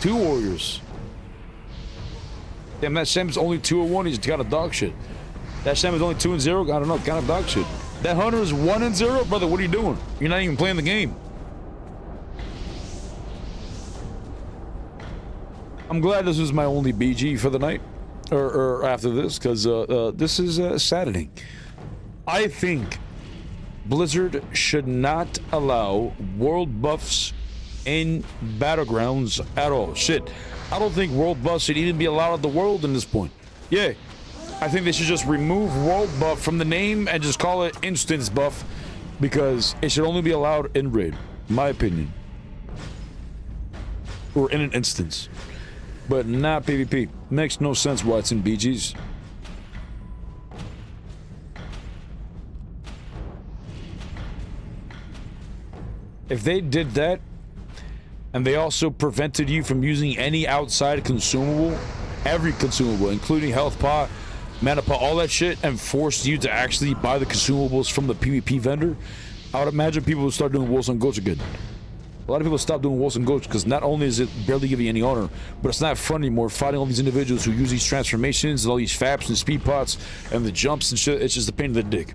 2 Warriors. Damn, that Shaman's only 2-1. He's got a dog shit. That Shaman's only 2-0. I don't know, kind of dog shit. That Hunter is 1-0, brother. What are you doing? You're not even playing the game. I'm glad this was my only BG for the night, or after this, because this is saddening. I think Blizzard should not allow world buffs in battlegrounds at all. Shit, I don't think world buffs should even be allowed at the world in this point. Yeah, I think they should just remove world buff from the name and just call it instance buff, because it should only be allowed in raid, my opinion, or in an instance. But not PvP. Makes no sense why it's in BGs. If they did that, and they also prevented you from using any outside consumable, every consumable, including health pot, mana pot, all that shit, and forced you to actually buy the consumables from the PvP vendor, I would imagine people would start doing wolves and goats again. A lot of people stop doing wolves and goats because not only is it barely giving you any honor, but it's not fun anymore fighting all these individuals who use these transformations and all these faps and speed pots and the jumps and shit. It's just a pain in the dick.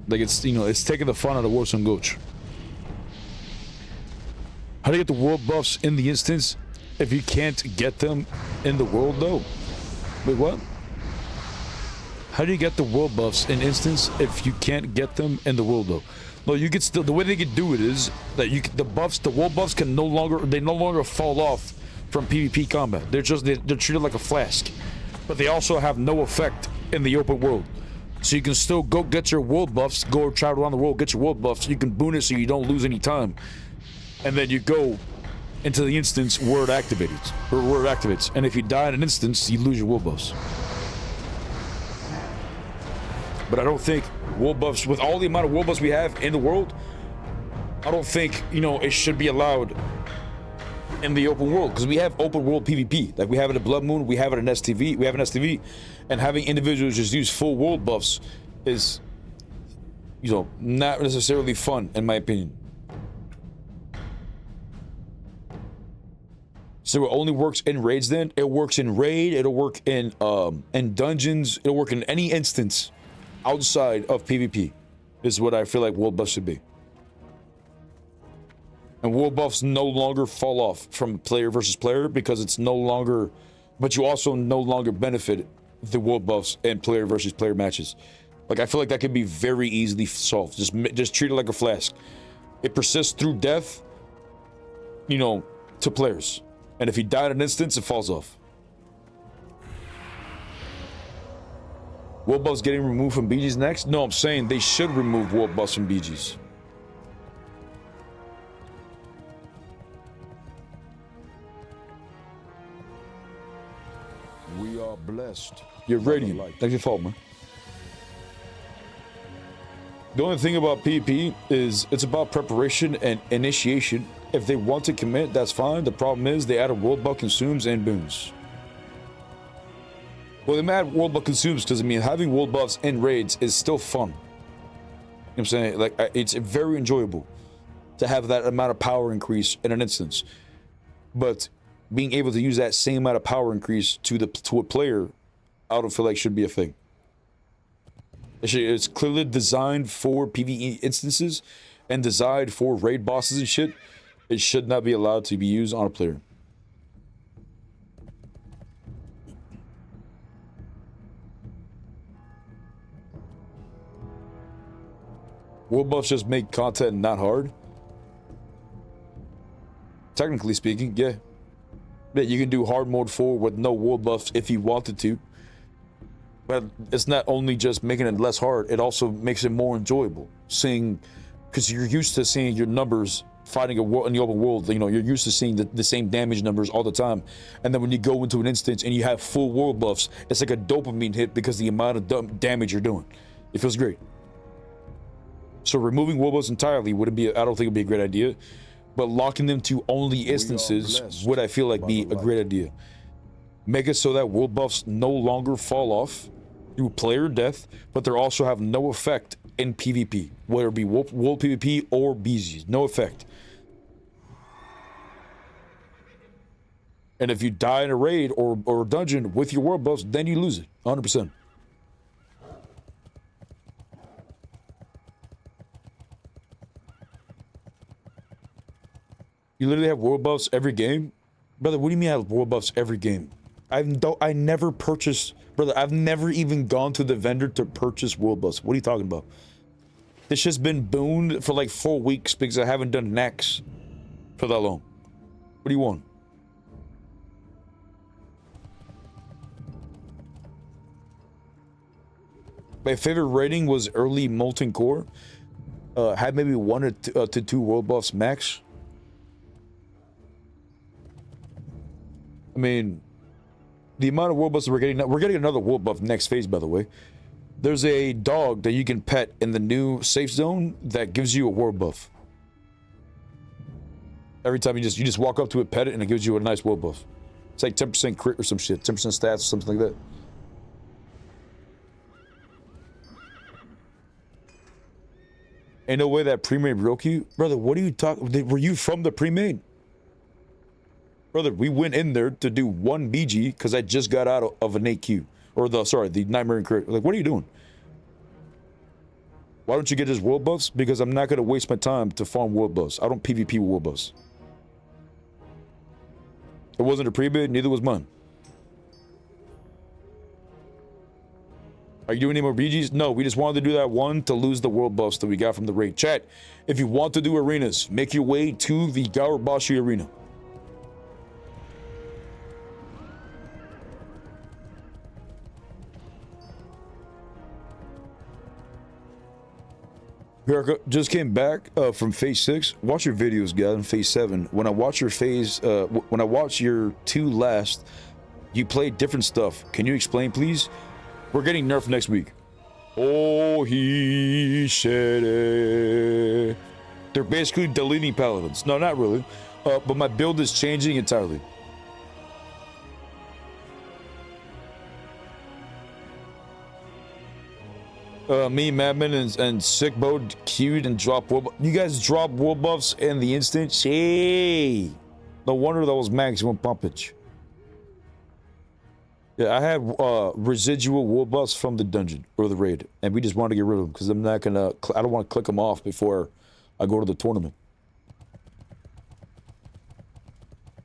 Like, it's, you know, it's taking the fun out of wolves and goats. How do you get the world buffs in the instance if you can't get them in the world though? Wait, what? How do you get the world buffs in instance if you can't get them in the world though? No, you can still, the way they can do it is that you can, the world buffs can no longer fall off from PvP combat. They're treated like a flask, but they also have no effect in the open world. So you can still go get your world buffs, go travel around the world, get your world buffs. You can boon it so you don't lose any time, and then you go into the instance where it activates. And if you die in an instance, you lose your world buffs. But I don't think world buffs, with all the amount of world buffs we have in the world, I don't think, you know, it should be allowed in the open world, because we have open world PvP. Like, we have it at Blood Moon, we have it in STV, we have an STV, and having individuals just use full world buffs is, you know, not necessarily fun, in my opinion. So it only works in raids then? It works in raid, it'll work in dungeons, it'll work in any instance outside of PvP, is what I feel like world buffs should be. And world buffs no longer fall off from player versus player, because it's no longer, but you also no longer benefit the world buffs in player versus player matches. Like, I feel like that could be very easily solved. Just treat it like a flask. It persists through death, you know, to players. And if he died in an instance, it falls off. World buffs getting removed from BGs next? No, I'm saying they should remove world buffs from BGs. We are blessed. You're radiant. Thanks for your fault, man. The only thing about PvP is it's about preparation and initiation. If they want to commit, that's fine. The problem is they add a world buff consumes and boons. Well, the mad world buff consumes because I mean having world buffs in raids is still fun. You know what I'm saying? Like it's very enjoyable to have that amount of power increase in an instance. But being able to use that same amount of power increase to a player, I don't feel like should be a thing. It's clearly designed for PvE instances and designed for raid bosses and shit. It should not be allowed to be used on a player. World buffs just make content not hard. Technically speaking, yeah. Yeah, you can do hard mode 4 with no world buffs if you wanted to. But it's not only just making it less hard, it also makes it more enjoyable. Seeing, because you're used to seeing your numbers fighting in the open world, you know, you're used to seeing the same damage numbers all the time. And then when you go into an instance and you have full world buffs, it's like a dopamine hit because the amount of damage you're doing. It feels great. So removing world buffs entirely wouldn't be, I don't think it'd be a great idea. But locking them to only instances would, I feel like, be a great idea. Make it so that world buffs no longer fall off through player death, but they also have no effect in PvP, whether it be world PvP or BZs. No effect. And if you die in a raid or dungeon with your world buffs, then you lose it, 100%. You literally have world buffs every game? Brother, what do you mean I have world buffs every game? I never purchased, brother, I've never even gone to the vendor to purchase world buffs. What are you talking about? This just been booned for like 4 weeks because I haven't done Nax for that long. What do you want? My favorite rating was early Molten Core. Had maybe 1 to 2 world buffs max. I mean, the amount of world buffs we're getting another world buff next phase, by the way. There's a dog that you can pet in the new safe zone that gives you a world buff. Every time you just walk up to it, pet it, and it gives you a nice world buff. It's like 10% crit or some shit, 10% stats or something like that. Ain't no way that pre-made broke you? Brother, what are you talking? Were you from the pre-made? Brother, we went in there to do 1 BG because I just got out of an AQ. Or the Nightmare and Crit. Like, what are you doing? Why don't you get his world buffs? Because I'm not going to waste my time to farm world buffs. I don't PvP with world buffs. It wasn't a pre-bid, neither was mine. Are you doing any more BGs? No, we just wanted to do that one to lose the world buffs that we got from the raid. Chat, if you want to do arenas, make your way to the Gawabashi arena. Just came back from phase 6. Watch your videos, guys, in phase 7. When I watch your when I watch your 2 last, you play different stuff. Can you explain, please? We're getting nerfed next week. Oh, he said it. They're basically deleting paladins. No, not really. But my build is changing entirely. Me, Madman, and Sickbo queued and dropped world buffs. You guys dropped world buffs in the instant? Hey! No wonder that was maximum pumpage. Yeah, I had residual world buffs from the dungeon or the raid, and we just wanted to get rid of them because I'm not gonna. I don't want to click them off before I go to the tournament.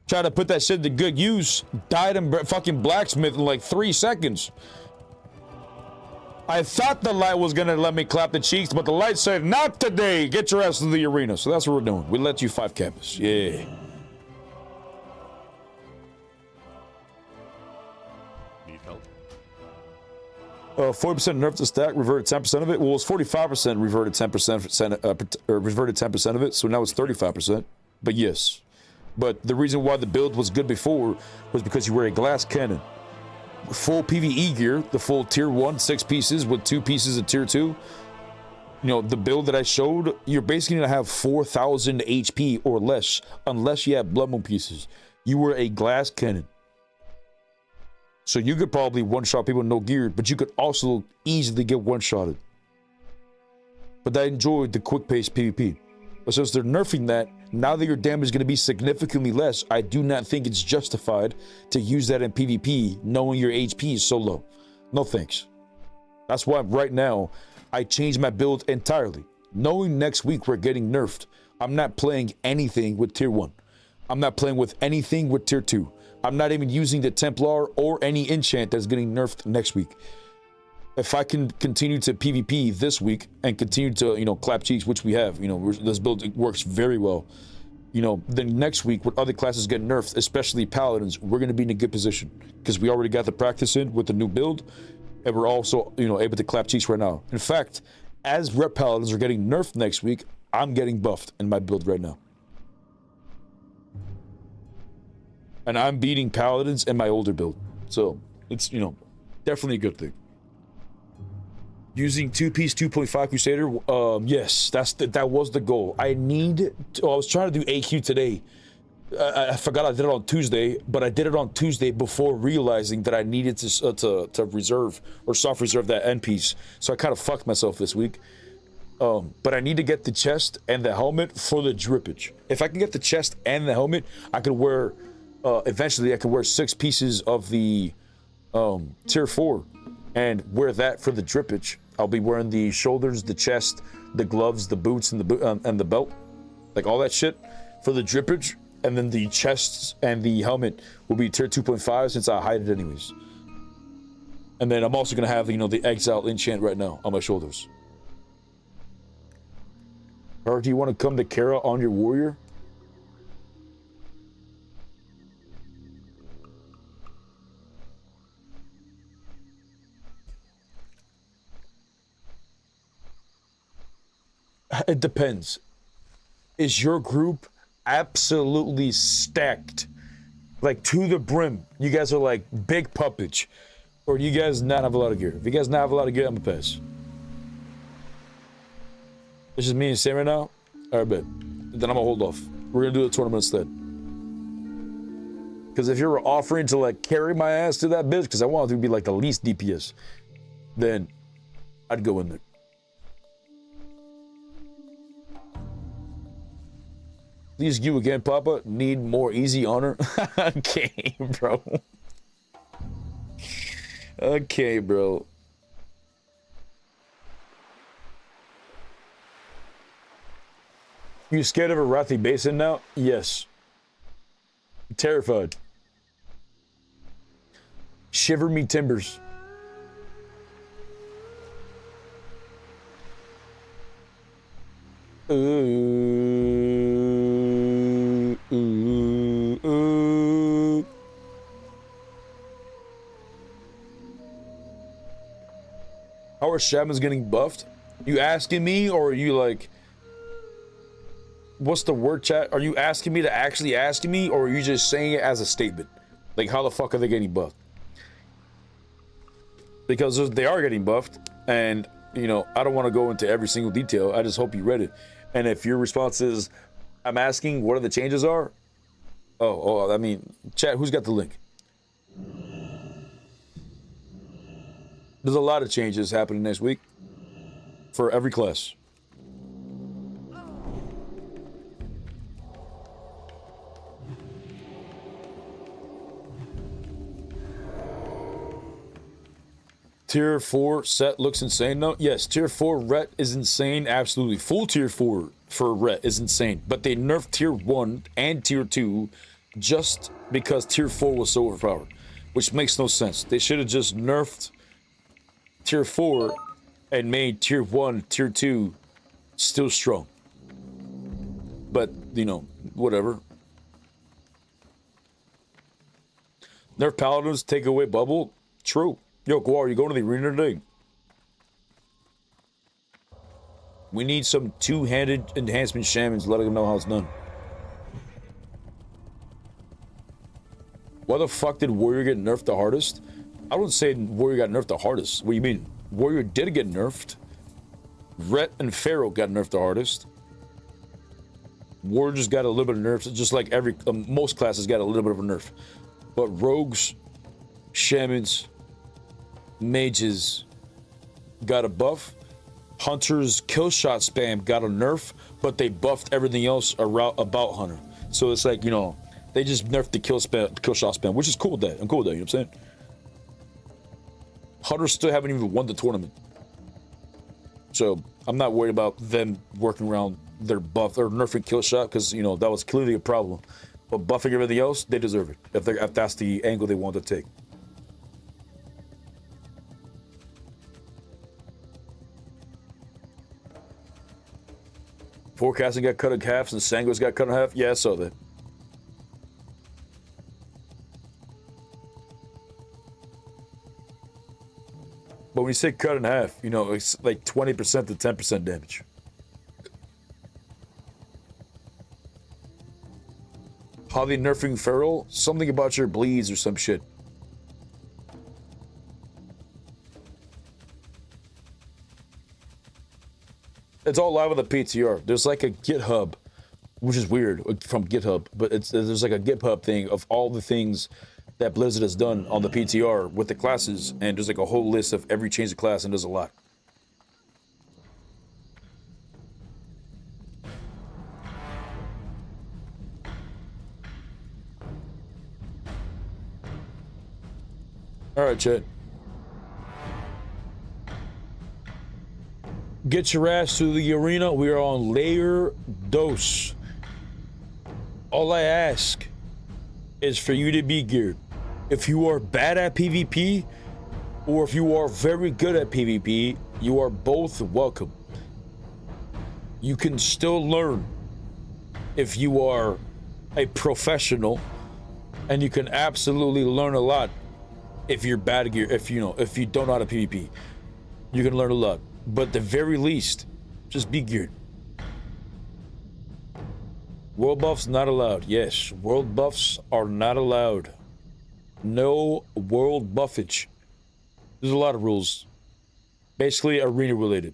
Try to put that shit to good use. Died in fucking blacksmith in like 3 seconds. I thought the light was gonna let me clap the cheeks, but the light said, "Not today. Get your ass to the arena." So that's what we're doing. We let you 5 campus. Yeah. Need help? 40% nerfed the stack, reverted 10% of it. Well, it's 45%, reverted 10%, reverted 10% of it. So now it's 35%. But yes. But the reason why the build was good before was because you were a glass cannon. Full PvE gear, the full tier 1, 6 pieces with 2 pieces of tier 2. You know, the build that I showed, you're basically gonna have 4,000 HP or less, unless you have blood moon pieces. You were a glass cannon. So you could probably one-shot people with no gear, but you could also easily get one-shotted. But I enjoyed the quick-paced PvP. But since they're nerfing that, now that your damage is going to be significantly less, I do not think it's justified to use that in PvP, knowing your HP is so low. No thanks. That's why right now, I changed my build entirely. Knowing next week we're getting nerfed, I'm not playing anything with tier 1. I'm not playing with anything with tier 2. I'm not even using the Templar or any enchant that's getting nerfed next week. If I can continue to PvP this week and continue to, you know, clap cheeks, which we have, you know, this build works very well. You know, then next week when other classes get nerfed, especially paladins, we're going to be in a good position because we already got the practice in with the new build, and we're also, you know, able to clap cheeks right now. In fact, as Ret paladins are getting nerfed next week, I'm getting buffed in my build right now. And I'm beating paladins in my older build. So it's, you know, definitely a good thing. Using two-piece 2.5 Crusader, yes, that was the goal. I was trying to do AQ today. I forgot I did it on Tuesday, but I did it on Tuesday before realizing that I needed to reserve or soft reserve that end piece. So I kind of fucked myself this week. But I need to get the chest and the helmet for the drippage. If I can get the chest and the helmet, I could wear, eventually I could wear 6 pieces of the tier 4 and wear that for the drippage. I'll be wearing the shoulders, the chest, the gloves, the boots, and the belt, like all that shit for the drippage. And then the chests and the helmet will be tier 2.5 since I hide it anyways. And then I'm also gonna have, you know, the exile enchant right now on my shoulders. Or do you want to come to Kara on your warrior? It depends. Is your group absolutely stacked, like to the brim? You guys are like big puppage, or do you guys not have a lot of gear? If you guys not have a lot of gear, I'm gonna pass. It's just me and Sam right now. All right, bet. Then I'm gonna hold off. We're gonna do the tournament instead. Because if you're offering to like carry my ass to that bitch, because I want it to be like the least DPS, then I'd go in there. Please, you again, Papa. Need more easy honor. Okay, bro. Okay, bro. You scared of a Wrathy Basin now? Yes. Terrified. Shiver me timbers. How are shamans getting buffed? You asking me, or are you like, what's the word, chat? Are you asking me to actually ask me, or are you just saying it as a statement? Like, how the fuck are they getting buffed? Because they are getting buffed, and, you know, I don't want to go into every single detail. I just hope you read it. And if your response is, I'm asking what the changes are? Oh, I mean, chat, who's got the link? There's a lot of changes happening next week for every class. Tier 4 set looks insane though. Yes, tier 4 Ret is insane, absolutely. Full tier 4 for Ret is insane, but they nerfed tier 1 and tier 2 just because tier 4 was so overpowered, which makes no sense. They should have just nerfed tier 4 and made tier 1, tier 2 still strong. But, you know, whatever. Nerf paladins take away bubble? True. Yo, Guar, you going to the arena today? We need some two-handed enhancement shamans, letting them know how it's done. Why the fuck did Warrior get nerfed the hardest? I wouldn't say Warrior got nerfed the hardest. What do you mean? Warrior did get nerfed. Ret and Pharaoh got nerfed the hardest. Warrior just got a little bit of nerfs, just like most classes got a little bit of a nerf. But Rogues shamans, mages got a buff. Hunter's kill shot spam got a nerf, but they buffed everything else around about Hunter. So it's like, you know, they just nerfed the kill shot spam, which is cool with that. I'm cool with that, you know what I'm saying? Hunters still haven't even won the tournament. So I'm not worried about them working around their buff or nerfing kill shot, because, you know, that was clearly a problem. But buffing everything else, they deserve it if that's the angle they want to take. Forecasting got cut in half and Sanguis got cut in half. Yeah, I saw that. But when you say cut in half, you know, it's like 20% to 10% damage. How they nerfing Feral? Something about your bleeds or some shit. It's all live on the PTR. There's like a GitHub, which is weird from GitHub, but there's like a GitHub thing of all the things that Blizzard has done on the PTR with the classes, and there's like a whole list of every change of class, and there's a lot. All right, chat. Get your ass to the arena. We are on layer dose. All I ask is for you to be geared. If you are bad at PvP, or if you are very good at PvP, you are both welcome. You can still learn if you are a professional, and you can absolutely learn a lot if you're bad gear. If you don't know how to PvP, you can learn a lot. But at the very least, just be geared. World buffs not allowed. Yes, world buffs are not allowed. No world buffage. There's a lot of rules. Basically, arena related.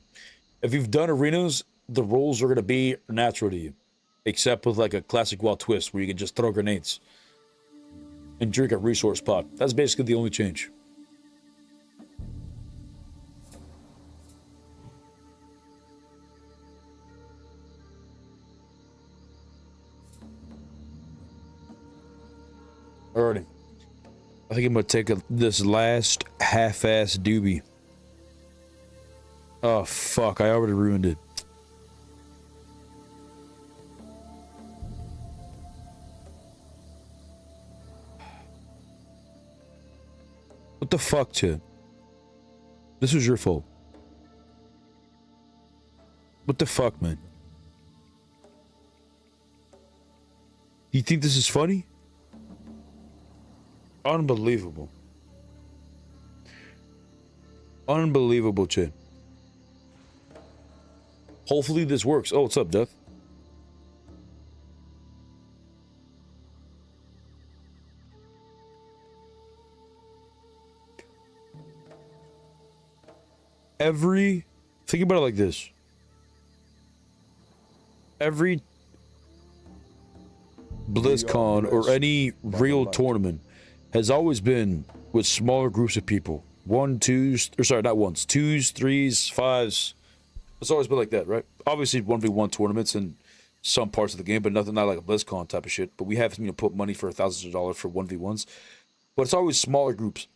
If you've done arenas, the rules are going to be natural to you. Except with like a classic wild twist where you can just throw grenades and drink a resource pot. That's basically the only change. Alrighty. I think I'm gonna take this last half-ass doobie. Oh fuck, I already ruined it. What the fuck, Chad? This was your fault. What the fuck, man? You think this is funny? Unbelievable. Unbelievable, Chad. Hopefully this works. Oh, what's up, Death? Think about it like this. Every BlizzCon or any real tournament has always been with smaller groups of people. Twos, 3s, 5s. It's always been like that, right? Obviously 1v1 tournaments in some parts of the game, but not like a BlizzCon type of shit. But we have, put money for thousands of dollars for 1v1s. But it's always smaller groups.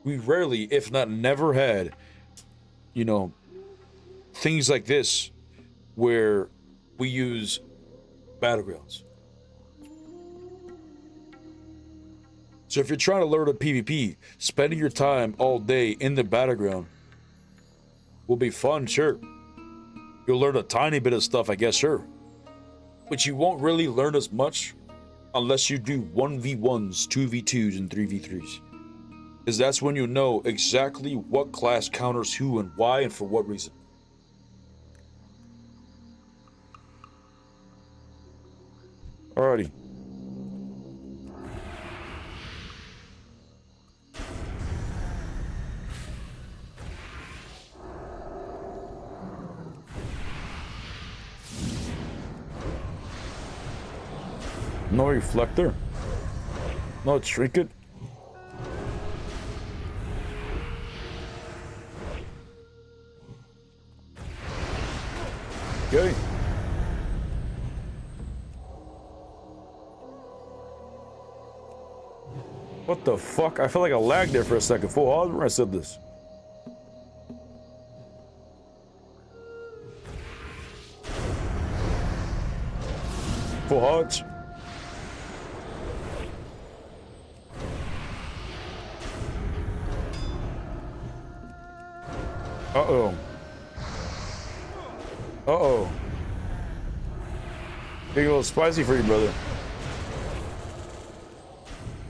We rarely, if not never, had, things like this where we use battlegrounds. So if you're trying to learn a PvP, spending your time all day in the battleground will be fun, sure. You'll learn a tiny bit of stuff, I guess, sure. But you won't really learn as much unless you do 1v1s, 2v2s, and 3v3s. Because that's when you know exactly what class counters who and why and for what reason. Alrighty. No reflector. No trinket. Okay. What the fuck? I felt like I lagged there for a second. Full odds when I said this. Full odds. Uh-oh. Uh-oh. Getting a little spicy for you, brother.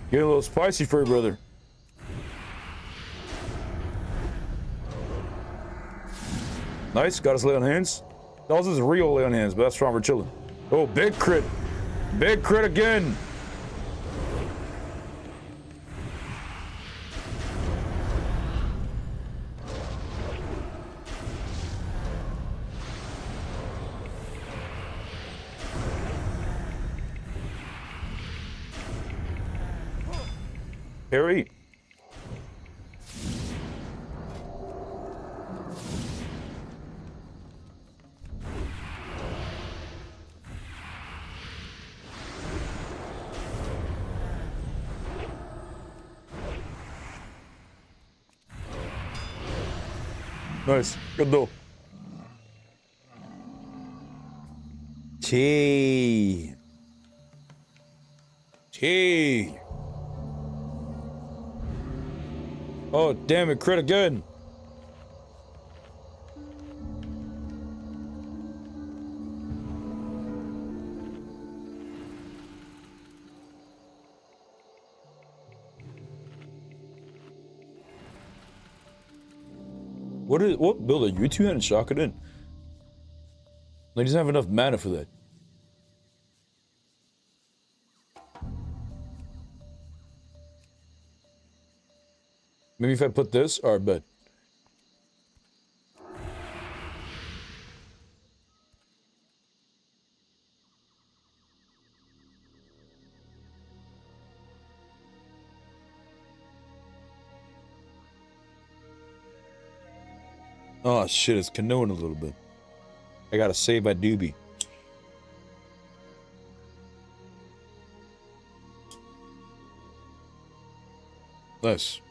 Getting a little spicy for you, brother. Nice, got us lay on hands. That was his real lay on hands, but that's strong for chilling. Oh, big crit. Big crit again. Harry. Nice. Good though. T. T. Oh, damn it, crit again. What build are you two-handed shock it in? He doesn't have enough mana for that. Maybe if I put this, or bet. Oh shit, it's canoeing a little bit. I gotta save my doobie. Nice.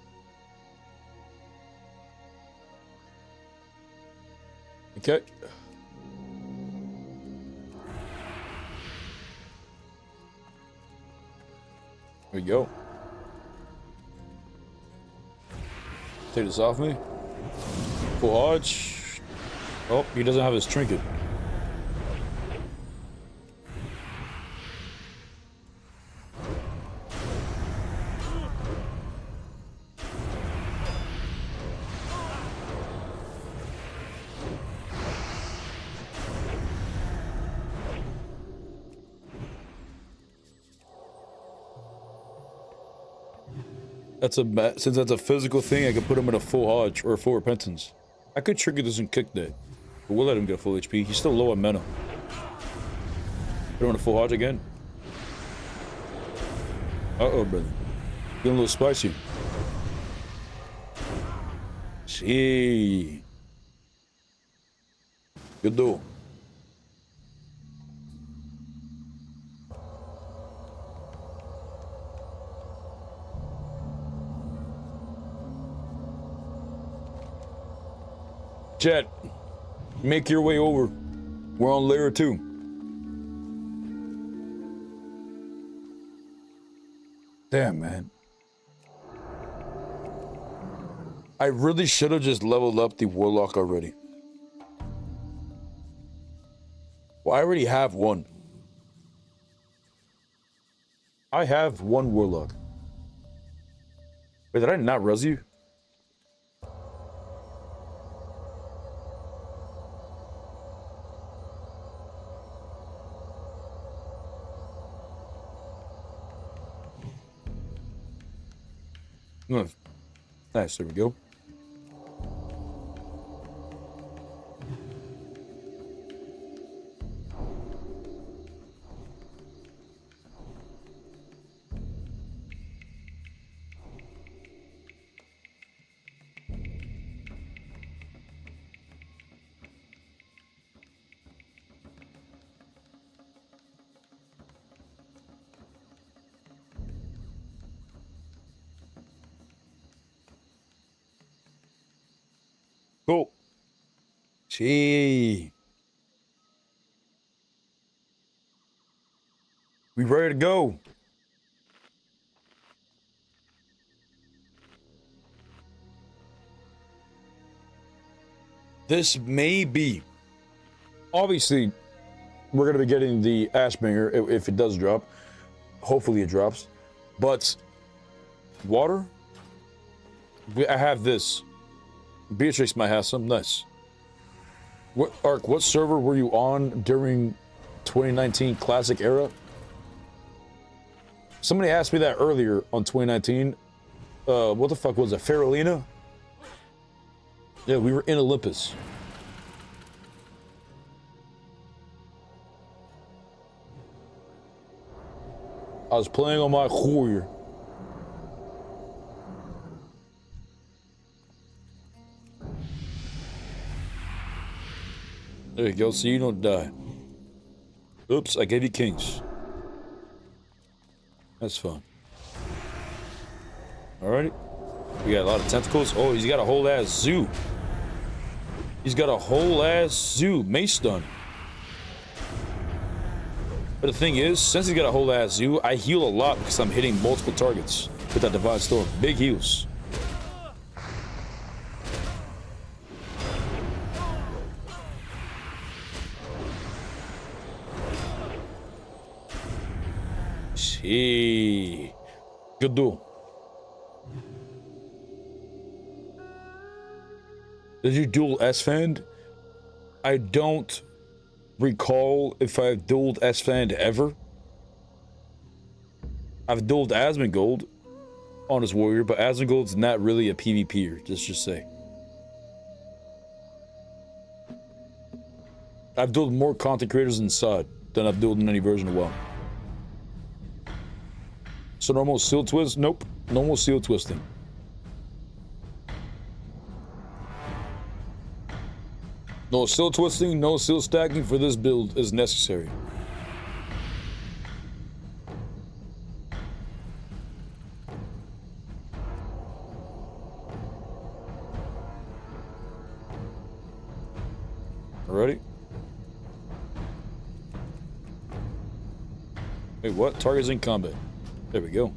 Okay. There we go. Take this off me. Full arch. Oh, he doesn't have his trinket. Since that's a physical thing, I could put him in a full hodge or a full repentance. I could trigger this and kick that, but we'll let him get a full HP. He's still low on mana. Put him in a full hodge again. Uh-oh, brother. Getting a little spicy. See. Good though. Chat, make your way over. We're on layer 2. Damn, man. I really should have just leveled up the warlock already. Well, I already have one. I have one warlock. Wait, did I not res you? Nice, there we go. Cool. Gee. We ready to go. This may be. Obviously, we're going to be getting the Ashbanger if it does drop. Hopefully it drops. But water? I have this. Beatrix might have some. Nice. What Ark, what server were you on during 2019 Classic era? Somebody asked me that earlier on 2019. What the fuck was it? Farolina? Yeah, we were in Olympus. I was playing on my warrior. There you go, so you don't die. Oops, I gave you kings. That's fun. Alrighty. We got a lot of tentacles. Oh, he's got a whole ass zoo. He's got a whole ass zoo. Mace stun. But the thing is, since he's got a whole ass zoo, I heal a lot because I'm hitting multiple targets with that Divine Storm. Big heals. Gee. Good duel. Did you duel S-Fand? I don't recall if I've dueled S-Fand ever. I've dueled Asmongold on his warrior, but Asmongold's not really a PvPer, let's just say. I've dueled more content creators in SoD than I've dueled in any version of WoW. So normal seal twist? Nope. Normal seal twisting. No seal twisting, no seal stacking for this build is necessary. Ready? Wait, what? Target's in combat. There we go.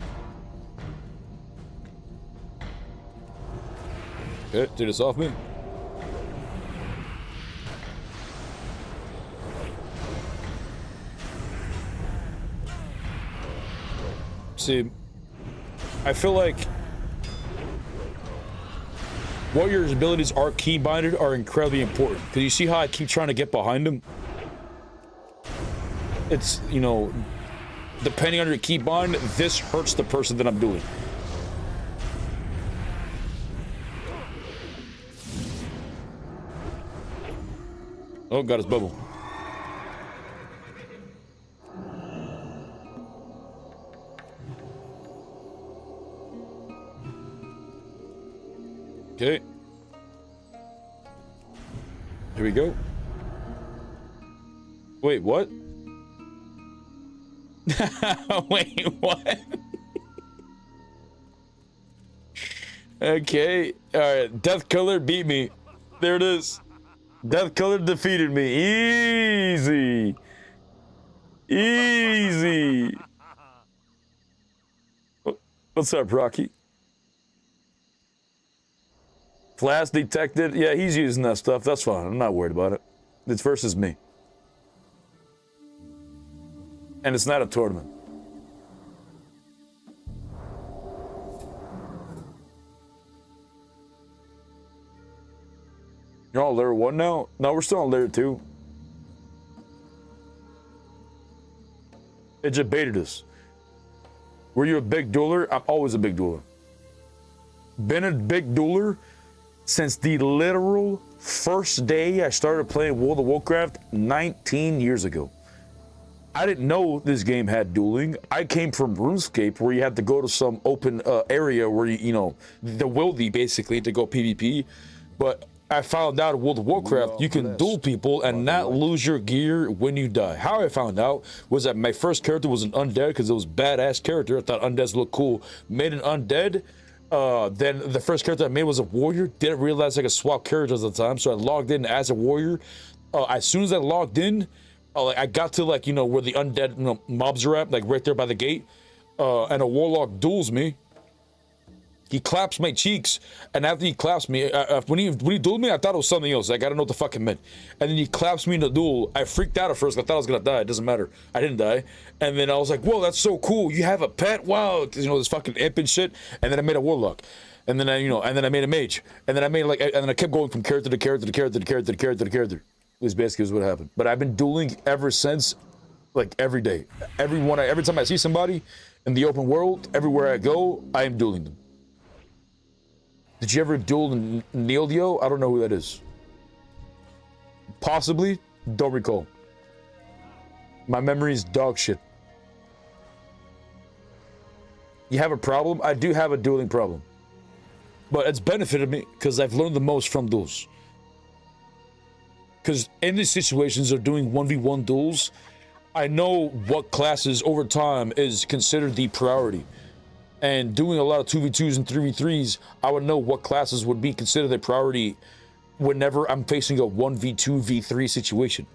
Okay, did this off me? See, I feel like Warrior's abilities are keybinded are incredibly important because you see how I keep trying to get behind him? It's, you know, depending on your keybind, this hurts the person that I'm doing. Oh, got his bubble. Okay. Here we go. Wait, what? Wait, what? Okay. Alright, Death Color beat me. There it is. Death Color defeated me. Easy. Easy. What's up, Rocky? Flash detected. Yeah, he's using that stuff. That's fine. I'm not worried about it. It's versus me. And it's not a tournament. You're on layer 1 now? No, we're still on layer 2. It just baited us. Were you a big dueler? I'm always a big dueler. Been a big dueler since the literal first day I started playing World of Warcraft 19 years ago. I didn't know this game had dueling. I came from RuneScape where you had to go to some open area where you know, the wildy basically to go PvP. But I found out in World of Warcraft you can duel people and not lose your gear when you die. How I found out was that my first character was an undead because it was a badass character. I thought undeads looked cool. Made an undead. Then the first character I made was a warrior. Didn't realize I could swap characters at the time, so I logged in as a warrior. As soon as I logged in, like I got to like, you know, where the undead, you know, mobs are at, like right there by the gate. And a warlock duels me. He claps my cheeks, and after he claps me, when he dueled me, I thought it was something else. Like, I don't know what the fuck it meant. And then he claps me in the duel. I freaked out at first. I thought I was gonna die. It doesn't matter. I didn't die. And then I was like, whoa, that's so cool. You have a pet? Wow. You know, this fucking imp and shit. And then I made a warlock. And then I made a mage. And then I made like, and then I kept going from character to character to character to character to character to character. This basically is what happened. But I've been dueling ever since, like every day. Every time I see somebody in the open world, everywhere I go, I am dueling them. Did you ever duel Neilio? I don't know who that is. Possibly, don't recall. My memory is dog shit. You have a problem? I do have a dueling problem. But it's benefited me because I've learned the most from duels. Because in these situations of doing 1v1 duels, I know what classes over time is considered the priority. And doing a lot of 2v2s and 3v3s, I would know what classes would be considered a priority whenever I'm facing a 1v2, v3 situation.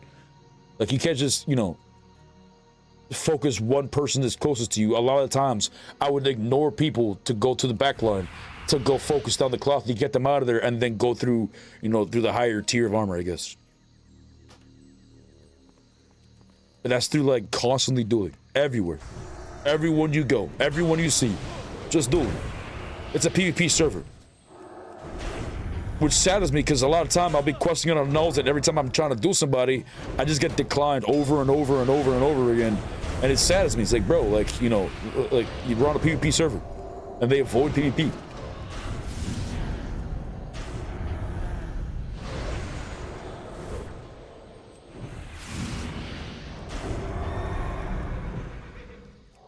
Like, you can't just, you know, focus one person that's closest to you. A lot of times, I would ignore people to go to the back line, to go focus down the cloth to get them out of there, and then go through, you know, through the higher tier of armor, I guess. But that's through, like, constantly dueling. Everywhere. Everyone you go, everyone you see, just duel. It's a PvP server. Which saddens me because a lot of time I'll be questing on nulls, and every time I'm trying to duel somebody, I just get declined over and over and over and over again. And it saddens me. It's like, bro, like, you know, like you're on a PvP server and they avoid PvP.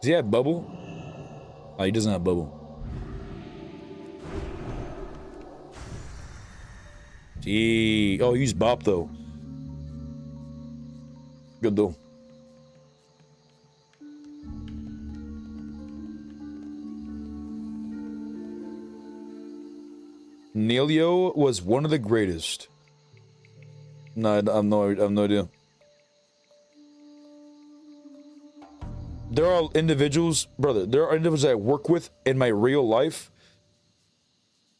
Does he have bubble? Oh, he doesn't have bubble. Gee. Oh, he used bop though. Good though. Neilio was one of the greatest. No, I have no idea. There are individuals, brother, there are individuals I work with in my real life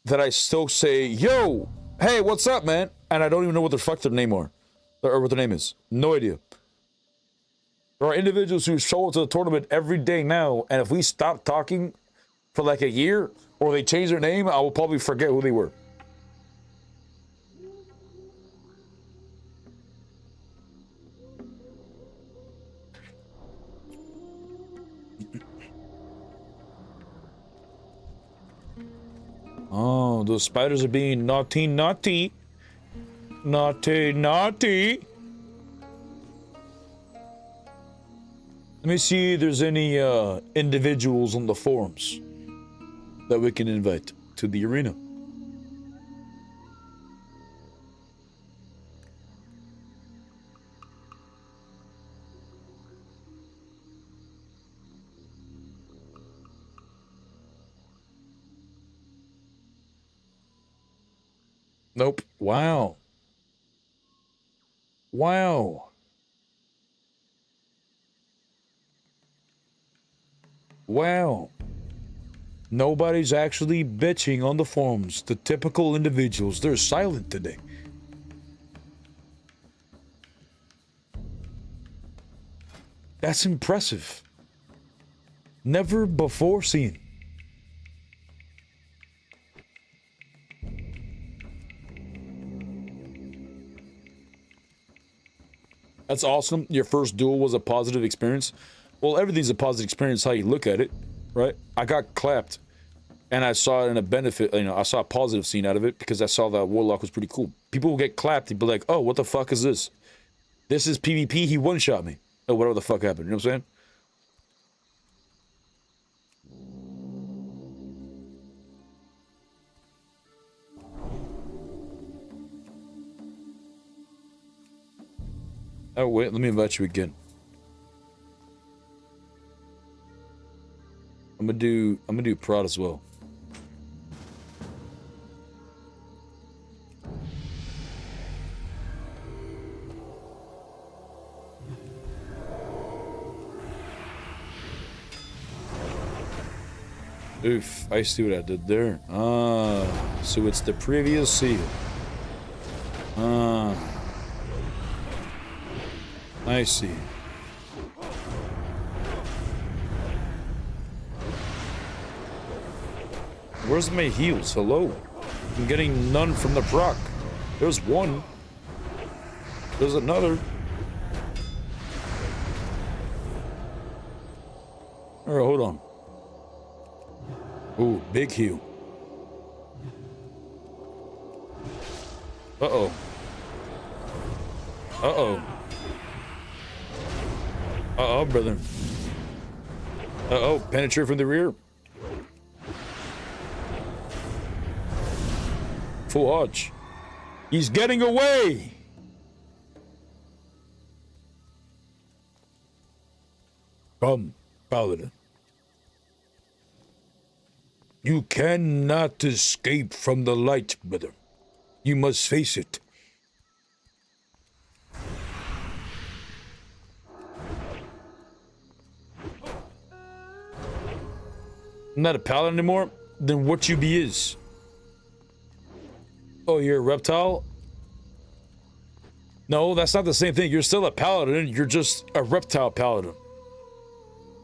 that I still say, yo, hey, what's up, man? And I don't even know what the fuck their name are, or what their name is. No idea. There are individuals who show up to the tournament every day now, and if we stop talking for like a year, or they change their name, I will probably forget who they were. Oh, those spiders are being naughty, naughty. Naughty, naughty. Let me see if there's any individuals on the forums that we can invite to the arena. Nope. Wow. Wow. Wow. Nobody's actually bitching on the forums. The typical individuals, they're silent today. That's impressive. Never before seen. That's awesome. Your first duel was a positive experience. Well, everything's a positive experience how you look at it, right? I got clapped, and I saw it in a benefit, you know, I saw a positive scene out of it because I saw that Warlock was pretty cool. People will get clapped, they'd be like, oh, what the fuck is this? This is PvP, he one-shot me. Or whatever the fuck happened, you know what I'm saying? Oh wait, let me invite you again. I'm gonna do prod as well. Oof, I see what I did there. Ah, so it's the previous seal. Ah, I see. Where's my heals? Hello? I'm getting none from the proc. There's one. There's another. Alright, hold on. Ooh, big heal. Uh-oh. Uh-oh. Uh-oh, brother. Uh-oh, penetrate from the rear. Full hodge. He's getting away! Come, Paladin. You cannot escape from the light, brother. You must face it. I'm not a paladin anymore? Then what you be is? Oh, you're a reptile? No, that's not the same thing. You're still a paladin. You're just a reptile paladin.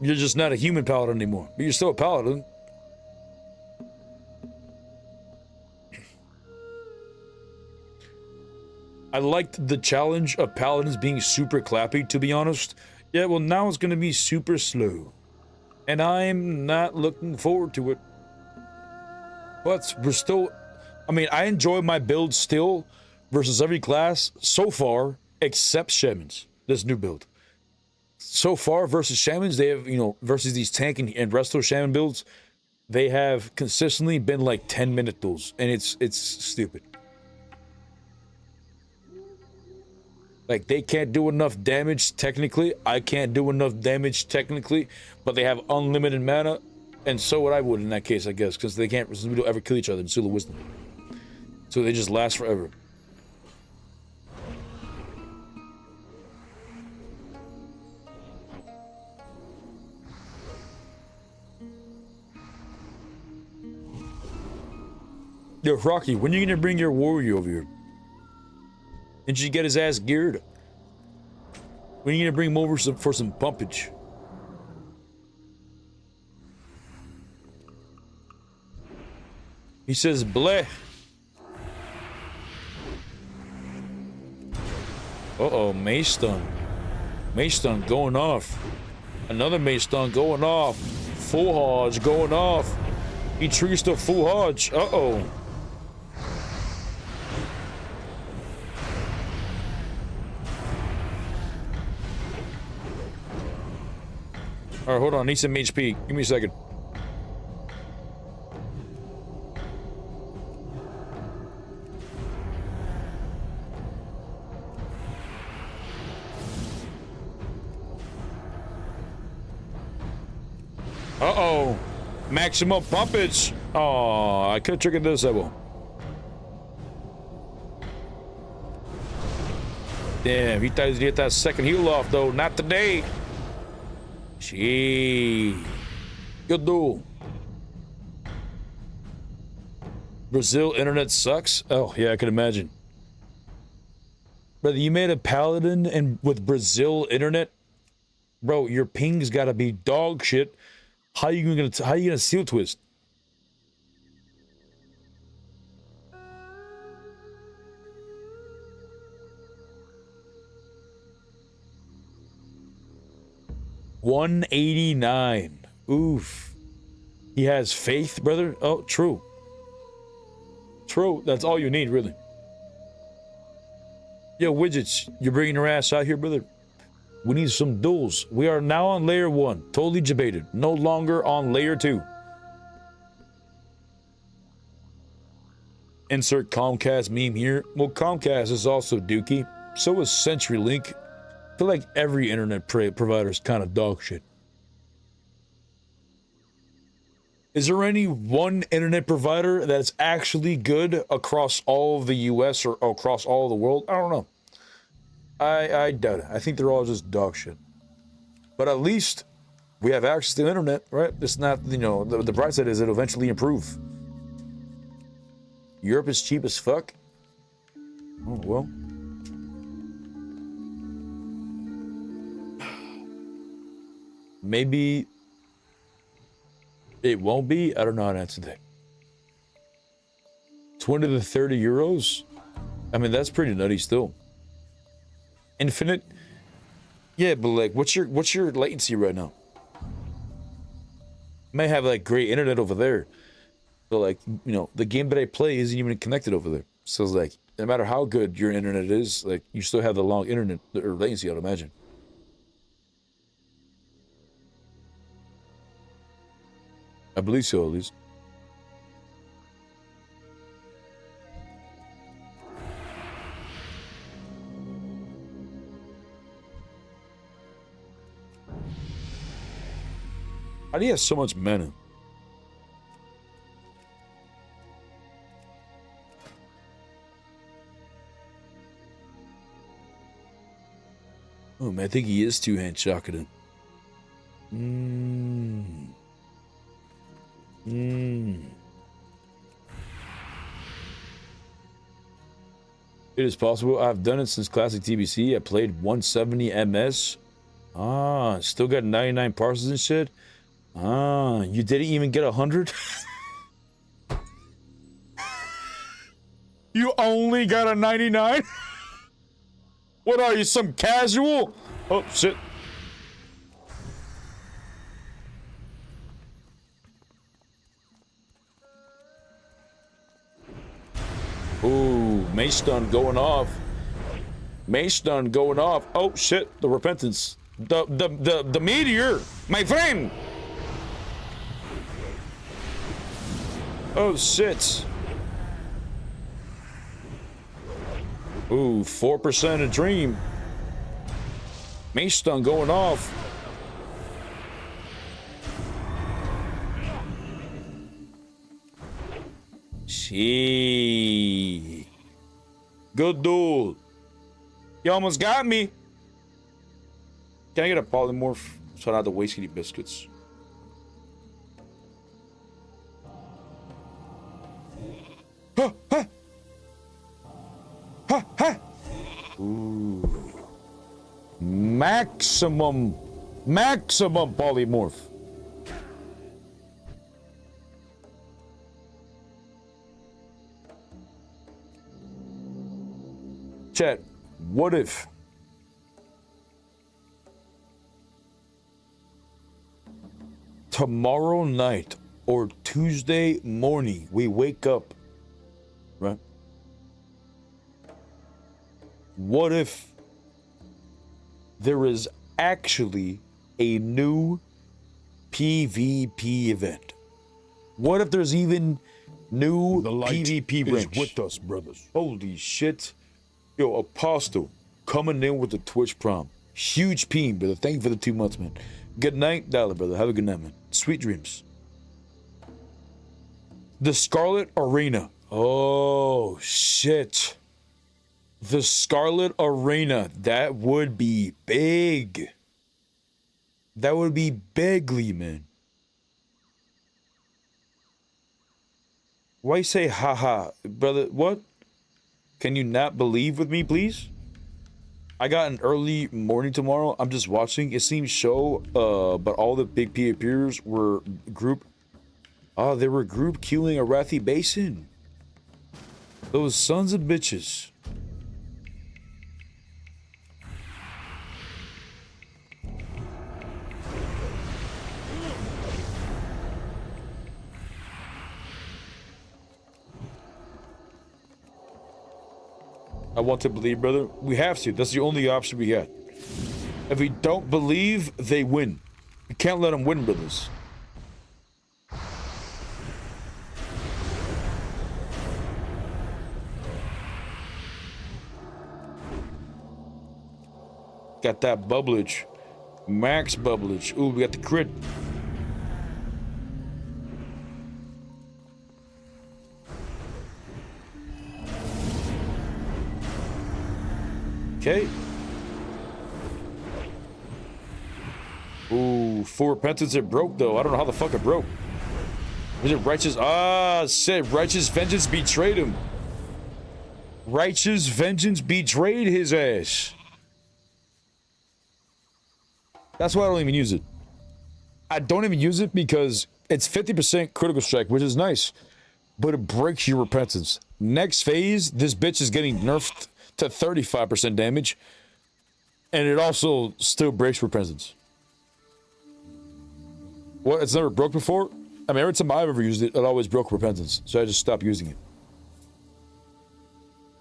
You're just not a human paladin anymore. But you're still a paladin. I liked the challenge of paladins being super clappy, to be honest. Yeah, well, now it's going to be super slow. And I'm not looking forward to it. But we're still... I mean, I enjoy my build still versus every class so far, except shamans. This new build. So far versus shamans, they have, you know, versus these tank and resto shaman builds, they have consistently been like 10-minute duels. And it's stupid. Like, they can't do enough damage technically. I can't do enough damage technically. But they have unlimited mana. And so would I would in that case, I guess. Because they can't, we don't ever kill each other in Sula Wisdom. So they just last forever. Yo, Rocky, when are you gonna bring your warrior over here? Didn't you get his ass geared? When are you gonna bring him over for some pumpage? He says, bleh. Uh-oh, Mace stun. Mace stun going off. Another Mace stun going off. Full Hodge going off. He triggers the Full Hodge. Uh-oh. Alright, hold on. I need some HP. Give me a second. Uh-oh. Maximum pumpage. Oh, I could have triggered this level. Damn, he thought he was gonna get that second heal off, though. Not today. Gee. Good duel. Brazil internet sucks? Oh, yeah, I can imagine. Brother, you made a paladin and with Brazil internet? Bro, your ping's gotta be dog shit. How you gonna seal twist? $189. Oof. He has faith, brother. Oh, true. True. That's all you need, really. Yo, Widgets, you're bringing your ass out here, brother. We need some duels. We are now on layer 1. Totally debated. No longer on layer 2. Insert Comcast meme here. Well, Comcast is also dookie. So is CenturyLink. I feel like every internet provider is kind of dog shit. Is there any one internet provider that's actually good across all of the US or across all of the world? I don't know. I doubt it. I think they're all just dog shit. But at least We have access to the internet, right? It's not, you know, the bright side is it'll eventually improve. Europe is cheap as fuck. Oh, well. Maybe it won't be. I don't know how to answer that. 20 to 30 euros? I mean, that's pretty nutty still. Infinite? Yeah, but like, what's your latency right now? May have like great internet over there. So like, you know, the game that I play isn't even connected over there. So it's like, no matter how good your internet is, like, you still have the long internet or latency, I'd imagine. I believe so, at least. How do you have so much mana? Oh man, I think he is two-hand shocking it. It is possible. I've done it since classic TBC. I played 170 MS. Ah, still got 99 parses and shit. Ah, you didn't even get 100? You only got a 99? What are you, some casual? Oh, shit. Ooh, Mace stun going off. Mace stun going off. Oh, shit, the repentance. The meteor, my friend. Oh, shit. Ooh, 4% a dream. Mace stun going off. Gee. Good duel. You almost got me. Can I get a polymorph so I don't have to waste any biscuits? Huh, huh. Huh, huh. Ooh. Maximum polymorph. Chat, what if tomorrow night or Tuesday morning we wake up, right? What if there is actually a new PvP event? What if there's even new PvP ranks? With us, brothers. Holy shit. Yo, Apostle, coming in with the Twitch prom. Huge peen, brother. Thank you for the 2 months, man. Good night, Dollar, brother. Have a good night, man. Sweet dreams. The Scarlet Arena. Oh, shit. The Scarlet Arena. That would be big. That would be bigly, man. Why say haha? Brother, what? Can you not believe with me, please? I got an early morning tomorrow. I'm just watching. It seems show, but all the big PvPers were group. Oh, they were group queuing Arathi Basin. Those sons of bitches. I want to believe, brother. We have to. That's the only option we got. If we don't believe, they win. We can't let them win, brothers. Got that bubblage. Max bubblage. Ooh, we got the crit. Okay. Ooh. Ooh, for repentance it broke though. I don't know how the fuck it broke. Was it righteous? Ah, shit. Righteous vengeance betrayed him. Righteous vengeance betrayed his ass. That's why I don't even use it. I don't even use it because it's 50% critical strike, which is nice, but it breaks your repentance. Next phase, this bitch is getting nerfed to 35% damage, and it also still breaks repentance. What? It's never broke before? I mean, every time I've ever used it, it always broke repentance, so I just stopped using it.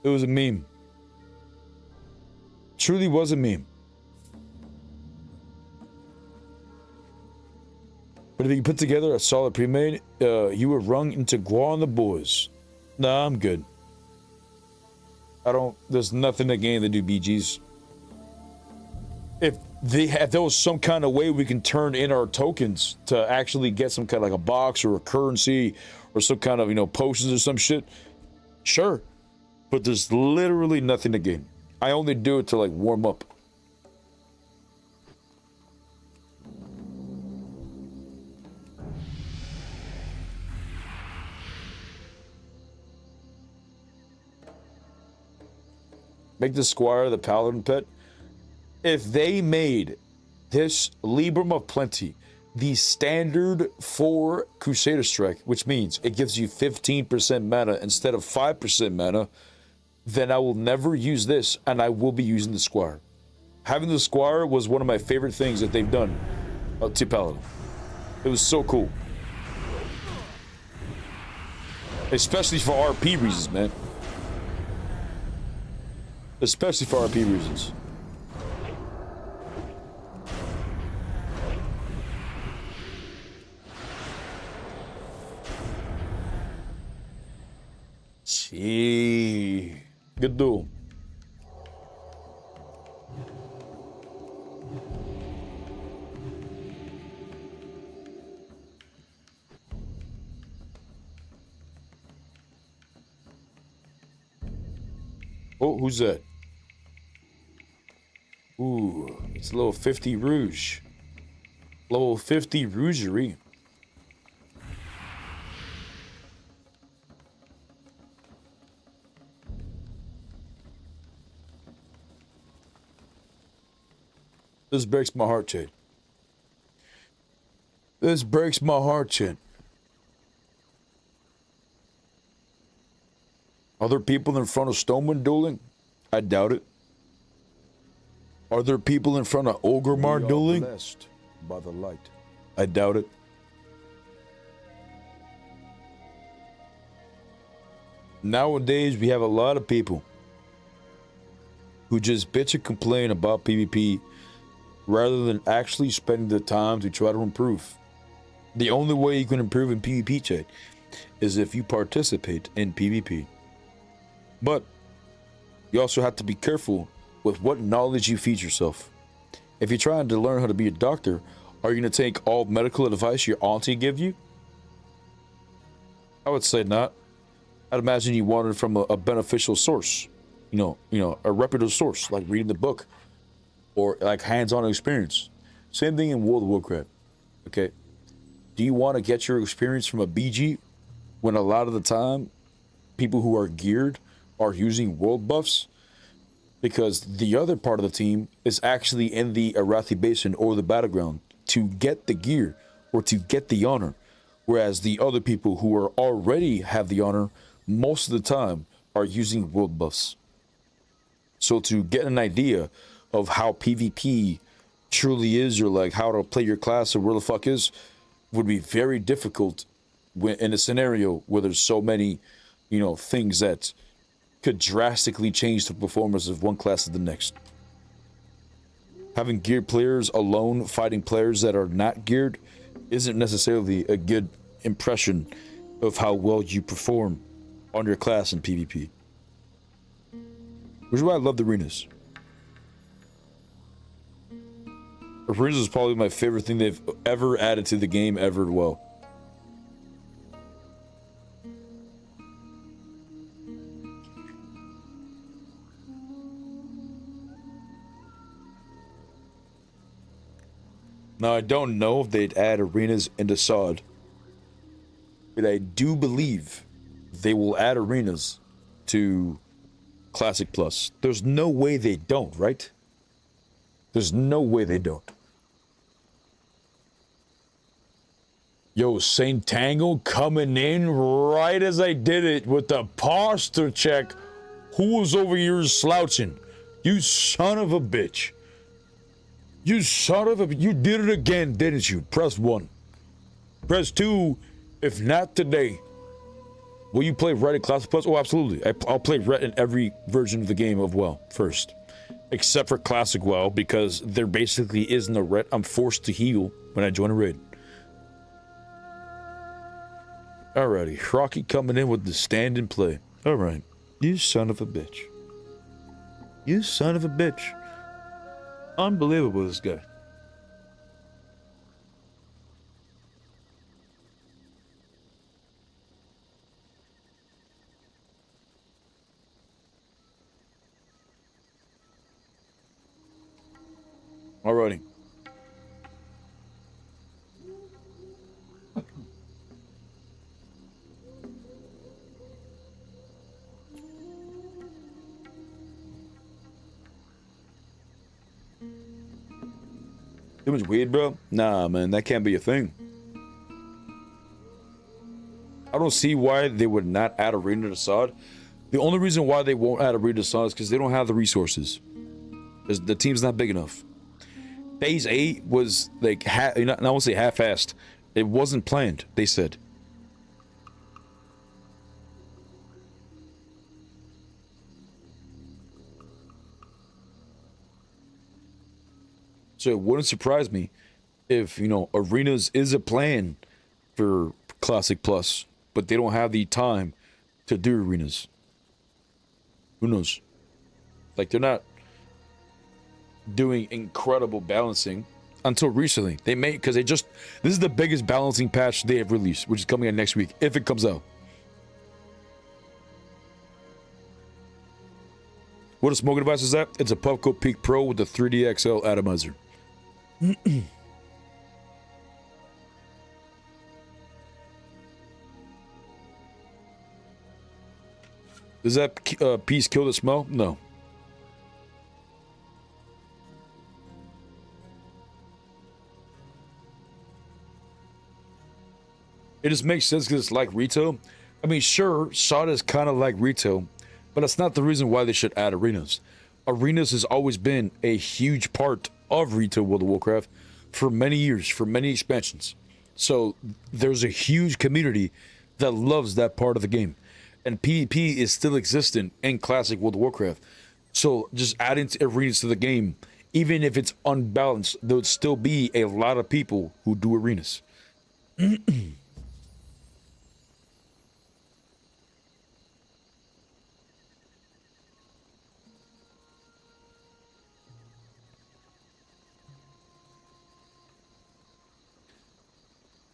It was a meme. Truly was a meme. But if you put together a solid pre-made, you would run into Guan the boys. Nah, I'm good. There's nothing to gain to do BGs. If there was some kind of way we can turn in our tokens to actually get some kind of like a box or a currency or some kind of, you know, potions or some shit, sure. But there's literally nothing to gain. I only do it to like warm up. Make the squire the paladin pet. If they made this Librum of Plenty the standard for Crusader Strike, which means it gives you 15% mana instead of 5% mana, then I will never use this and I will be using the squire. Having the squire was one of my favorite things that they've done to paladin. It was so cool. Especially for RP reasons, man. Especially for RP reasons. Gee. Good duel. Oh, who's that? Ooh, it's level 50 Rouge. Level 50 Rougerie. This breaks my heart, Chad. This breaks my heart, Chad. Are there people in front of Stoneman dueling? I doubt it. Are there people in front of Ogremar dueling? Blessed by the light. I doubt it. Nowadays, we have a lot of people who just bitch and complain about PvP rather than actually spending the time to try to improve. The only way you can improve in PvP, chat, is if you participate in PvP. But you also have to be careful with what knowledge you feed yourself. If you're trying to learn how to be a doctor, are you going to take all medical advice your auntie give you? I would say not. I'd imagine you want it from a beneficial source. You know, a reputable source, like reading the book or like hands-on experience. Same thing in World of Warcraft. Okay. Do you want to get your experience from a BG when a lot of the time people who are geared are using world buffs? Because the other part of the team is actually in the Arathi Basin or the battleground to get the gear or to get the honor. Whereas the other people who are already have the honor most of the time are using world buffs. So to get an idea of how PvP truly is, or like how to play your class or where the fuck is, would be very difficult when, in a scenario where there's so many, you know, things that could drastically change the performance of one class to the next. Having geared players alone fighting players that are not geared isn't necessarily a good impression of how well you perform on your class in PvP. Which is why I love the arenas. Arenas is probably my favorite thing they've ever added to the game ever well. Now, I don't know if they'd add arenas into SoD, but I do believe they will add arenas to Classic Plus. There's no way they don't, right? There's no way they don't. Yo, Saint Tango coming in right as I did it with the posture check. Who was over here slouching? You son of a bitch. You son of a... You did it again, didn't you? Press 1. Press 2, if not today. Will you play Ret in Classic Plus? Oh, absolutely. I'll play Ret in every version of the game of WoW first. Except for Classic WoW, because there basically isn't a Ret. I'm forced to heal when I join a raid. Alrighty, Rocky coming in with the stand and play. Alright. You son of a bitch. You son of a bitch. Unbelievable, this guy. Alrighty. Too much weed, bro? Nah, man, that can't be a thing. I don't see why they would not add arena to SoD. The only reason why they won't add arena to SoD is because they don't have the resources. Because the team's not big enough. Phase 8 was like, I won't say half-assed. It wasn't planned, they said. So it wouldn't surprise me if, you know, arenas is a plan for Classic Plus, but they don't have the time to do arenas. Who knows? Like, they're not doing incredible balancing until recently. They may, because this is the biggest balancing patch they have released, which is coming out next week, if it comes out. What a smoking device is that? It's a Puffco Peak Pro with a 3D XL atomizer. Does that piece kill the smell? No. It just makes sense because it's like retail. I mean, sure, SoD is kind of like retail, but that's not the reason why they should add arenas. Arenas has always been a huge part of retail World of Warcraft for many years, for many expansions. So there's a huge community that loves that part of the game. And PvP is still existent in classic World of Warcraft. So just adding arenas to the game, even if it's unbalanced, there would still be a lot of people who do arenas.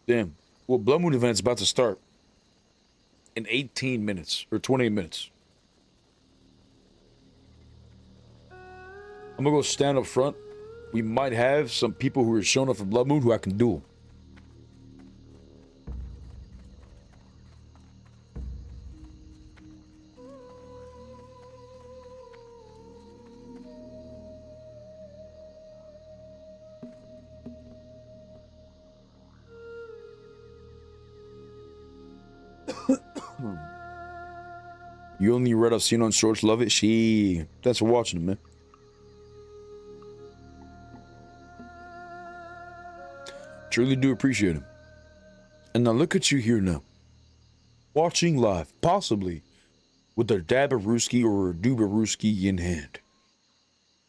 Damn. Well, Blood Moon event's about to start in 18 minutes or 28 minutes. I'm gonna go stand up front. We might have some people who are showing up for Blood Moon who I can duel. You only read I've seen on shorts, love it. Thanks for watching it, man. Truly do appreciate it. And now look at you here now. Watching live, possibly with a Dabarooski or a Dubarooski in hand.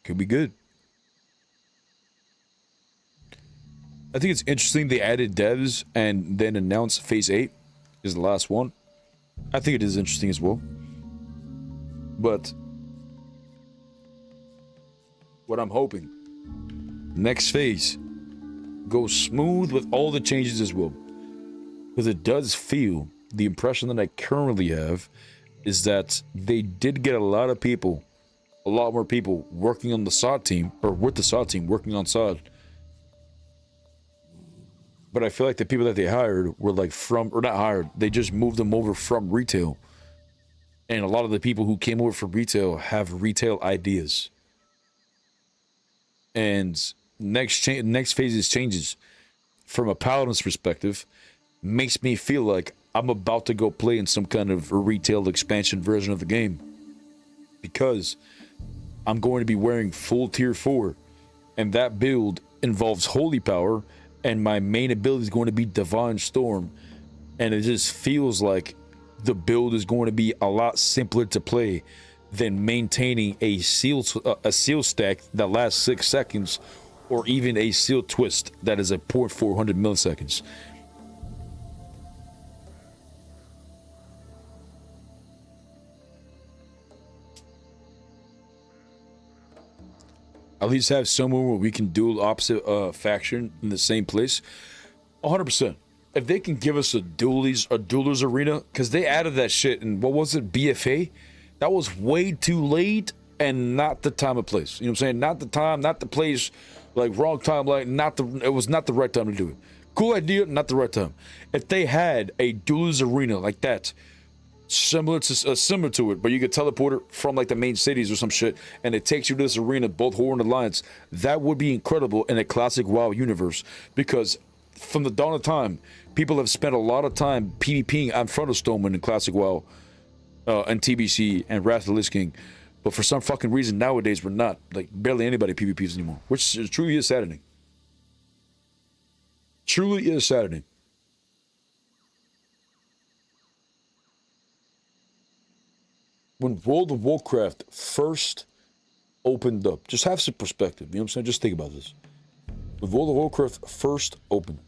Could be good. I think it's interesting they added devs and then announced Phase 8 is the last one. I think it is interesting as well. But what I'm hoping, next phase goes smooth with all the changes as well. Because it does feel, the impression that I currently have is that they did get a lot of people, a lot more people working on the SoD team, or with the SoD team working on SoD, But I feel like the people that they hired were like from, or not hired, they just moved them over from retail. And a lot of the people who came over from retail have retail ideas. And next phase's changes from a paladin's perspective makes me feel like I'm about to go play in some kind of a retail expansion version of the game. Because I'm going to be wearing full tier 4. And that build involves holy power. And my main ability is going to be Divine Storm. And it just feels like the build is going to be a lot simpler to play than maintaining a seal stack that lasts 6 seconds, or even a seal twist that is a 0.400 milliseconds. At least have somewhere where we can duel opposite faction in the same place. 100%. If they can give us a duelers arena, because they added that shit in, what was it, BFA? That was way too late and not the time and place. You know what I'm saying? Not the time, not the place, like wrong time, like it was not the right time to do it. Cool idea, not the right time. If they had a duelers arena like that, similar to it, but you could teleport it from like the main cities or some shit, and it takes you to this arena, both Horror and Alliance, that would be incredible in a classic WoW universe. Because from the dawn of time, people have spent a lot of time PvPing in front of Stoneman in classic WoW, and TBC and Wrath of the Lich King, but for some fucking reason nowadays we're not, like, barely anybody PvPs anymore, which truly is saddening. Truly is saddening. When World of Warcraft first opened up, just have some perspective, you know what I'm saying? Just think about this. When World of Warcraft first opened,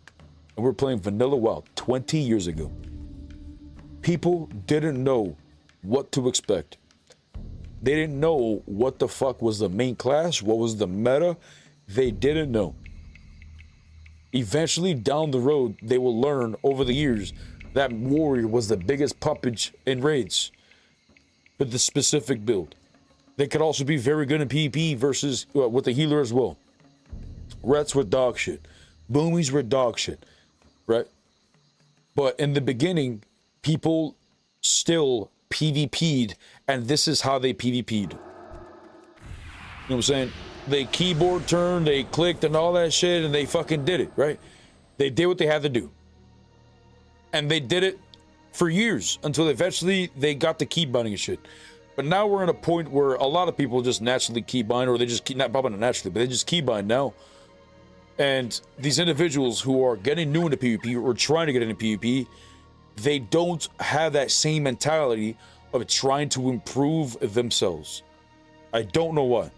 and we're playing vanilla WoW 20 years ago, people didn't know what to expect. They didn't know what the fuck was the main class, what was the meta. They didn't know. Eventually, down the road, they will learn over the years that warrior was the biggest puppage in raids with the specific build. They could also be very good in PvP versus with the healer as well. Rets were dog shit. Boomies were dog shit, right? But in the beginning, people still PvP'd, and this is how they PvP'd. You know what I'm saying? They keyboard turned, they clicked and all that shit, and they fucking did it, right? They did what they had to do. And they did it for years until eventually they got the keybinding and shit. But now we're at a point where a lot of people just naturally keybind, or they just keep, not probably not naturally, but they just keybind now. And these individuals who are getting new into PvP or trying to get into PvP, they don't have that same mentality of trying to improve themselves. I don't know why.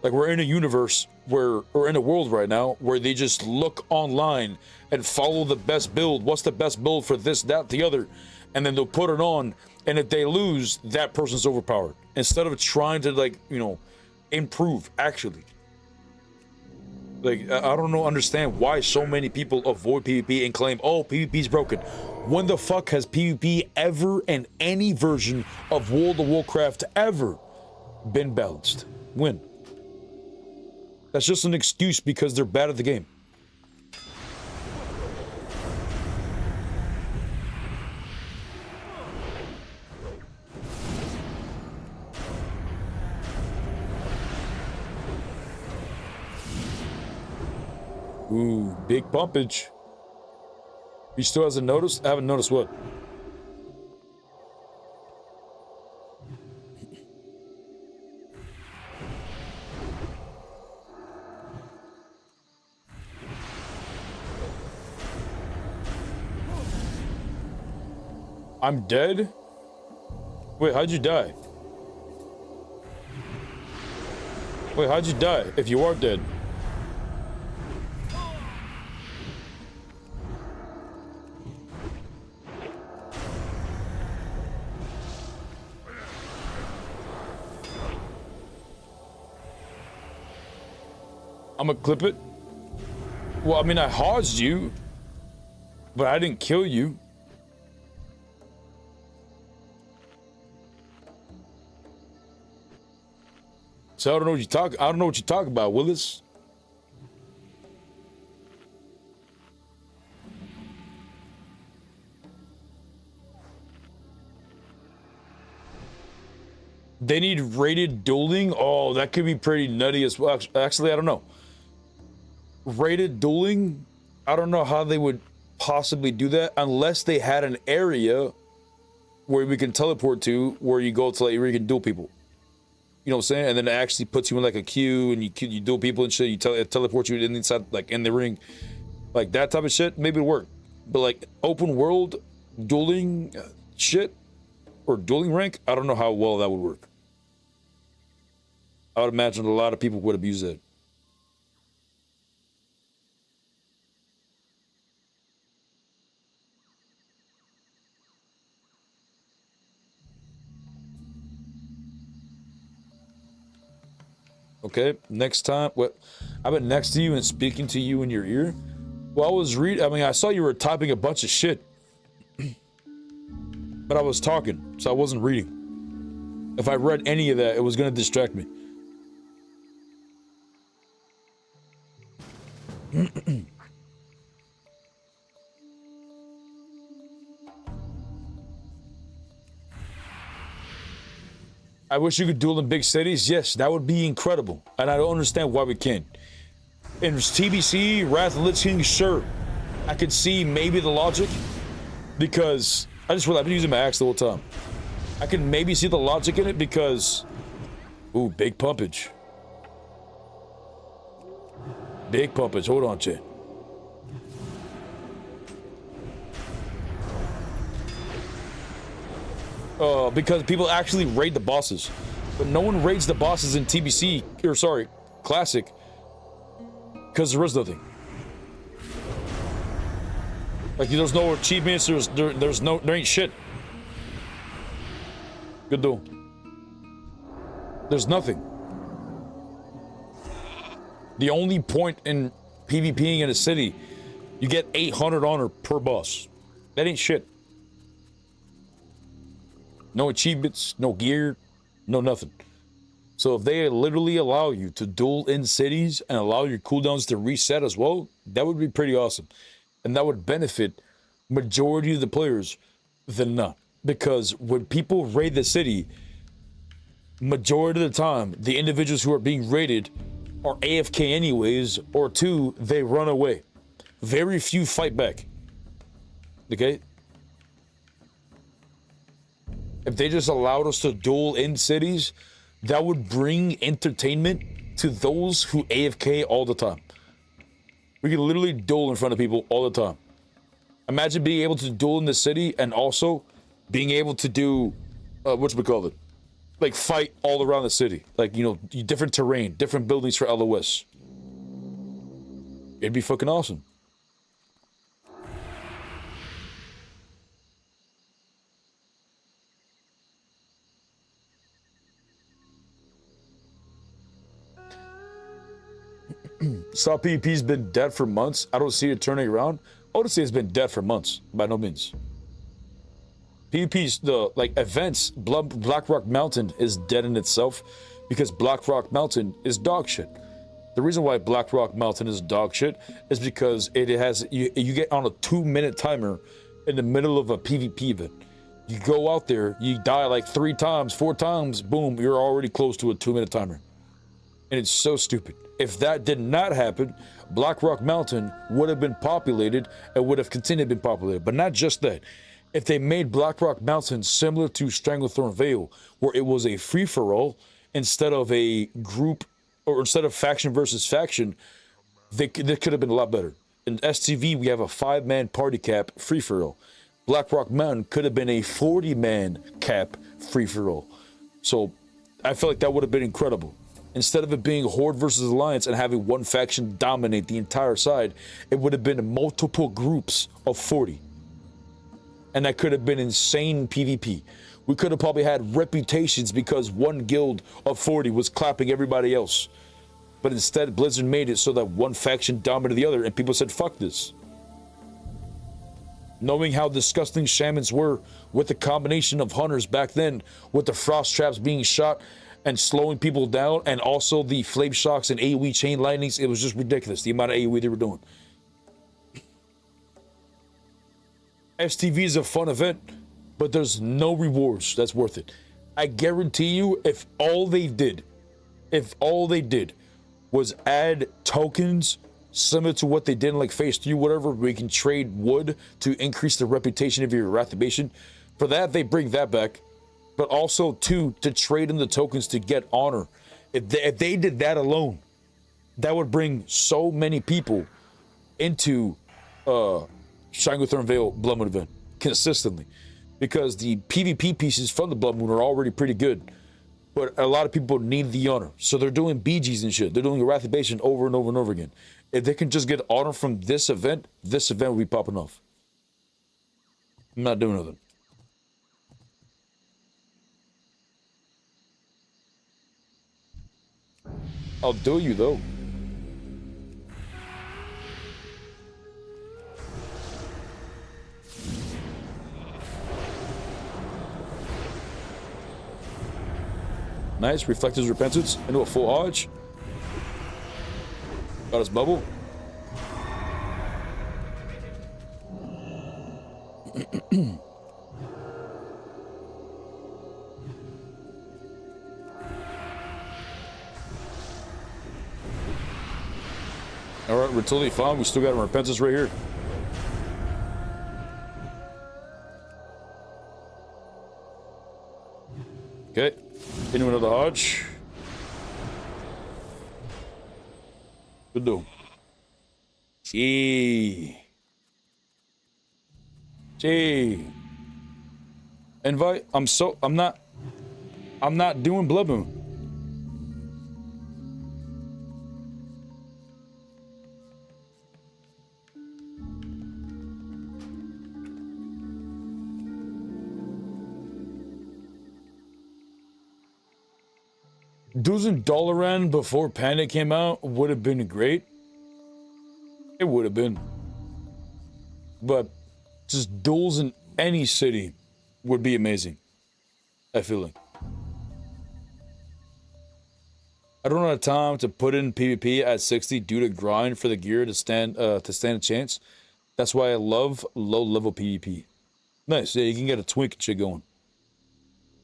Like, we're in a universe where, or in a world right now, where they just look online and follow the best build. What's the best build for this, that, the other? And then they'll put it on, and if they lose, that person's overpowered. Instead of trying to, like, you know, improve, actually. Like, I don't understand why so many people avoid PvP and claim, oh, PvP's broken. When the fuck has PvP ever, in any version of World of Warcraft ever, been balanced? When? That's just an excuse because they're bad at the game. Ooh, big pumpage. He still hasn't noticed? I haven't noticed what? I'm dead? Wait, how'd you die? Wait, how'd you die if you are dead? I'm gonna clip it. Well, I mean, I housed you, but I didn't kill you. So I don't know what you talk about, Willis. They need rated dueling. Oh, that could be pretty nutty as well. Actually, I don't know. Rated dueling, I don't know how they would possibly do that unless they had an area where we can teleport to, where you go to, like, where you can duel people. You know what I'm saying? And then it actually puts you in like a queue, and you duel people and shit. It teleports you inside, like in the ring, like that type of shit. Maybe it'll work. But like open world dueling shit or dueling rank, I don't know how well that would work. I would imagine a lot of people would abuse that. Okay, next time, what? I've been next to you and speaking to you in your ear. Well, I was I saw you were typing a bunch of shit, but I was talking, so I wasn't reading. If I read any of that, it was gonna distract me. I wish you could duel in big cities. Yes, that would be incredible. And I don't understand why we can't. In TBC, Wrath of the Lich King, sure. I could see maybe the logic. Because I just realized I've been using my axe the whole time. I can maybe see the logic in it because... Ooh, big pumpage. Big pumpage. Hold on, Chet. Because people actually raid the bosses. But no one raids the bosses in TBC, or sorry, Classic. Because there is nothing. Like, there's no achievements, there ain't shit. Good duel. There's nothing. The only point in PvPing in a city, you get 800 honor per boss. That ain't shit. No achievements, no gear, no nothing. So if they literally allow you to duel in cities and allow your cooldowns to reset as well, that would be pretty awesome. And that would benefit majority of the players than not. Because when people raid the city, majority of the time, the individuals who are being raided are AFK anyways, or two, they run away. Very few fight back. Okay? If they just allowed us to duel in cities, that would bring entertainment to those who AFK all the time. We could literally duel in front of people all the time. Imagine being able to duel in the city and also being able to do, whatchamacallit, like fight all around the city. Like, you know, different terrain, different buildings for LOS. It'd be fucking awesome. Stop PvP's been dead for months. I don't see it turning around. I would say it's been dead for months, by no means. PvP's, the, like, events, Black Rock Mountain is dead in itself because Black Rock Mountain is dog shit. The reason why Black Rock Mountain is dog shit is because it has, you get on a 2-minute timer in the middle of a PvP event. You go out there, you die like 3 times, 4 times, boom, you're already close to a 2-minute timer. And it's so stupid. If that did not happen, Black Rock Mountain would have been populated and would have continued to be populated. But not just that. If they made Black Rock Mountain similar to Stranglethorn Vale, where it was a free-for-all instead of a group, or instead of faction versus faction, they could have been a lot better. In STV, we have a 5-man party cap free-for-all. Black Rock Mountain could have been a 40-man cap free-for-all. So I feel like that would have been incredible. Instead of it being Horde versus Alliance and having one faction dominate the entire side, it would have been multiple groups of 40. And that could have been insane PvP. We could have probably had reputations because one guild of 40 was clapping everybody else. But instead, Blizzard made it so that one faction dominated the other, and people said, fuck this. Knowing how disgusting shamans were with the combination of hunters back then, with the frost traps being shot and slowing people down, and also the flame shocks and AoE chain lightnings, it was just ridiculous, the amount of AoE they were doing. STV is a fun event, but there's no rewards that's worth it. I guarantee you, if all they did was add tokens similar to what they did in like phase 3, whatever, where you can trade wood to increase the reputation of your activation. For that, they bring that back. But also, too, to trade in the tokens to get honor. If they did that alone, that would bring so many people into Shangotherm Vale Blood Moon event consistently. Because the PvP pieces from the Blood Moon are already pretty good. But a lot of people need the honor. So they're doing BGs and shit. They're doing Wrathibation over and over and over again. If they can just get honor from this event will be popping off. I'm not doing nothing. I'll do you though. Nice, reflect his repentance into a full hodge. Got his bubble. All right, we're totally fine. We still got our repentance right here. Okay, into another hodge. Good do. Gee. Invite. I'm not doing Blood Moon. Doing Dalaran before Panda came out would have been great. It would have been. But just duels in any city would be amazing. I feel like. I don't have time to put in PvP at 60 due to grind for the gear to stand a chance. That's why I love low level PvP. Nice, yeah, you can get a twink and shit going.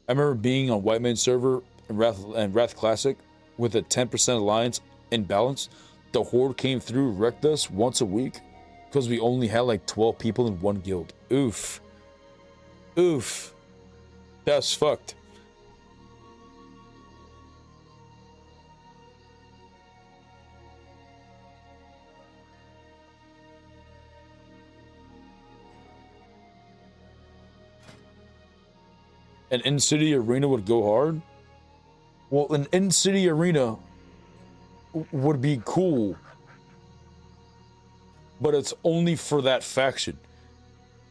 I remember being on White Man server and Wrath Classic with a 10% alliance in balance. The Horde came through, wrecked us once a week because we only had like 12 people in one guild. Oof. Oof. That's fucked. An in-city arena would go hard. Well, an in-city arena would be cool, but it's only for that faction.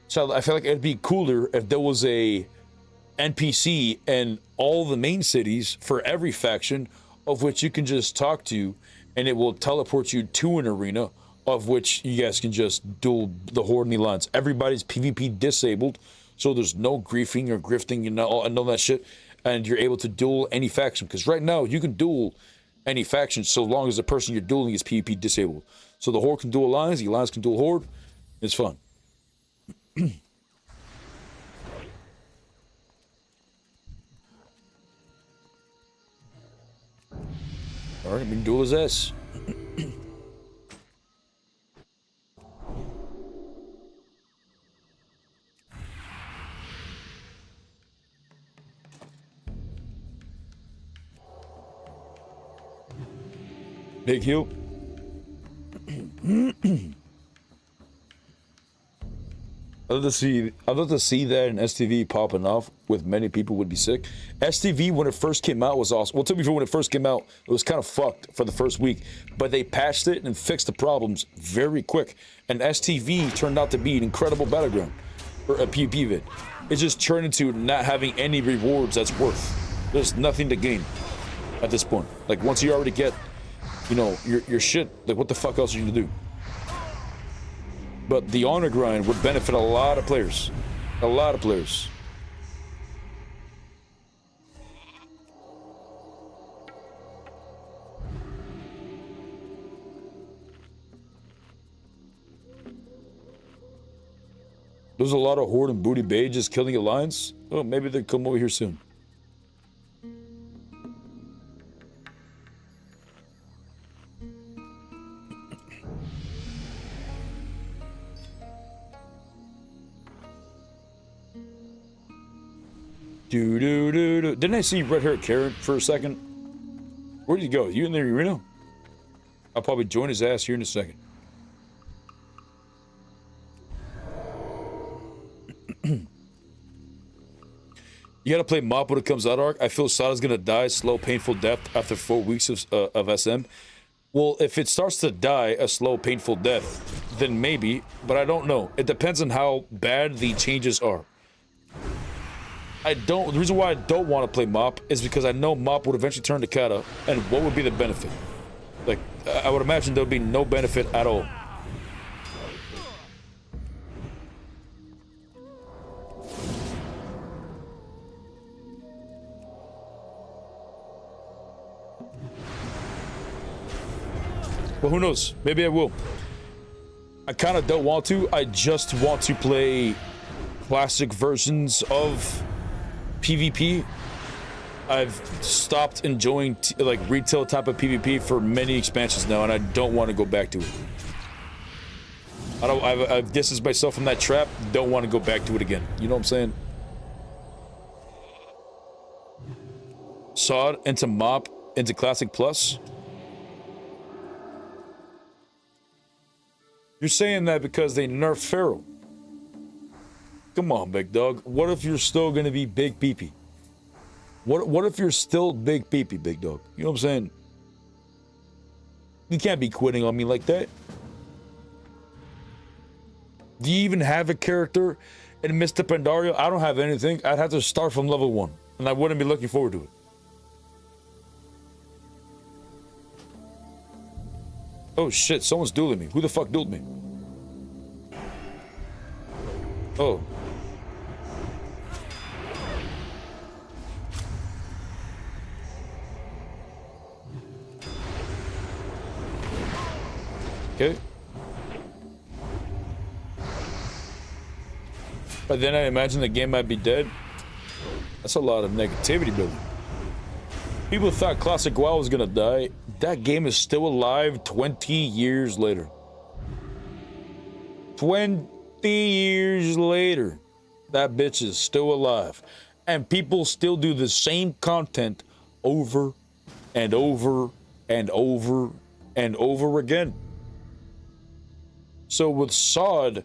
So I feel like it'd be cooler if there was a NPC in all the main cities for every faction, of which you can just talk to, and it will teleport you to an arena, of which you guys can just duel the Horde and the Alliance. Everybody's PvP disabled, so there's no griefing or grifting and all that shit. And you're able to duel any faction. Because right now, you can duel any faction so long as the person you're dueling is PvP disabled. So the Horde can duel Alliance, the Alliance can duel Horde. It's fun. All right, we can duel his ass. Big heal. I'd love to see that in STV popping off with many people would be sick. STV when it first came out was awesome. Well, to be fair, when it first came out, it was kind of fucked for the first week, but they patched it and fixed the problems very quick. And STV turned out to be an incredible battleground or a PvP vid. It just turned into not having any rewards that's worth. There's nothing to gain at this point. Like once you already get, you know, your shit, like what the fuck else are you gonna do? But the honor grind would benefit a lot of players. A lot of players. There's a lot of Horde and Booty Bay just killing Alliance. Oh, maybe they'll come over here soon. Didn't I see red hair Karen for a second? Where'd you go? You in the arena? I'll probably join his ass here in a second. You gotta play mop when it comes out, Arc. I feel Sada's gonna die slow, painful death after 4 weeks of SM. Well, if it starts to die a slow, painful death, then maybe, but I don't know. It depends on how bad the changes are. The reason why I don't want to play mop is because I know mop would eventually turn to kata, and what would be the benefit? Like, I would imagine there would be no benefit at all. Well, who knows? Maybe I will. I kind of don't want to. I just want to play classic versions of PvP. I've stopped enjoying like retail type of PvP for many expansions now, and I don't want to go back to it. I've distanced myself from that trap. Don't want to go back to it again. You know what I'm saying? SoD into mop into classic plus. You're saying that because they nerfed Pharaoh. Come on, big dog. What if you're still gonna be big peepee? What if you're still big peepee, big dog? You know what I'm saying? You can't be quitting on me like that. Do you even have a character in Mr. Pandario? I don't have anything. I'd have to start from level 1, and I wouldn't be looking forward to it. Oh shit, someone's dueling me. Who the fuck dueled me? Oh. Okay. But then I imagine the game might be dead. That's a lot of negativity building. People thought Classic WoW was gonna die. That game is still alive 20 years later. 20 years later, that bitch is still alive. And people still do the same content over and over and over and over again. So with SoD,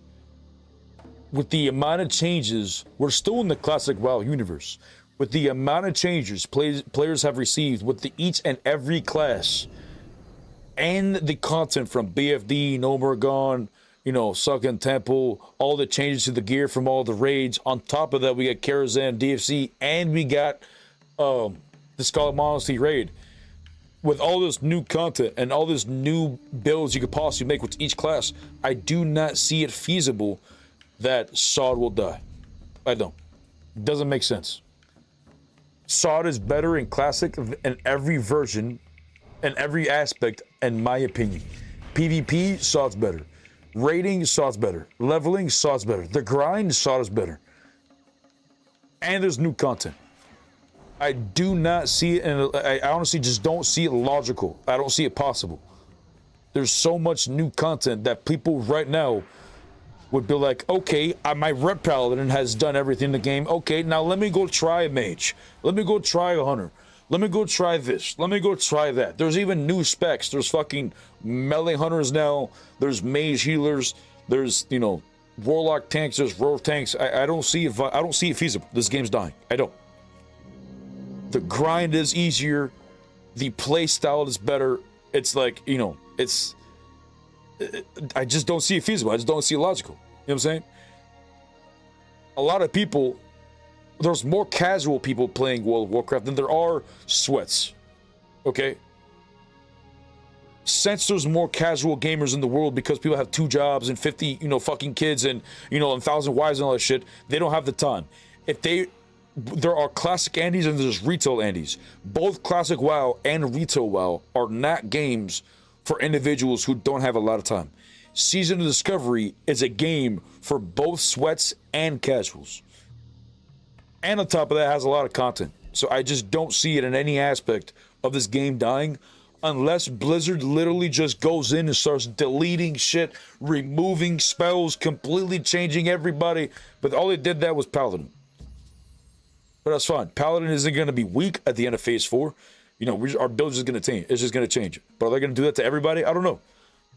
with the amount of changes, we're still in the Classic WoW universe. With the amount of changes players have received with each and every class, and the content from BFD, No More Gone, you know, Suckin' Temple, all the changes to the gear from all the raids. On top of that, we got Karazhan, DFC, and we got the Scarlet Monarchy raid. With all this new content and all this new builds you could possibly make with each class, I do not see it feasible that SoD will die. I don't. It doesn't make sense. SoD is better in Classic in every version, in every aspect, in my opinion. PvP, SoD's better. Raiding, SoD's better. Leveling, SoD's better. The grind, SoD is better. And there's new content. I do not see it, and I honestly just don't see it logical. I don't see it possible. There's so much new content that people right now would be like, okay, my rep paladin has done everything in the game. Okay, now let me go try a mage. Let me go try a hunter. Let me go try this. Let me go try that. There's even new specs. There's fucking melee hunters now. There's mage healers. There's, you know, warlock tanks. There's rogue tanks. I don't see it. I don't see it feasible. This game's dying. I don't. The grind is easier. The play style is better. It's like, you know, I just don't see it feasible. I just don't see it logical. You know what I'm saying? A lot of people, there's more casual people playing World of Warcraft than there are sweats. Okay? Since there's more casual gamers in the world because people have 2 jobs and 50, you know, fucking kids and, you know, and 1,000 wives and all that shit, they don't have the time. There are classic Andes and there's retail Andes. Both classic WoW and retail WoW are not games for individuals who don't have a lot of time. Season of Discovery is a game for both sweats and casuals. And on top of that, it has a lot of content. So I just don't see it in any aspect of this game dying unless Blizzard literally just goes in and starts deleting shit, removing spells, completely changing everybody. But all they did that was Paladin. But that's fine. Paladin isn't going to be weak at the end of phase 4. You know, our build is going to change. It's just going to change. But are they going to do that to everybody? I don't know.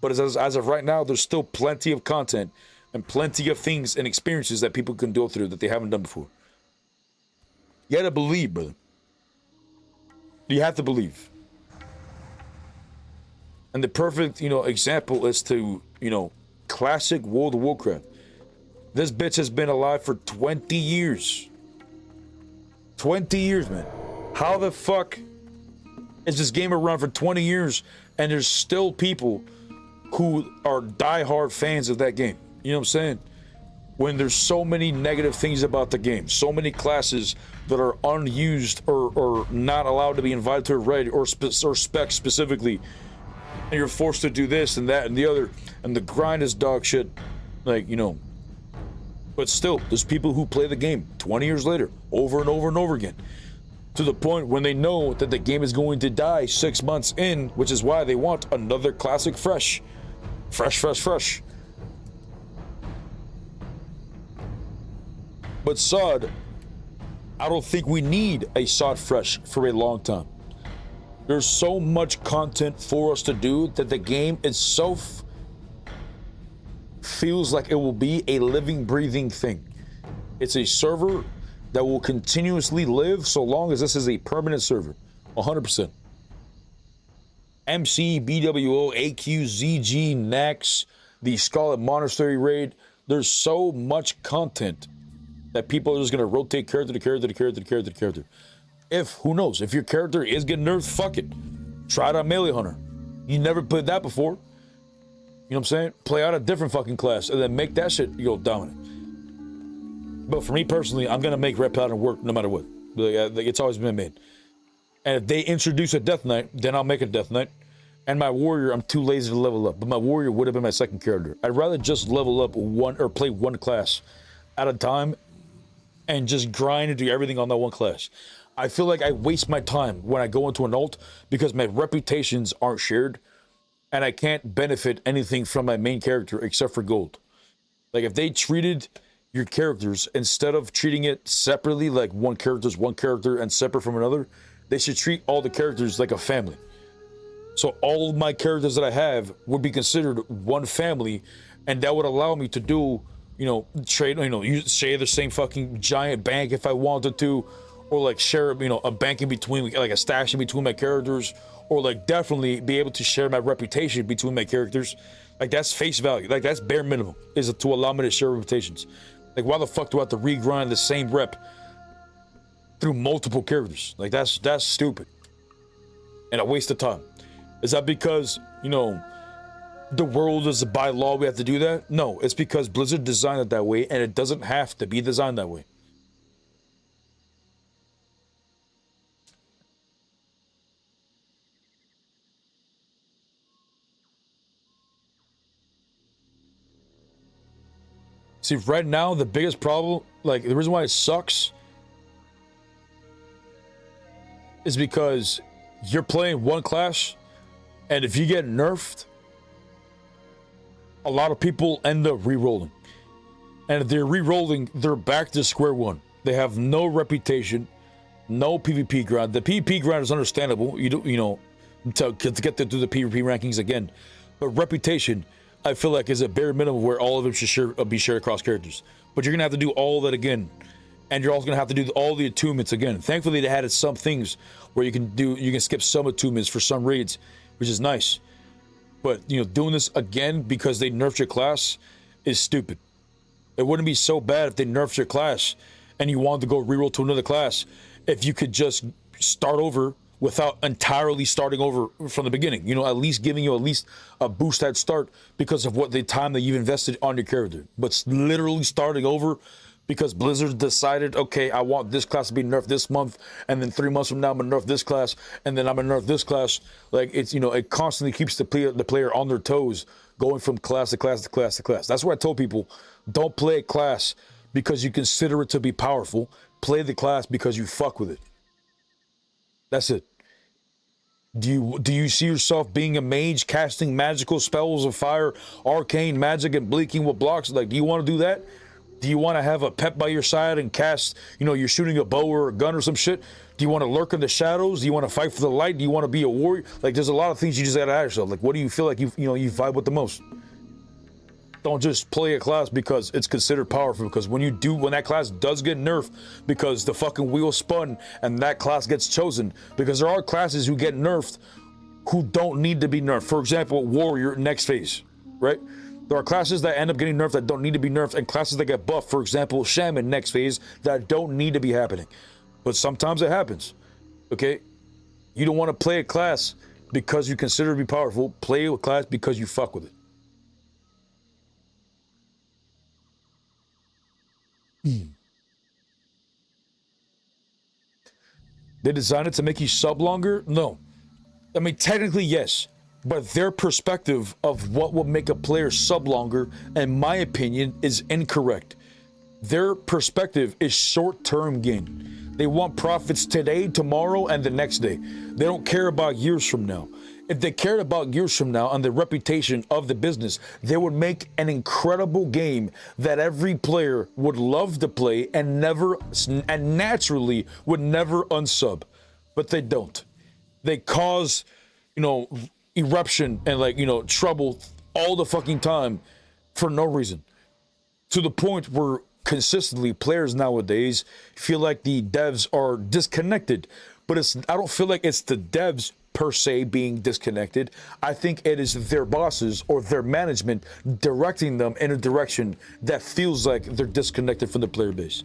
But as of right now, there's still plenty of content and plenty of things and experiences that people can go through that they haven't done before. You got to believe, brother. You have to believe. And the perfect, you know, example is to, you know, classic World of Warcraft. This bitch has been alive for 20 years. 20 years, man. How the fuck is this game around for 20 years and there's still people who are diehard fans of that game? You know what I'm saying? When there's so many negative things about the game, so many classes that are unused or not allowed to be invited to a raid or spec specifically, and you're forced to do this and that and the other, and the grind is dog shit, like, you know. But still, there's people who play the game 20 years later, over and over and over again, to the point when they know that the game is going to die 6 months in, which is why they want another classic fresh. But SoD, I don't think we need a SoD fresh for a long time. There's so much content for us to do that the game itself feels like it will be a living, breathing thing. It's a server that will continuously live so long as this is a permanent server. 100%. MC, BWO, AQ, ZG, Nax, the Scarlet Monastery raid. There's so much content that people are just going to rotate character to character to character to character to character. If, who knows, if your character is getting nerfed, fuck it. Try it on Melee Hunter. You never played that before. You know what I'm saying? Play out a different fucking class and then make that shit go dominant. But for me personally, I'm going to make Ret Paladin work no matter what. Like, it's always been made. And if they introduce a Death Knight, then I'll make a Death Knight. And my Warrior, I'm too lazy to level up. But my Warrior would have been my second character. I'd rather just level up one or play one class at a time and just grind and do everything on that one class. I feel like I waste my time when I go into an ult because my reputations aren't shared and I can't benefit anything from my main character except for gold. Like, if they treated your characters, instead of treating it separately, like one character's one character and separate from another, they should treat all the characters like a family. So all of my characters that I have would be considered one family, and that would allow me to do, you know, trade, you know, share the same fucking giant bank if I wanted to, or like share, you know, a bank in between, like a stash in between my characters, or like definitely be able to share my reputation between my characters. Like, that's face value. Like, that's bare minimum, is to allow me to share reputations. Like, why the fuck do I have to regrind the same rep through multiple characters? Like, that's stupid and a waste of time. Is that because, you know, the world is by law we have to do that? No, it's because Blizzard designed it that way, and it doesn't have to be designed that way. See, right now, the biggest problem, like, the reason why it sucks is because you're playing one class, and if you get nerfed, a lot of people end up re-rolling. And if they're re-rolling, they're back to square one. They have no reputation, no PvP grind. The PvP grind is understandable, you know, to get to do the PvP rankings again. But reputation, I feel like, is a bare minimum where all of them should be shared across characters. But you're gonna have to do all that again, and you're also gonna have to do all the attunements again. Thankfully, they added some things where you can skip some attunements for some raids, which is nice. But, you know, doing this again because they nerfed your class is stupid. It wouldn't be so bad if they nerfed your class and you wanted to go reroll to another class if you could just start over without entirely starting over from the beginning. You know, at least giving you at least a boost at start because of what the time that you've invested on your character. But literally starting over because Blizzard decided, okay, I want this class to be nerfed this month, and then 3 months from now I'm gonna nerf this class, and then I'm gonna nerf this class. Like, it's, you know, it constantly keeps the player on their toes, going from class to class to class to class. That's why I told people, don't play a class because you consider it to be powerful. Play the class because you fuck with it. That's it. Do you see yourself being a mage, casting magical spells of fire, arcane magic, and blinking with blocks? Like, do you want to do that? Do you want to have a pet by your side and cast, you know, you're shooting a bow or a gun or some shit? Do you want to lurk in the shadows? Do you want to fight for the light? Do you want to be a warrior? Like, there's a lot of things you just gotta ask yourself. Like, what do you feel like you vibe with the most? Don't just play a class because it's considered powerful, because when that class does get nerfed because the fucking wheel spun and that class gets chosen, because there are classes who get nerfed who don't need to be nerfed. For example, warrior next phase, right? There are classes that end up getting nerfed that don't need to be nerfed, and classes that get buffed, for example, shaman next phase, that don't need to be happening. But sometimes it happens, okay? You don't want to play a class because you consider it to be powerful. Play a class because you fuck with it. They designed it to make you sub longer? No. I mean, technically, yes. But their perspective of what would make a player sub longer, in my opinion, is incorrect. Their perspective is short-term gain. They want profits today, tomorrow, and the next day. They don't care about years from now. If they cared about years from now and the reputation of the business, they would make an incredible game that every player would love to play and naturally would never unsub. But they don't. They cause, you know, eruption and, like, you know, trouble all the fucking time for no reason, to the point where consistently players nowadays feel like the devs are disconnected. But I don't feel like it's the devs per se being disconnected. I think it is their bosses or their management directing them in a direction that feels like they're disconnected from the player base.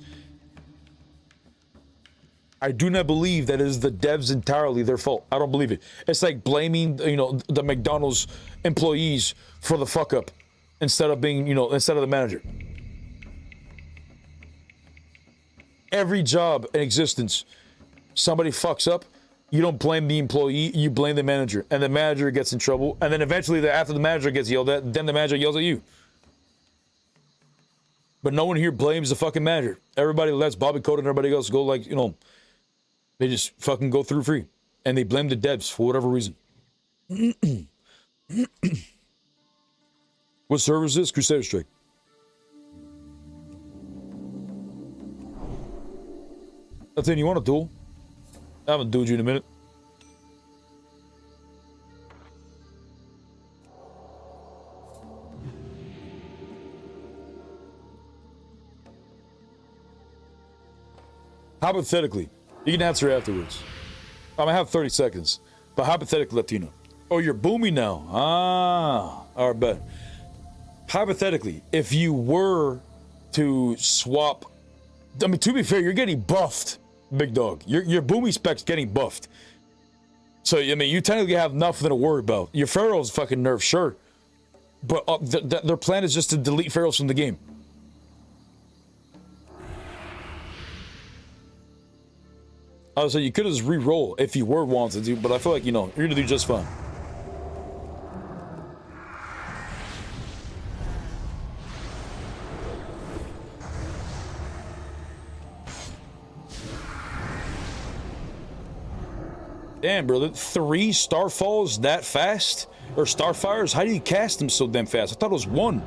I do not believe that it is the devs entirely their fault. I don't believe it. It's like blaming, you know, the McDonald's employees for the fuck up instead of being, you know, instead of the manager. Every job in existence, somebody fucks up, you don't blame the employee, you blame the manager, and the manager gets in trouble, and then eventually after the manager gets yelled at, then the manager yells at you. But no one here blames the fucking manager. Everybody lets Bobby Code and everybody else go, like, you know, they just fucking go through free. And they blame the devs for whatever reason. What server is this? Crusader Strike. Nathan, you want a duel? I haven't dueled you in a minute. Hypothetically, you can answer afterwards. I'm gonna have 30 seconds, but hypothetically, Latino. Oh, you're booming now. Ah, all right, bet. Hypothetically, if you were to swap, I mean, to be fair, you're getting buffed, big dog. Your boomy spec's getting buffed. So, I mean, you technically have nothing to worry about. Your Pharaoh's fucking nerfed, sure. But their plan is just to delete Pharaohs from the game. I was saying you could just re-roll if you were wanted to, but I feel like, you know, you're gonna do just fine. Damn, brother, 3 Starfalls that fast? Or Starfires? How do you cast them so damn fast? I thought it was 1.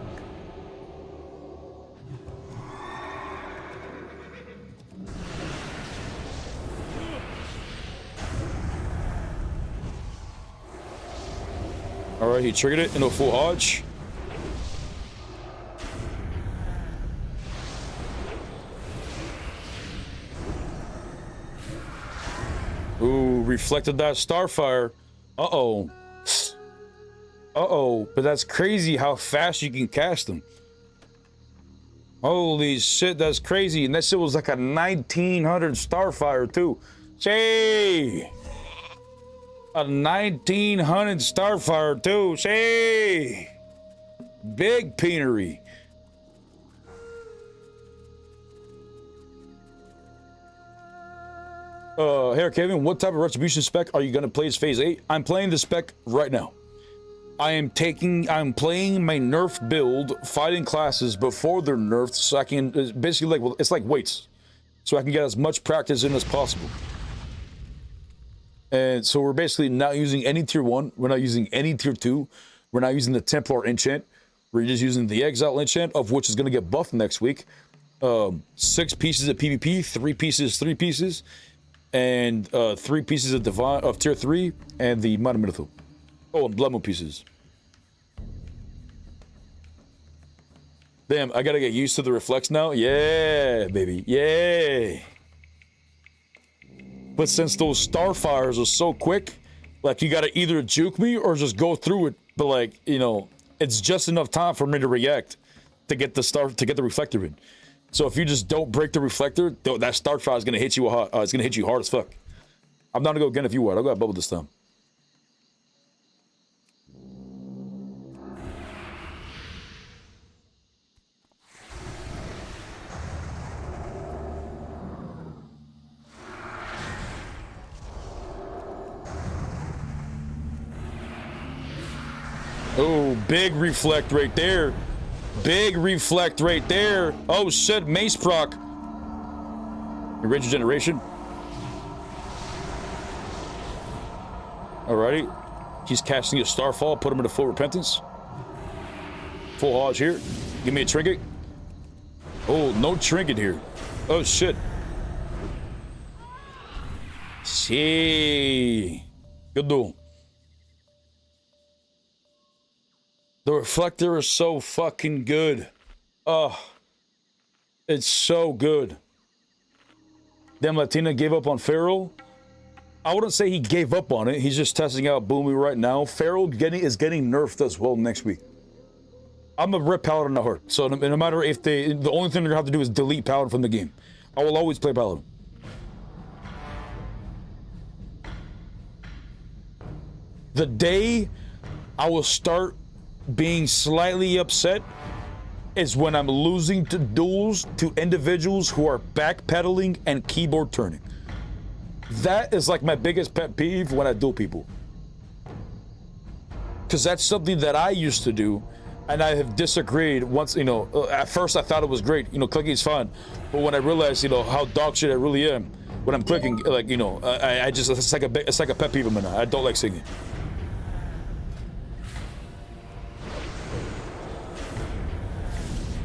All right, he triggered it into a full hodge. Ooh, reflected that Starfire. Uh-oh. Uh-oh, but that's crazy how fast you can cast them. Holy shit, that's crazy. And that shit was like a 1900 Starfire too. Say, a 1900 Starfire too. Say, big peenery. Here, Kevin, what type of retribution spec are you gonna play as Phase 8? I'm playing the spec right now. I'm playing my nerf build, fighting classes before they're nerfed, so I can, basically, like, well, it's like weights. So I can get as much practice in as possible. And so we're basically not using any tier 1, we're not using any tier 2, we're not using the Templar enchant, we're just using the Exile enchant, of which is gonna get buffed next week. 6 pieces of PvP, 3 pieces, and 3 pieces of divine of tier 3, and the monumental. Oh, and blood moon pieces. Damn, I gotta get used to the reflex now. Yeah, baby, yeah. But since those starfires are so quick, like you gotta either juke me or just go through it. But like, you know, it's just enough time for me to react to get the reflector in. So if you just don't break the reflector, that starfire is gonna hit you hard. It's gonna hit you hard as fuck. I'm down to go again if you are. I'll go bubble this time. Oh, big reflect right there. Big reflect right there. Oh shit, mace proc. Rage regeneration. Alrighty. He's casting a starfall, put him into full repentance. Full hodge here. Give me a trinket. Oh, no trinket here. Oh shit. See. Good duel. The reflector is so fucking good. Oh, it's so good. Damn, Latina gave up on Feral. I wouldn't say he gave up on it. He's just testing out Boomy right now. Feral is getting nerfed as well next week. I'm a Ret Paladin at heart, so no matter if the only thing they're gonna have to do is delete Paladin from the game. I will always play Paladin. The day I will start being slightly upset is when I'm losing to duels to individuals who are backpedaling and keyboard turning. That is like my biggest pet peeve when I duel people. Because that's something that I used to do, and I have disagreed once, you know, at first I thought it was great, you know, clicking is fine, but when I realized, you know, how dog shit I really am, when I'm clicking, like, you know, I just, it's like a pet peeve of mine. I don't like singing.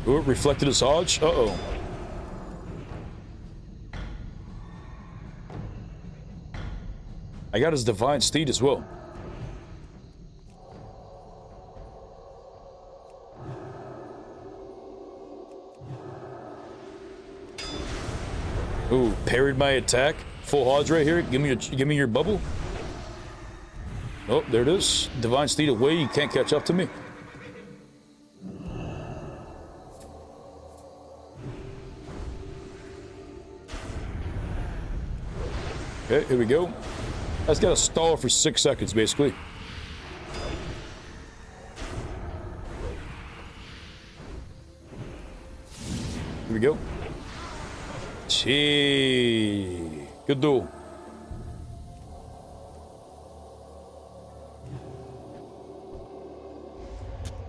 Ooh, reflected his hodge. Uh-oh. I got his divine steed as well. Ooh, parried my attack. Full hodge right here. Give me your bubble. Oh, there it is. Divine steed away. You can't catch up to me. Okay, here we go. That's got to stall for 6 seconds, basically. Here we go. Gee. Good duel.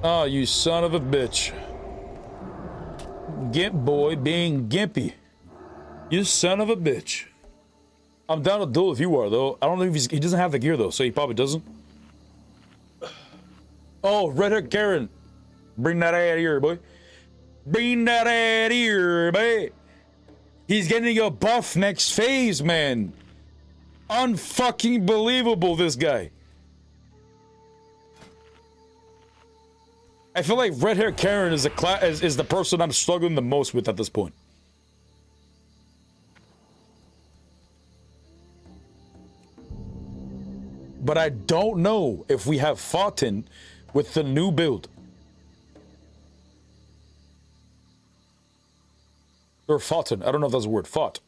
Oh, you son of a bitch. Gimp boy being gimpy. You son of a bitch. I'm down to duel if you are, though. I don't know if he doesn't have the gear, though, so he probably doesn't. Oh, red-haired Karen. Bring that out here, boy. Bring that out here, boy. He's getting a buff next phase, man. Unfucking believable, this guy. I feel like red-haired Karen is the person I'm struggling the most with at this point. But I don't know if we have fought in with the new build. Or fought in. I don't know if that's a word. Fought.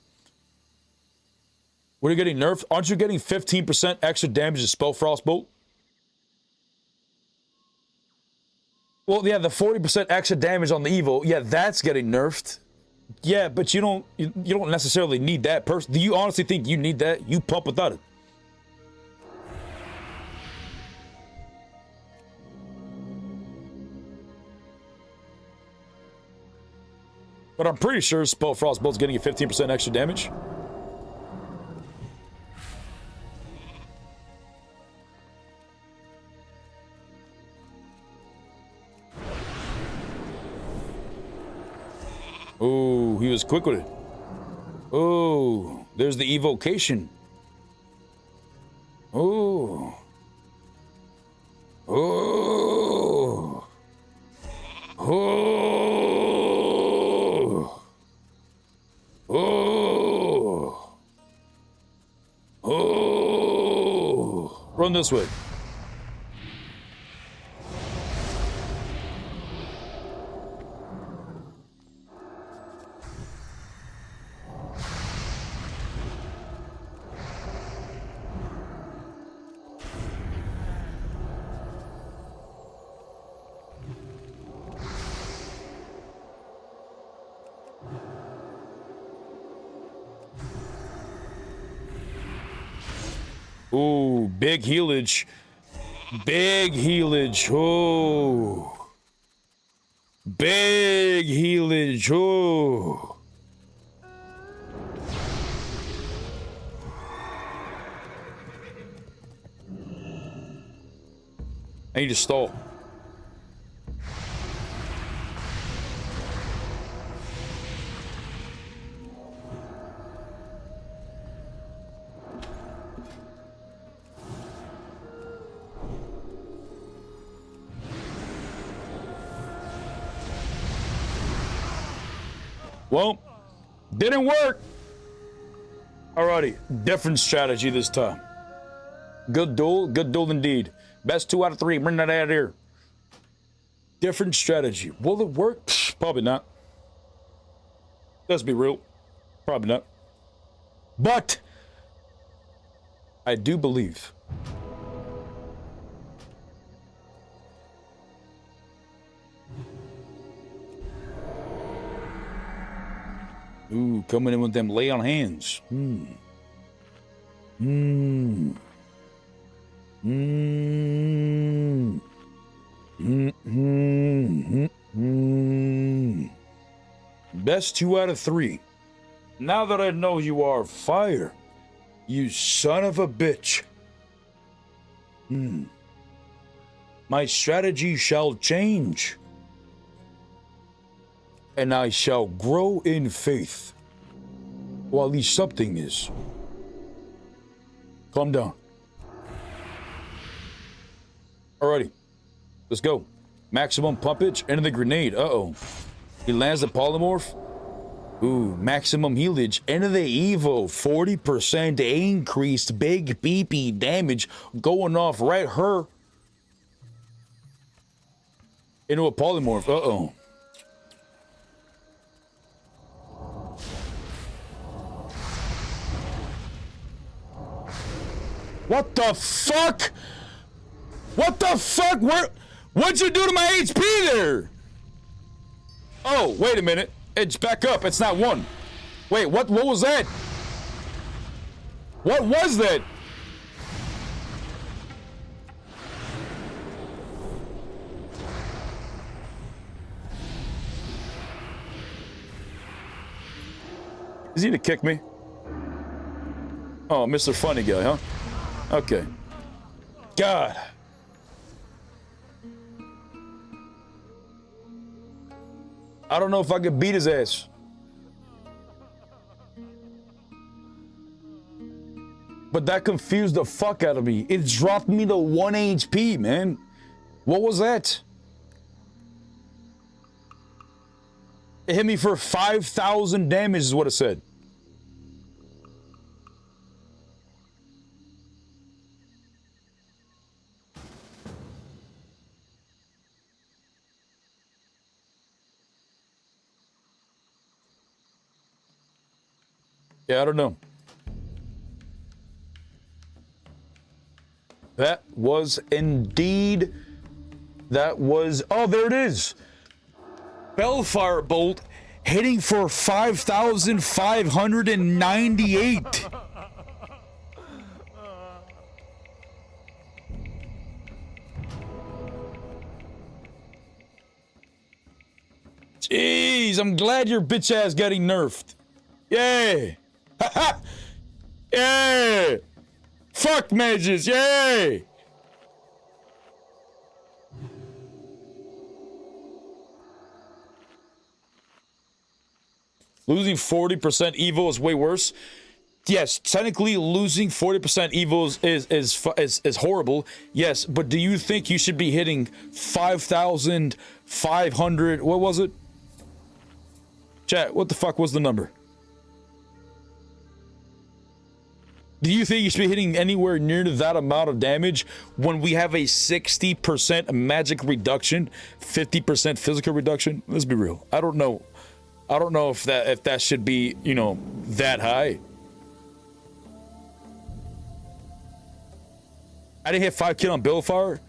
What are you getting nerfed? Aren't you getting 15% extra damage to Spell Frostbolt? Well, yeah, the 40% extra damage on the evil. Yeah, that's getting nerfed. Yeah, but you don't necessarily need that person. Do you honestly think you need that? You pump without it. But I'm pretty sure Spell Frostbolt's getting a 15% extra damage. Oh, he was quick with it. Oh, there's the evocation. Oh. Oh. Oh. Oh. Oh. Run this way. Ooh, big healage. Big healage. Oh. Big healage. Oh. I need to stall. Well, didn't work. Alrighty, different strategy this time. Good duel indeed. Best 2 out of 3. Bring that out of here. Different strategy. Will it work? Psh, probably not. Let's be real. Probably not. But I do believe. Ooh, coming in with them lay on hands. Best 2 out of 3. Now that I know you are fire, you son of a bitch. My strategy shall change, and I shall grow in faith. Well, at least something is. Calm down. Alrighty, let's go. Maximum pumpage, into the grenade. Uh-oh. He lands the polymorph. Ooh, maximum healage, into the Evo. 40% increased big BP damage going off right her into a polymorph. Uh-oh. What the fuck? What the fuck? What'd you do to my HP there? Oh, wait a minute. It's back up. It's not 1. Wait, what was that? What was that? Is he to kick me? Oh, Mr. Funny Guy, huh? Okay. God. I don't know if I could beat his ass. But that confused the fuck out of me. It dropped me to 1 HP, man. What was that? It hit me for 5,000 damage is what it said. Yeah, I don't know. That was indeed. That was. Oh, there it is. Bellfire Bolt hitting for 5,598. Jeez, I'm glad your bitch ass getting nerfed. Yay. Yeah! Fuck mages, yay! Losing 40% evil is way worse. Yes, technically losing 40% evil is horrible. Yes, but do you think you should be hitting 5,500? What was it? Chat, what the fuck was the number? Do you think you should be hitting anywhere near to that amount of damage when we have a 60% magic reduction, 50% physical reduction? Let's be real. I don't know. I don't know if that should be, you know, that high. I didn't hit 5 kill on Billfire.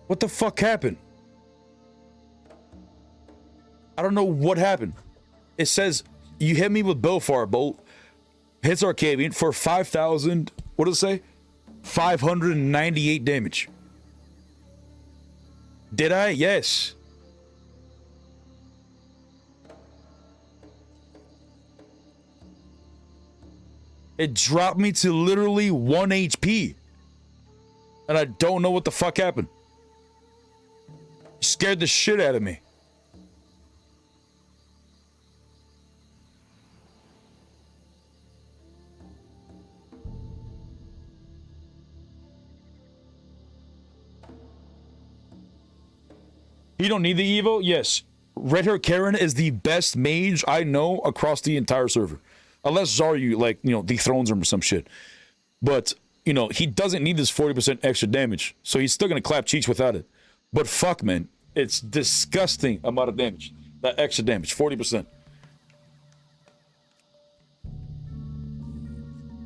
What the fuck happened? I don't know what happened. It says you hit me with Billfire bolt. Hits Arcavian for 5,000. What does it say? 598 damage. Did I? Yes. It dropped me to literally 1 HP. And I don't know what the fuck happened. It scared the shit out of me. You don't need the Evo? Yes. Red Hair Karen is the best mage I know across the entire server. Unless Zaryu, like, you know, dethrones him or some shit. But, you know, he doesn't need this 40% extra damage. So he's still going to clap cheeks without it. But fuck, man. It's disgusting amount of damage. That extra damage, 40%.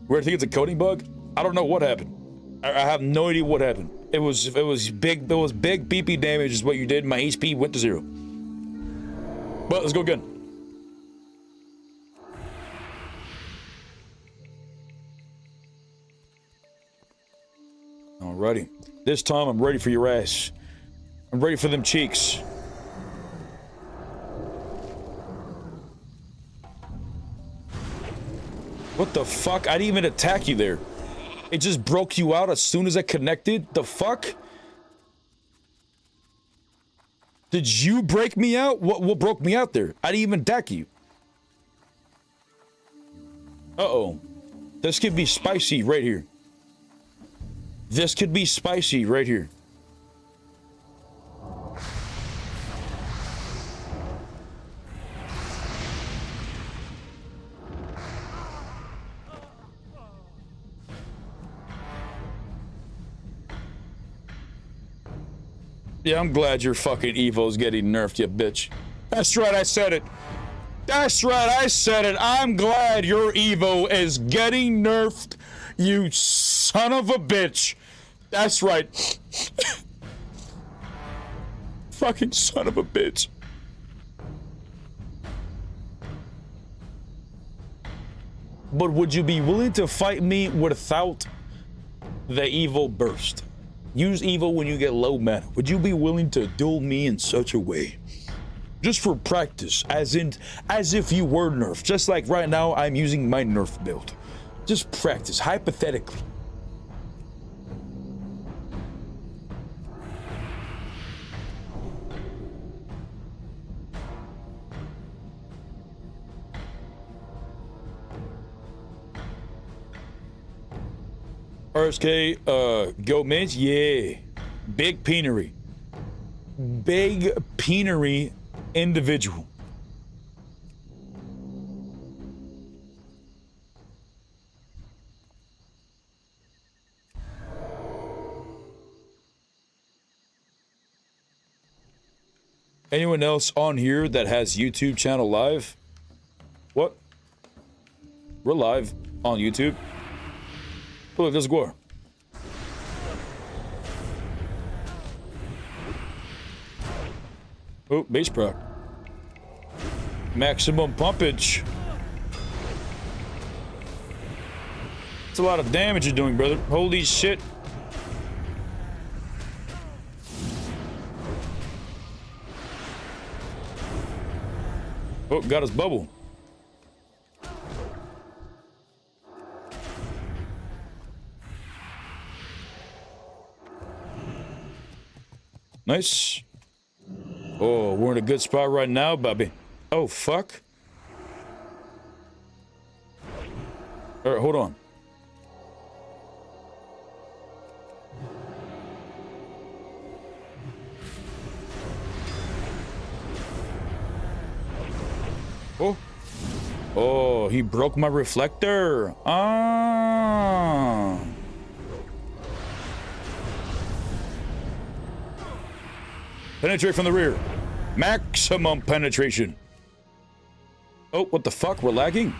Weird, I think it's a coding bug. I don't know what happened. I have no idea what happened. It was big BP damage is what you did. My HP went to 0. But let's go again. Alrighty. This time I'm ready for your ass. I'm ready for them cheeks. What the fuck? I didn't even attack you there. It just broke you out as soon as I connected? The fuck? Did you break me out? What broke me out there? I didn't even attack you. Uh-oh. This could be spicy right here. This could be spicy right here. Yeah, I'm glad your fucking Evo's getting nerfed, you bitch. That's right, I said it. That's right, I said it. I'm glad your Evo is getting nerfed, you son of a bitch. That's right. Fucking son of a bitch. But would you be willing to fight me without the Evo burst? Use Evo when you get low mana. Would you be willing to duel me in such a way? Just for practice, as if you were nerfed. Just like right now, I'm using my nerf build. Just practice, hypothetically. RSK, go Minch, yeah. Big peanery. Big peanery individual. Anyone else on here that has YouTube channel live? What? We're live on YouTube. Oh, look, there's a Gwar. Oh, base proc. Maximum pumpage. It's a lot of damage you're doing, brother. Holy shit. Oh, got his bubble. Nice. Oh, we're in a good spot right now, Bobby. Oh, fuck. All right, hold on. Oh. Oh, he broke my reflector. Ah. Penetrate from the rear. Maximum penetration. Oh, what the fuck? We're lagging?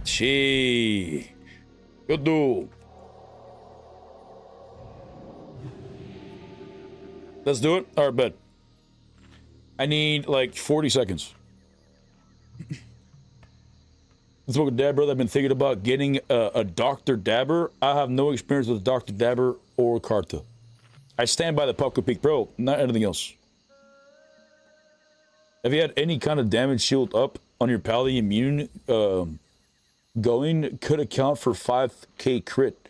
Gee. Good duel. Let's do it. All right, bet. I need like 40 seconds. Let's look at Dab, brother. I've been thinking about getting a Dr. Dabber. I have no experience with Dr. Dabber or Carta. I stand by the Pumpkin Peak Pro, not anything else. Have you had any kind of damage shield up on your Pally immune going? Could account for 5k crit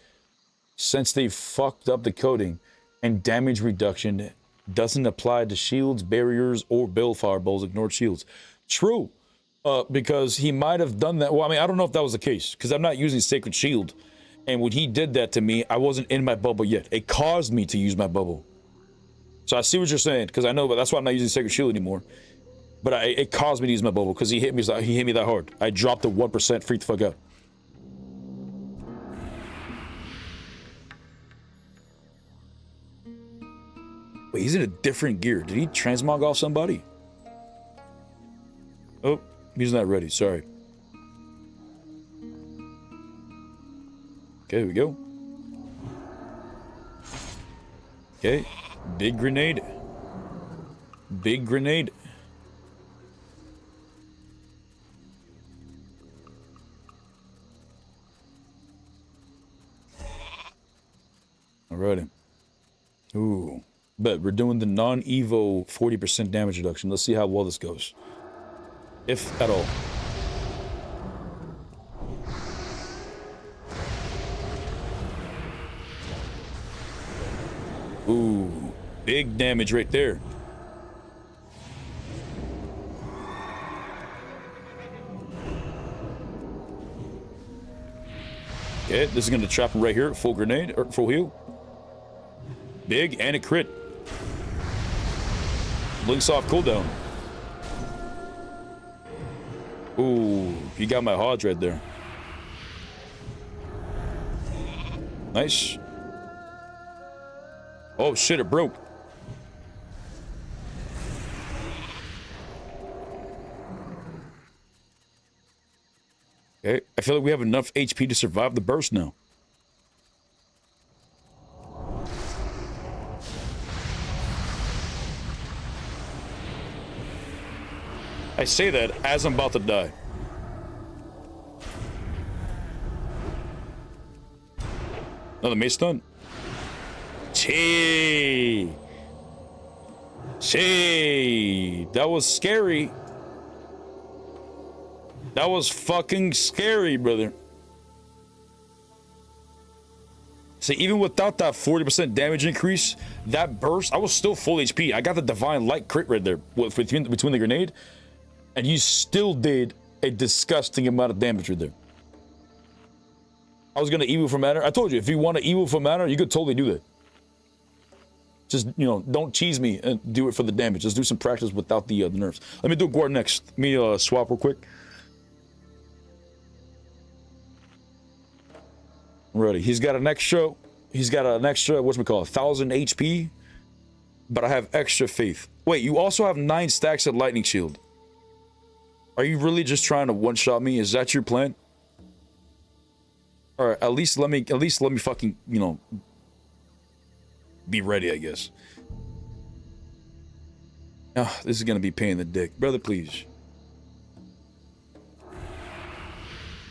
since they fucked up the coding, and damage reduction doesn't apply to shields, barriers, or build fireballs. Ignored shields. True. Because he might have done that. Well, I mean, I don't know if that was the case, because I'm not using Sacred Shield. And when he did that to me, I wasn't in my bubble yet. It caused me to use my bubble. So I see what you're saying, because I know, but that's why I'm not using Sacred Shield anymore. But it caused me to use my bubble, because he hit me that hard. I dropped the 1%, freaked the fuck out. Wait, he's in a different gear. Did he transmog off somebody? Oh. He's not ready, sorry. Okay, here we go. Okay, big grenade. Big grenade. Alrighty. Ooh, but we're doing the non-Evo 40% damage reduction. Let's see how well this goes. If at all. Ooh, big damage right there. Okay, this is gonna trap him right here. Full grenade, or full heal. Big, and a crit. Blinks off cooldown. Ooh, you got my Hodge right there. Nice. Oh shit, it broke. Okay, I feel like we have enough HP to survive the burst now. I say that as I'm about to die. Another mace stun. Chee. That was scary. That was fucking scary, brother. See, even without that 40% damage increase, that burst, I was still full HP. I got the Divine Light crit right there between the grenade. And you still did a disgusting amount of damage right there. I was gonna evil for mana. I told you, if you want to evil for mana, you could totally do that. Just, you know, don't cheese me and do it for the damage. Just do some practice without the nerfs. Let me do Guard next. Let me swap real quick. Ready. He's got an extra, whatchamacallit, 1,000 HP. But I have extra faith. Wait, you also have 9 stacks of Lightning Shield. Are you really just trying to one-shot me? Is that your plan? All right, at least let me fucking, you know, be ready, I guess. Ah, this is gonna be pain in the dick, brother. Please.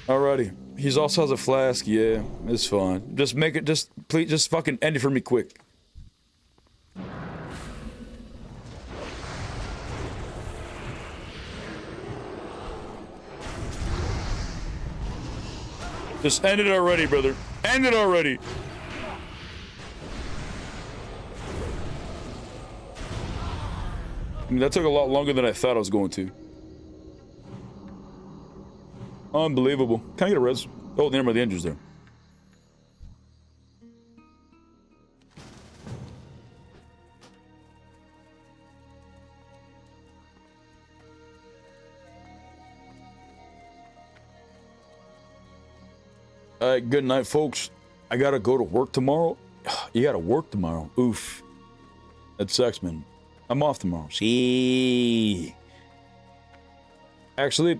Alrighty, he also has a flask. Yeah, it's fine. Just make it. Please, just fucking end it for me quick. Just end it already, brother. End it already. I mean, that took a lot longer than I thought I was going to. Unbelievable. Can I get a res? Oh, never mind, the engine's there. All right, good night, folks. I gotta go to work tomorrow. You gotta work tomorrow. Oof. That sucks, man. I'm off tomorrow. See. Actually,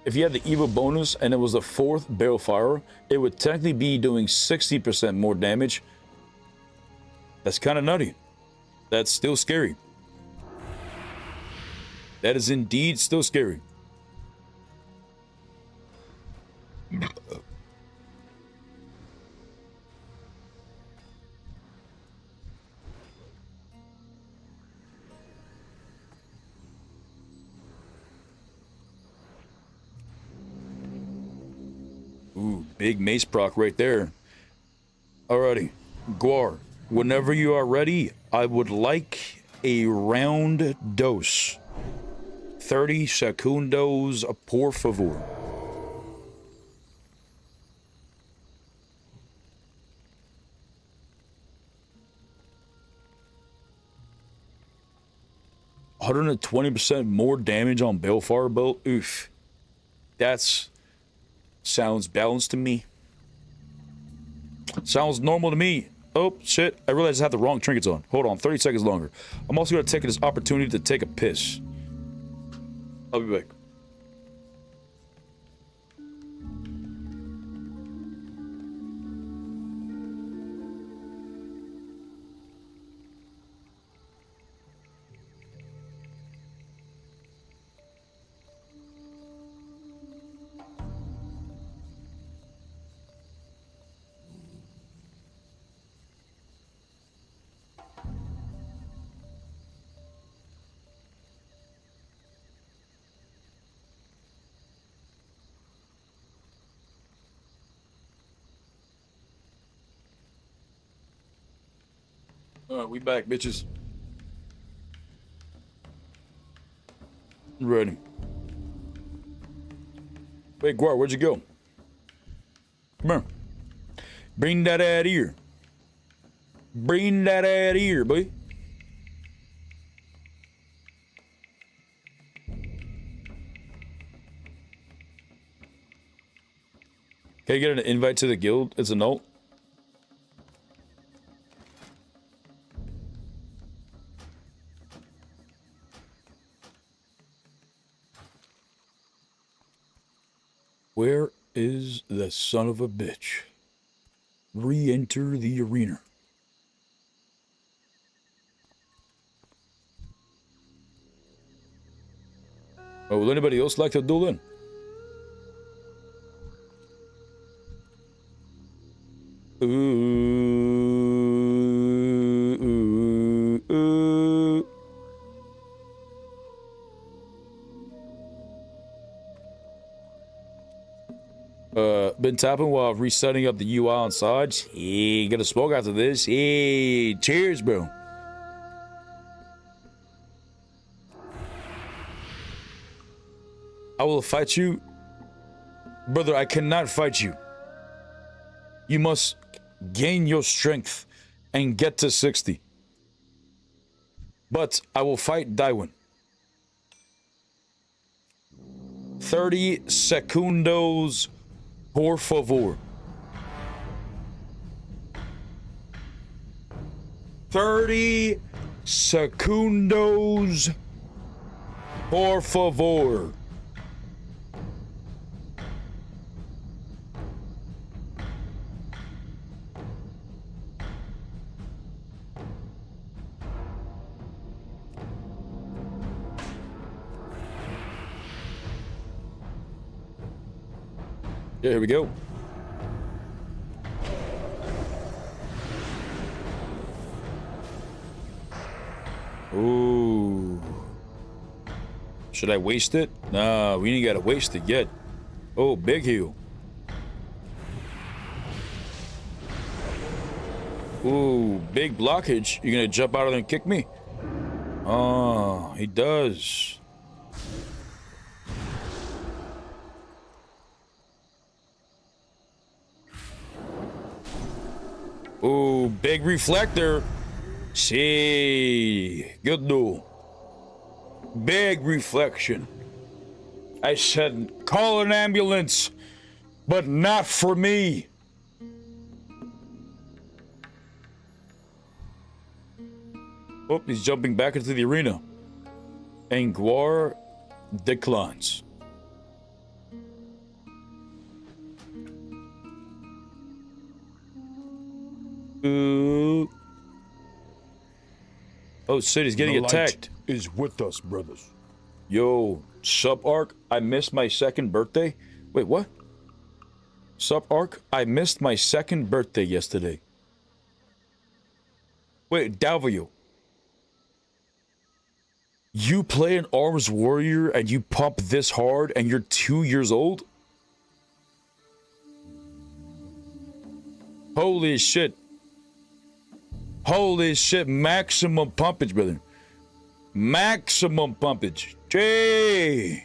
if you had the evil bonus and it was the 4th barrel fire, it would technically be doing 60% more damage. That's kind of nutty. That's still scary. That is indeed still scary. Ooh, big mace proc right there. Alrighty, Guar, whenever you are ready, I would like a round dose. 30 segundos, por favor. $120% more damage on Balefire Bolt. Oof. That's... sounds balanced to me. Sounds normal to me. Oh, shit. I realized I had the wrong trinkets on. Hold on, 30 seconds longer. I'm also going to take this opportunity to take a piss. I'll be back. Alright, we back, bitches. Ready. Wait, Guar, where'd you go? Come here. Bring that out here. Bring that out here, boy. Can I get an invite to the guild? It's a note. Where is the son of a bitch? Re-enter the arena. Oh, would anybody else like to duel in? Been tapping while resetting up the UI on sides. Hey, gonna smoke after this. Hey, cheers, bro. I will fight you. Brother, I cannot fight you. You must gain your strength and get to 60. But I will fight Daiwin. 30 segundos, por favor. 30 segundos, por favor. Yeah, here we go. Ooh. Should I waste it? Nah, we ain't gotta waste it yet. Oh, big heal. Ooh, big blockage. You gonna jump out of there and kick me? Oh, he does. Ooh, big reflector. See, good duel. Big reflection. I said, call an ambulance, but not for me. Oh, he's jumping back into the arena. Anguar declines. Ooh. Oh, shit, he's getting attacked. Is with us, brothers. Yo, Sup Arc, I missed my second birthday. Wait, what? Sup Arc, I missed my second birthday yesterday. Wait, Dalvio. You play an Arms Warrior and you pump this hard and you're 2 years old? Holy shit. Holy shit, maximum pumpage, brother. Maximum pumpage. Jay!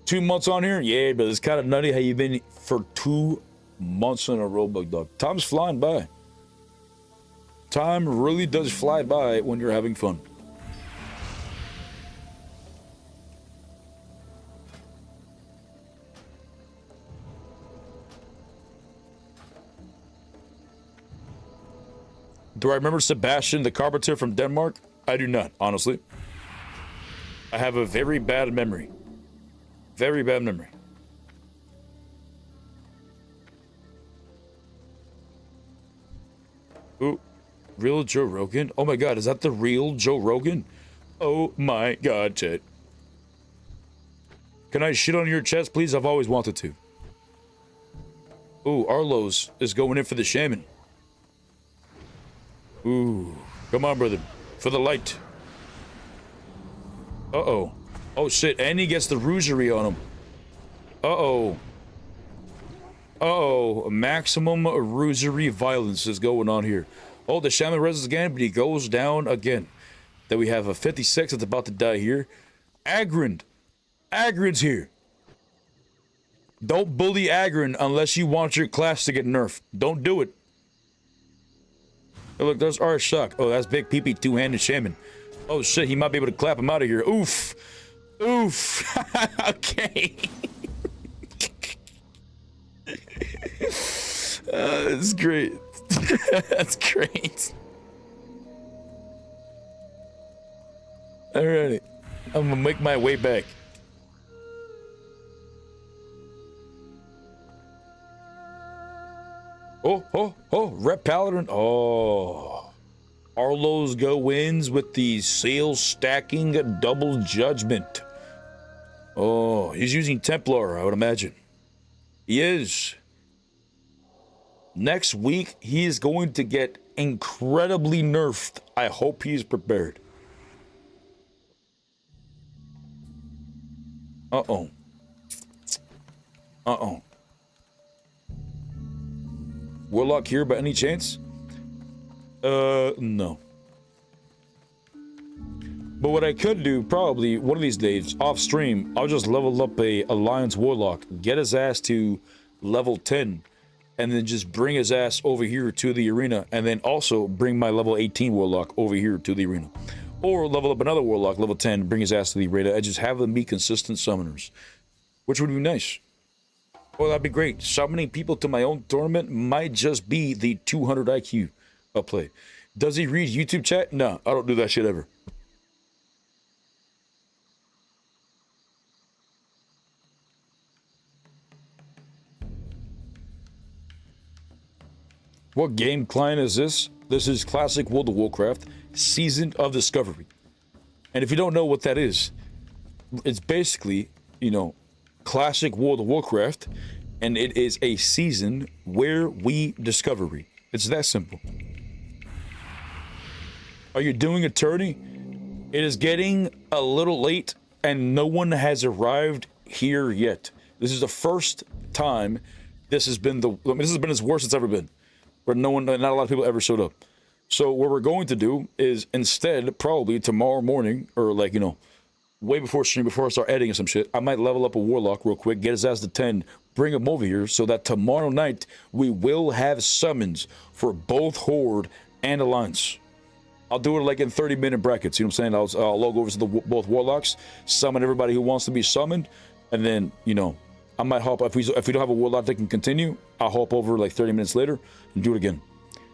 2 months on here? Yeah, but it's kind of nutty how you've been for 2 months in a row, bug dog. Time's flying by. Time really does fly by when you're having fun. Do I remember Sebastian the Carpenter from Denmark? I do not, honestly. I have a very bad memory. Very bad memory. Ooh, real Joe Rogan? Oh my god, is that the real Joe Rogan? Oh my god, Chet. Can I shit on your chest, please? I've always wanted to. Ooh, Arlo's is going in for the shaman. Ooh, come on, brother. For the light. Uh-oh. Oh, shit. And he gets the rosary on him. Uh-oh. Uh-oh. Maximum rosary violence is going on here. Oh, the shaman reses again, but he goes down again. Then we have a 56 that's about to die here. Agrin. Agrin's here. Don't bully Agrin unless you want your class to get nerfed. Don't do it. Oh, look, there's our shock. Oh, that's big PP two-handed shaman. Oh shit, he might be able to clap him out of here. Oof. Oof. Okay. That's great. That's great. Alrighty. I'm gonna make my way back. Oh, Ret Paladin. Oh. Arlo's go wins with the sales stacking double judgment. Oh, he's using Templar, I would imagine. He is. Next week, he is going to get incredibly nerfed. I hope he's prepared. Uh-oh. Uh-oh. Warlock here by any chance? No. But what I could do, probably, one of these days, off stream, I'll just level up a Alliance Warlock, get his ass to level 10, and then just bring his ass over here to the arena, and then also bring my level 18 Warlock over here to the arena. Or level up another Warlock, level 10, bring his ass to the arena, and just have them be consistent summoners. Which would be nice. Well, that'd be great. Summoning people to my own tournament might just be the 200 IQ I'll play. Does he read YouTube chat? No, I don't do that shit ever. What game client is this? This is Classic World of Warcraft, Season of Discovery. And if you don't know what that is, it's basically, you know, Classic World of Warcraft, and it is a season where we discovery. It's that simple. Are you doing a tourney? It is getting a little late, and no one has arrived here yet. This is the first time this has been this has been as worst it's ever been, where not a lot of people ever showed up. So what we're going to do is instead, probably tomorrow morning, or like, you know, way before stream, before I start editing or some shit, I might level up a warlock real quick, get his ass to 10, bring him over here, so that tomorrow night we will have summons for both Horde and Alliance. I'll do it like in 30-minute brackets, you know what I'm saying? I'll log over to both warlocks, summon everybody who wants to be summoned, and then, you know, I might hop, if we don't have a warlock that can continue, I'll hop over like 30 minutes later and do it again.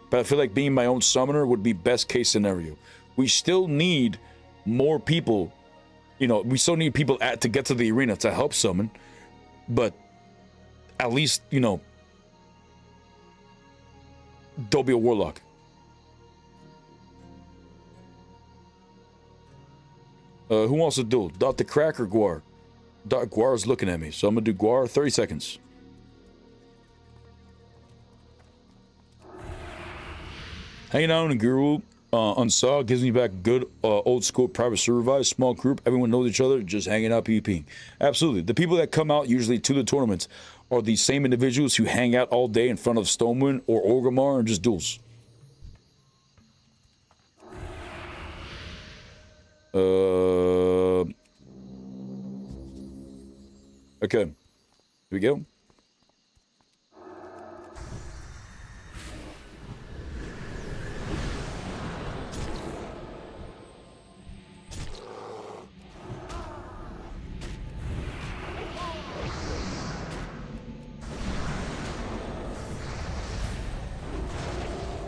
But I feel like being my own summoner would be best case scenario. We still need more people, you know, we still need people to get to the arena to help summon, but at least, you know, don't be a warlock. Who wants to duel? Dr. Crack or Guar? Guar is looking at me, so I'm gonna do Guar. 30 seconds. Hanging out in a group on SAW gives me back good old school private supervised small group. Everyone knows each other, just hanging out PvPing. Absolutely. The people that come out usually to the tournaments are the same individuals who hang out all day in front of Stonewind or Orgrimmar and just duels. Okay. Here we go.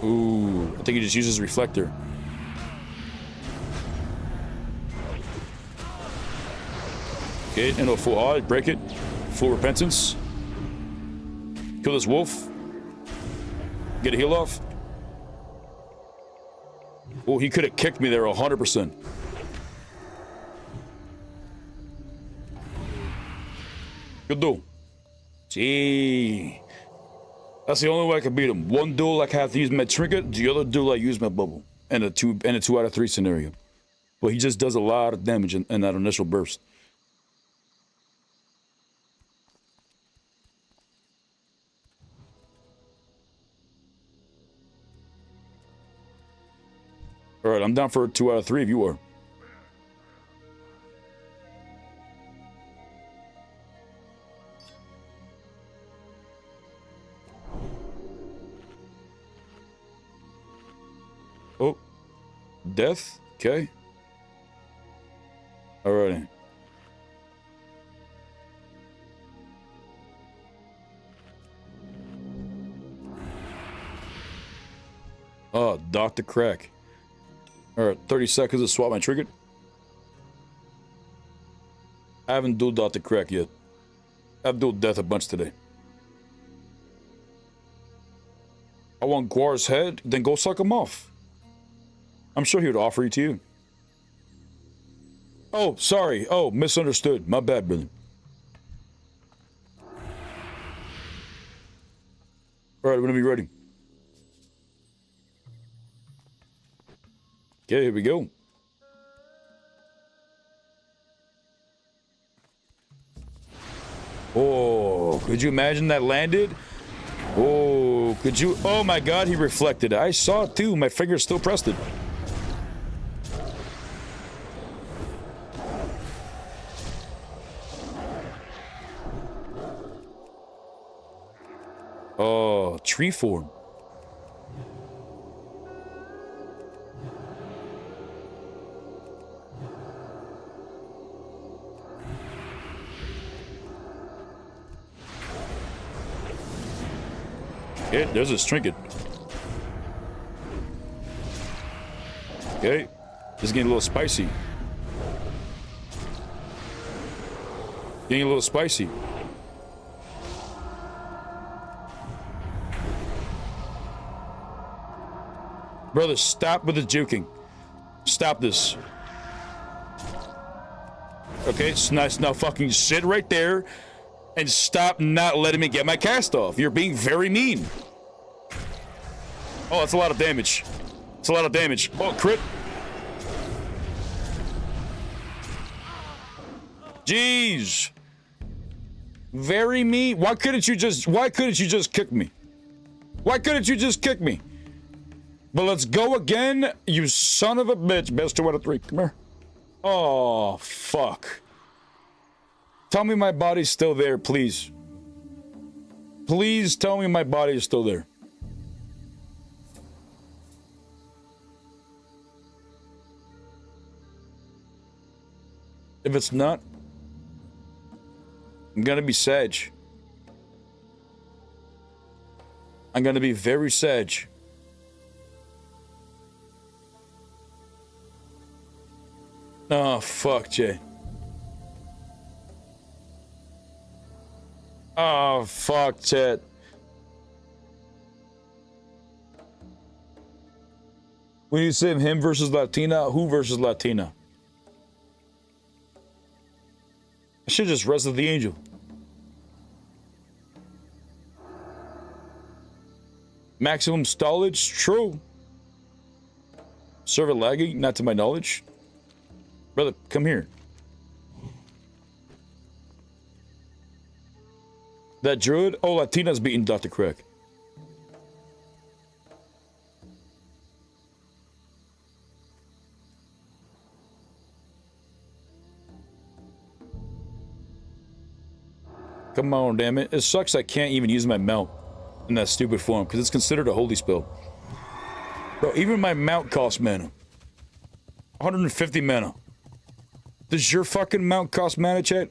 Ooh, I think he just uses reflector. Okay, into a full odd, break it. Full repentance. Kill this wolf. Get a heal off. Oh, he could have kicked me there 100%. Good duel. Gee. That's the only way I can beat him. One duel I have to use my trinket, the other duel I use my bubble. And a 2 out of 3 scenario. But he just does a lot of damage in that initial burst. Alright, I'm down for a 2 out of 3 if you are. Oh. Death? Okay. Alrighty. Oh, Dr. Crack. Alright, 30 seconds to swap my trinket. I haven't dueled Dr. Crack yet. I've dueled Death a bunch today. I want Guar's head, then go suck him off. I'm sure he would offer it to you. Oh, sorry. Oh, misunderstood. My bad, brother. Alright, we're gonna be ready. Okay, here we go. Oh, could you imagine that landed? Oh, could you? Oh my God, he reflected. I saw it too. My finger still pressed it. Oh, tree form. Okay, there's his trinket. Okay, this is getting a little spicy. Getting a little spicy. Brother, stop with the juking. Stop this. Okay, it's nice. Now fucking sit right there and stop not letting me get my cast off. You're being very mean. Oh, that's a lot of damage. It's a lot of damage. Oh, crit. Jeez. Very me? Why couldn't you just kick me? Why couldn't you just kick me? But let's go again, you son of a bitch. Best 2 out of 3. Come here. Oh, fuck. Tell me my body's still there, please. Please tell me my body is still there. If it's not, I'm gonna be sad. I'm gonna be very sad. Oh, fuck, Jay. Oh, fuck, Chet. When you say him versus Latina, who versus Latina? I should just rested the angel. Maximum stallage, true. Server lagging, not to my knowledge. Brother, come here. That druid? Oh, Latina's beating Dr. Craig. Come on, damn it. It sucks I can't even use my mount in that stupid form, because it's considered a holy spell. Bro, even my mount costs mana. 150 mana. Does your fucking mount cost mana, chat?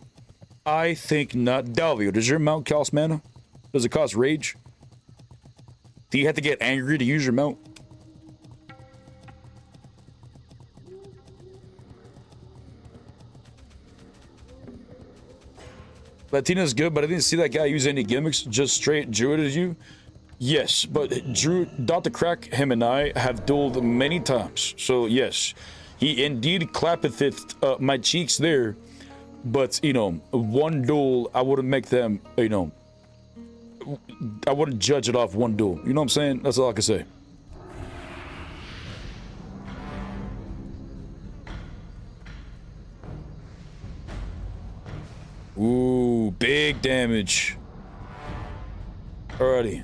I think not. Dalvio, does your mount cost mana? Does it cost rage? Do you have to get angry to use your mount? Latina's good, but I didn't see that guy use any gimmicks. Just straight druid as you. Yes, but Dr. Crack, him and I have dueled many times. So yes, he indeed clappeth my cheeks there. But, you know, one duel, I wouldn't make them, you know, I wouldn't judge it off one duel. You know what I'm saying? That's all I can say. Ooh, big damage. Alrighty.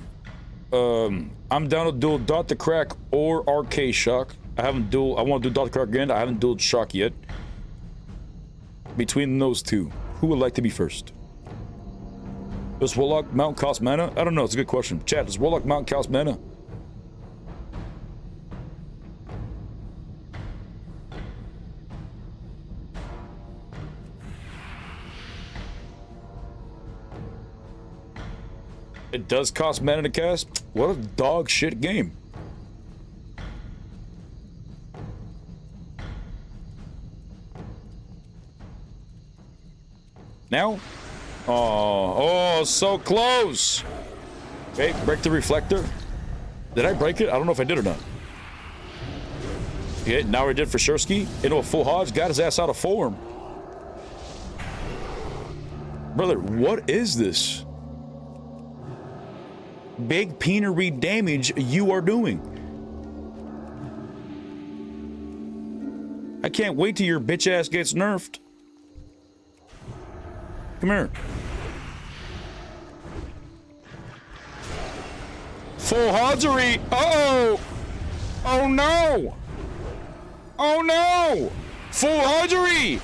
I'm down to duel Dot the Crack or Arcade Shock. I want to do Dot the Crack again. I haven't dueled Shock yet. Between those two, who would like to be first? Does Warlock Mount cost mana? I don't know, it's a good question. Chat, does Warlock Mount cost mana? It does cost mana to cast? What a dog shit game. Now? Oh, so close. Okay, break the reflector. Did I break it? I don't know if I did or not. Yeah, now I did for Shursky. Into a full Hodge, got his ass out of form. Brother, what is this? Big penery damage you are doing. I can't wait till your bitch ass gets nerfed. Come here. Full Hodgery. Uh-oh. Oh no. Oh no. Full Hodgery.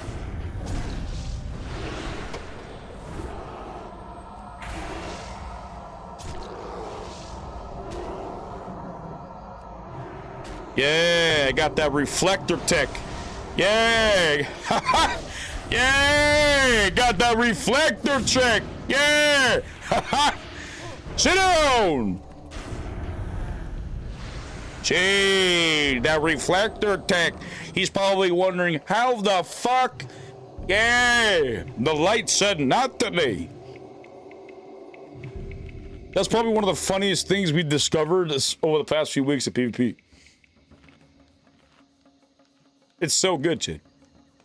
Yeah, I got that reflector tech. Yeah. Yeah, got that reflector check. Yeah. Sit down. Gee, that reflector tech. He's probably wondering how the fuck. Yeah, the light said not to me. That's probably one of the funniest things we discovered over the past few weeks of PvP. It's so good, Chid.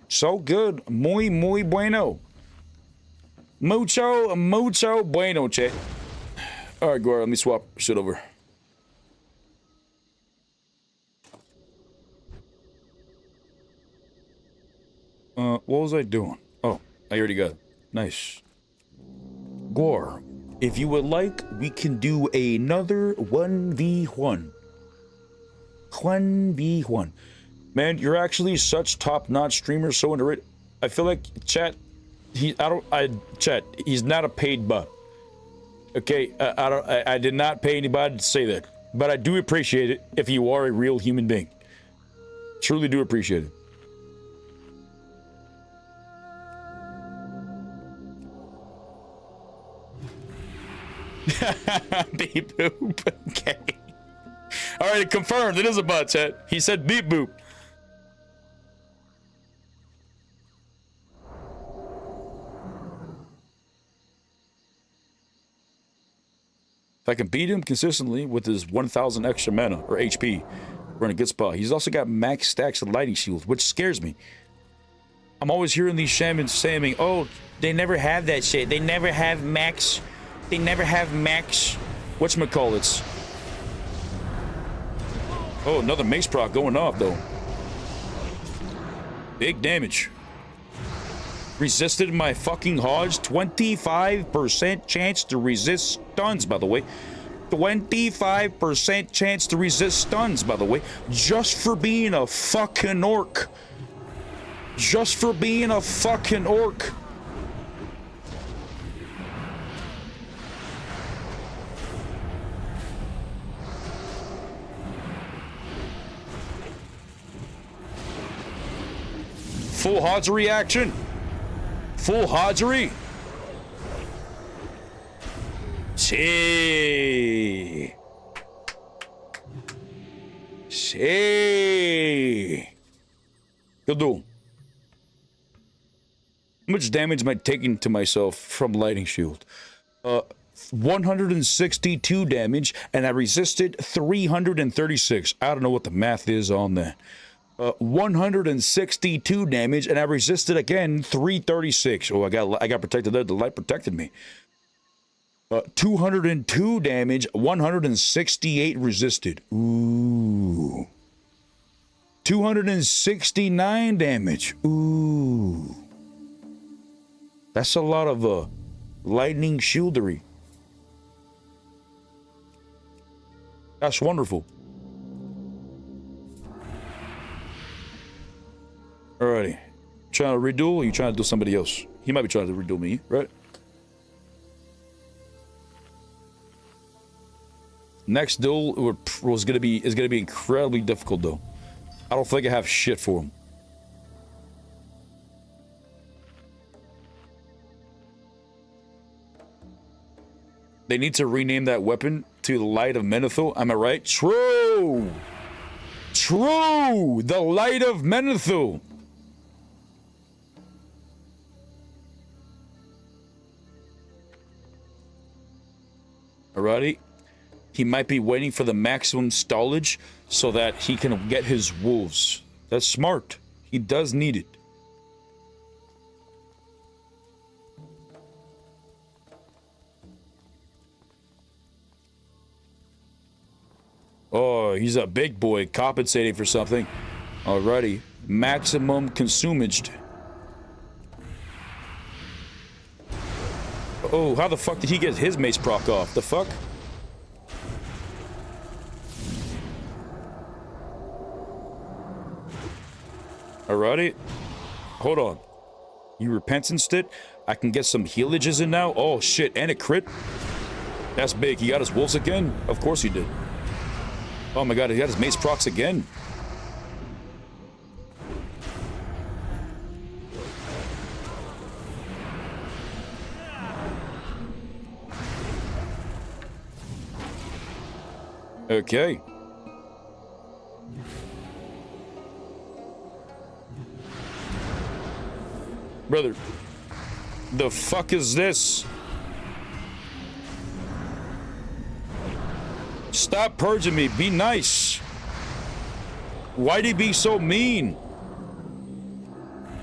So good. Muy, muy bueno. Mucho, mucho bueno, Che. Alright, Gora, let me swap shit over. What was I doing? Oh, I already got it. Nice. Jaguar, if you would like, we can do another 1v1. 1v1. Man, you're actually such top-notch streamer, so underrated. I feel like chat, chat, he's not a paid bot. Okay, I did not pay anybody to say that, but I do appreciate it if you are a real human being. Truly do appreciate it. Beep boop. Okay. All right, confirmed. It is a bot, chat. He said beep boop. If I can beat him consistently with his 1,000 extra mana or HP, we're in a good spot. He's also got max stacks of lightning shields, which scares me. I'm always hearing these shamans saying, "Oh, they never have that shit. They never have max. They never have max. Whatchamacallits." Oh, another mace proc going off though. Big damage. Resisted my fucking Hodge. 25% chance to resist stuns, by the way. 25% chance to resist stuns, by the way. Just for being a fucking orc. Just for being a fucking orc. Full Hodgery action. Full Hodgery. See. Good duel. How much damage am I taking to myself from Lightning Shield? 162 damage, and I resisted 336. I don't know what the math is on that. 162 damage, and I resisted again 336. Oh, I got protected there. The light protected me. 202 damage, 168 resisted. Ooh. 269 damage. Ooh. That's a lot of lightning shieldery. That's wonderful. Alrighty. Trying to reduel, or you trying to do somebody else? He might be trying to reduel me, right? Next duel is gonna be incredibly difficult though. I don't think I have shit for him. They need to rename that weapon to the Light of Menethil. Am I right? True! True! The Light of Menethil! Alrighty. He might be waiting for the maximum stallage so that he can get his wolves. That's smart. He does need it. Oh, he's a big boy compensating for something. Alrighty. Maximum consumaged. Oh, how the fuck did he get his mace proc off? The fuck? Alrighty. Hold on. You repentanced it? I can get some healages in now? Oh shit, and a crit? That's big. He got his wolves again? Of course he did. Oh my god, he got his mace procs again. Okay. Brother, the fuck is this? Stop purging me. Be nice. Why'd he be so mean?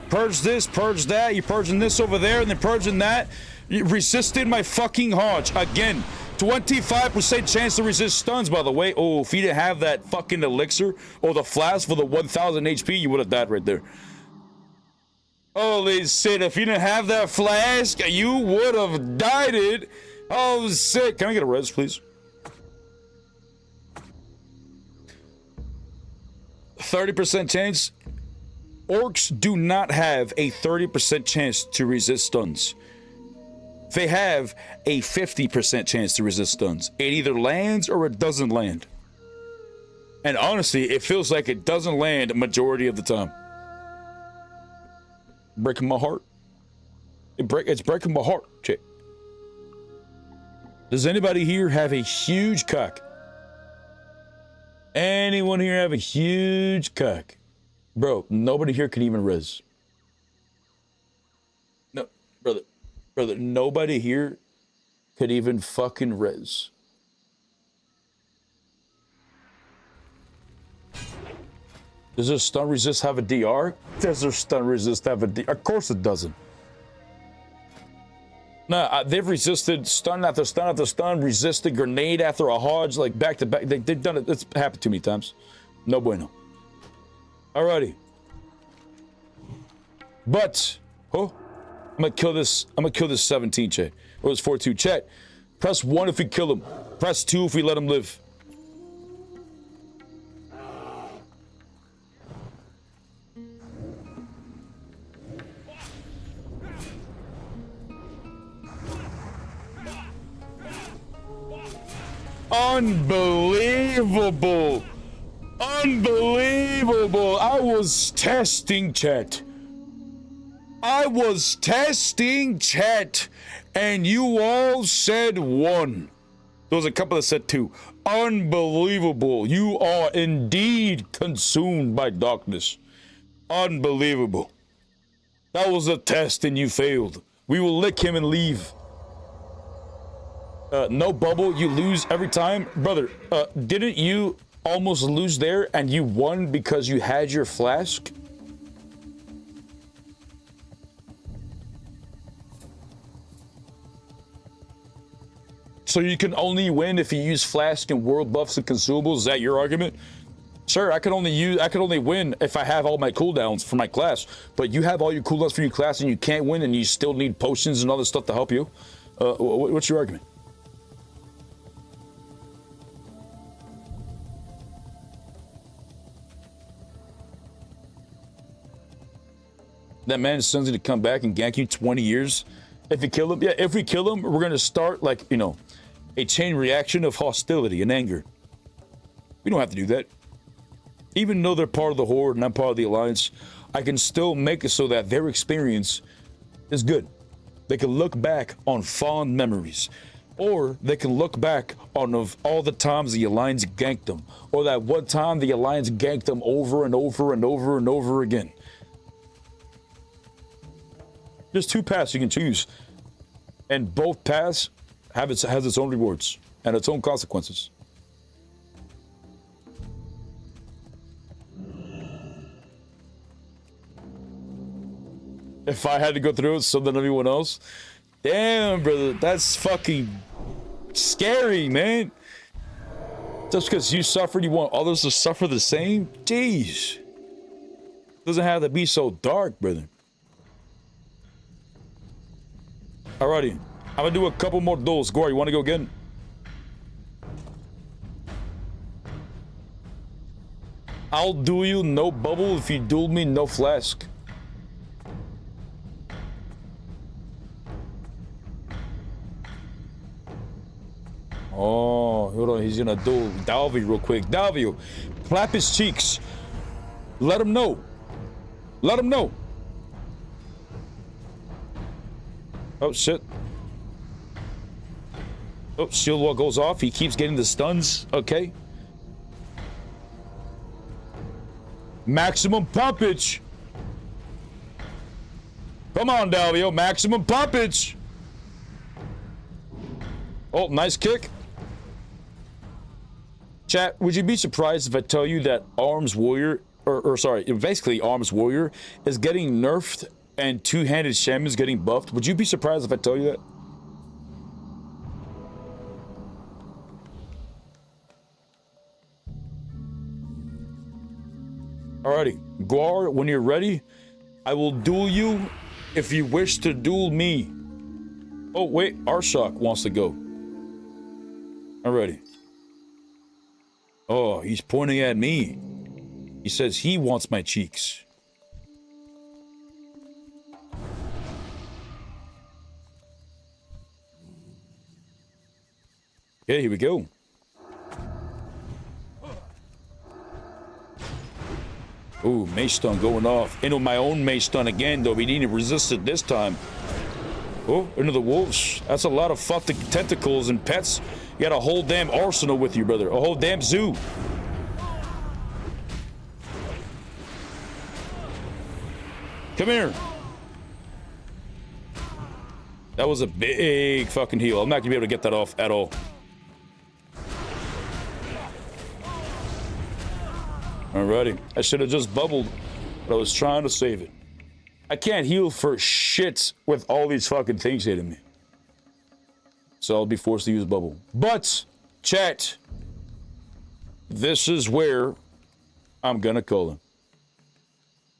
Purge this, purge that. You're purging this over there and then purging that. You resisted my fucking Hodge. Again, 25% chance to resist stuns, by the way. Oh, if you didn't have that fucking elixir or the flask for the 1,000 HP, you would have died right there. Holy shit, if you didn't have that flask, you would have died it. Oh, shit. Can I get a res, please? 30% chance. Orcs do not have a 30% chance to resist stuns. They have a 50% chance to resist stuns. It either lands or it doesn't land. And honestly, it feels like it doesn't land a majority of the time. Breaking my heart. It's breaking my heart, chick. Does anybody here have a huge cock? Anyone here have a huge cock? Bro, nobody here can even res. No, brother, nobody here could even fucking res. Does their stun resist have a DR? Does their stun resist have a DR? Of course it doesn't. Nah, they've resisted stun after stun after stun, resisted grenade after a hodge, like back to back. They've done it. It's happened too many times. No bueno. Alrighty. But, oh, I'm gonna kill this 17 chat. Or it's 42 chat. Press 1 if we kill him. Press 2 if we let him live. Unbelievable. Unbelievable. I was testing chat. I was testing chat. And you all said 1. There was a couple that said 2. Unbelievable. You are indeed consumed by darkness. Unbelievable. That was a test and you failed. We will lick him and leave. No bubble, you lose every time. Brother, didn't you almost lose there and you won because you had your flask? So you can only win if you use flask and world buffs and consumables? Is that your argument? Sure, I can only win if I have all my cooldowns for my class, but you have all your cooldowns for your class and you can't win and you still need potions and other stuff to help you. What's your argument? That man is going to come back and gank you 20 years. If you kill him, yeah, if we kill him, we're going to start, like, you know, a chain reaction of hostility and anger. We don't have to do that. Even though they're part of the Horde and I'm part of the Alliance, I can still make it so that their experience is good. They can look back on fond memories. Or they can look back on of all the times the Alliance ganked them. Or that one time the Alliance ganked them over and over and over and over again. There's 2 paths you can choose, and both paths has its own rewards and its own consequences. If I had to go through it so than everyone else, damn, brother, that's fucking scary, man. Just because you suffered, you want others to suffer the same? Jeez, doesn't have to be so dark, brother. Alrighty, I'm gonna do a couple more duels. Gore, you wanna go again? I'll duel you, no bubble. If you duel me, no flask. Oh, hold on, he's gonna duel Dalvio real quick. Dalvio, clap his cheeks. Let him know. Let him know. Oh, shit. Oh, shield wall goes off. He keeps getting the stuns. Okay. Maximum pumpage. Come on, Dalvio. Maximum pumpage. Oh, nice kick. Chat, would you be surprised if I tell you that Arms Warrior, basically Arms Warrior is getting nerfed and two-handed Shaman's getting buffed? Would you be surprised if I tell you that? Alrighty, Guar, when you're ready, I will duel you if you wish to duel me. Oh, wait. Arshak wants to go. Alrighty. Oh, he's pointing at me. He says he wants my cheeks. Yeah, here we go. Ooh, mace stun going off. Into my own mace stun again, though. We didn't resist it this time. Oh, into the wolves. That's a lot of fucking tentacles and pets. You got a whole damn arsenal with you, brother. A whole damn zoo. Come here. That was a big fucking heal. I'm not gonna be able to get that off at all. Alrighty. I should have just bubbled, but I was trying to save it. I can't heal for shit with all these fucking things hitting me. So I'll be forced to use bubble. But, chat, this is where I'm gonna call him.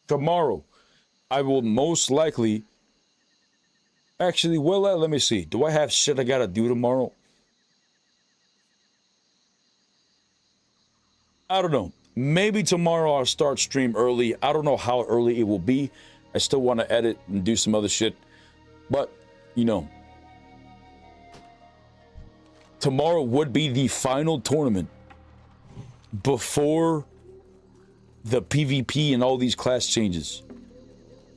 Tomorrow, I will most likely... Actually, well, let me see. Do I have shit I gotta do tomorrow? I don't know. Maybe tomorrow I'll start stream early. I don't know how early it will be. I still want to edit and do some other shit. But, you know. Tomorrow would be the final tournament before the PvP and all these class changes.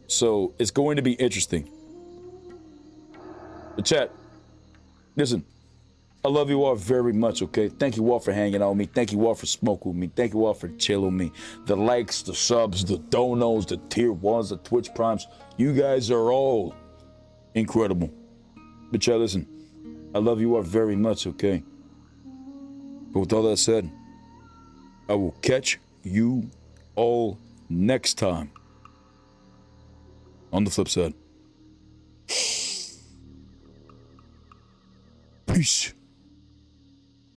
So, it's going to be interesting. But chat, listen. I love you all very much, okay? Thank you all for hanging out with me. Thank you all for smoking with me. Thank you all for chilling with me. The likes, the subs, the donos, the tier 1s, the Twitch primes. You guys are all incredible. But y'all, listen. I love you all very much, okay? But with all that said, I will catch you all next time. On the flip side. Peace.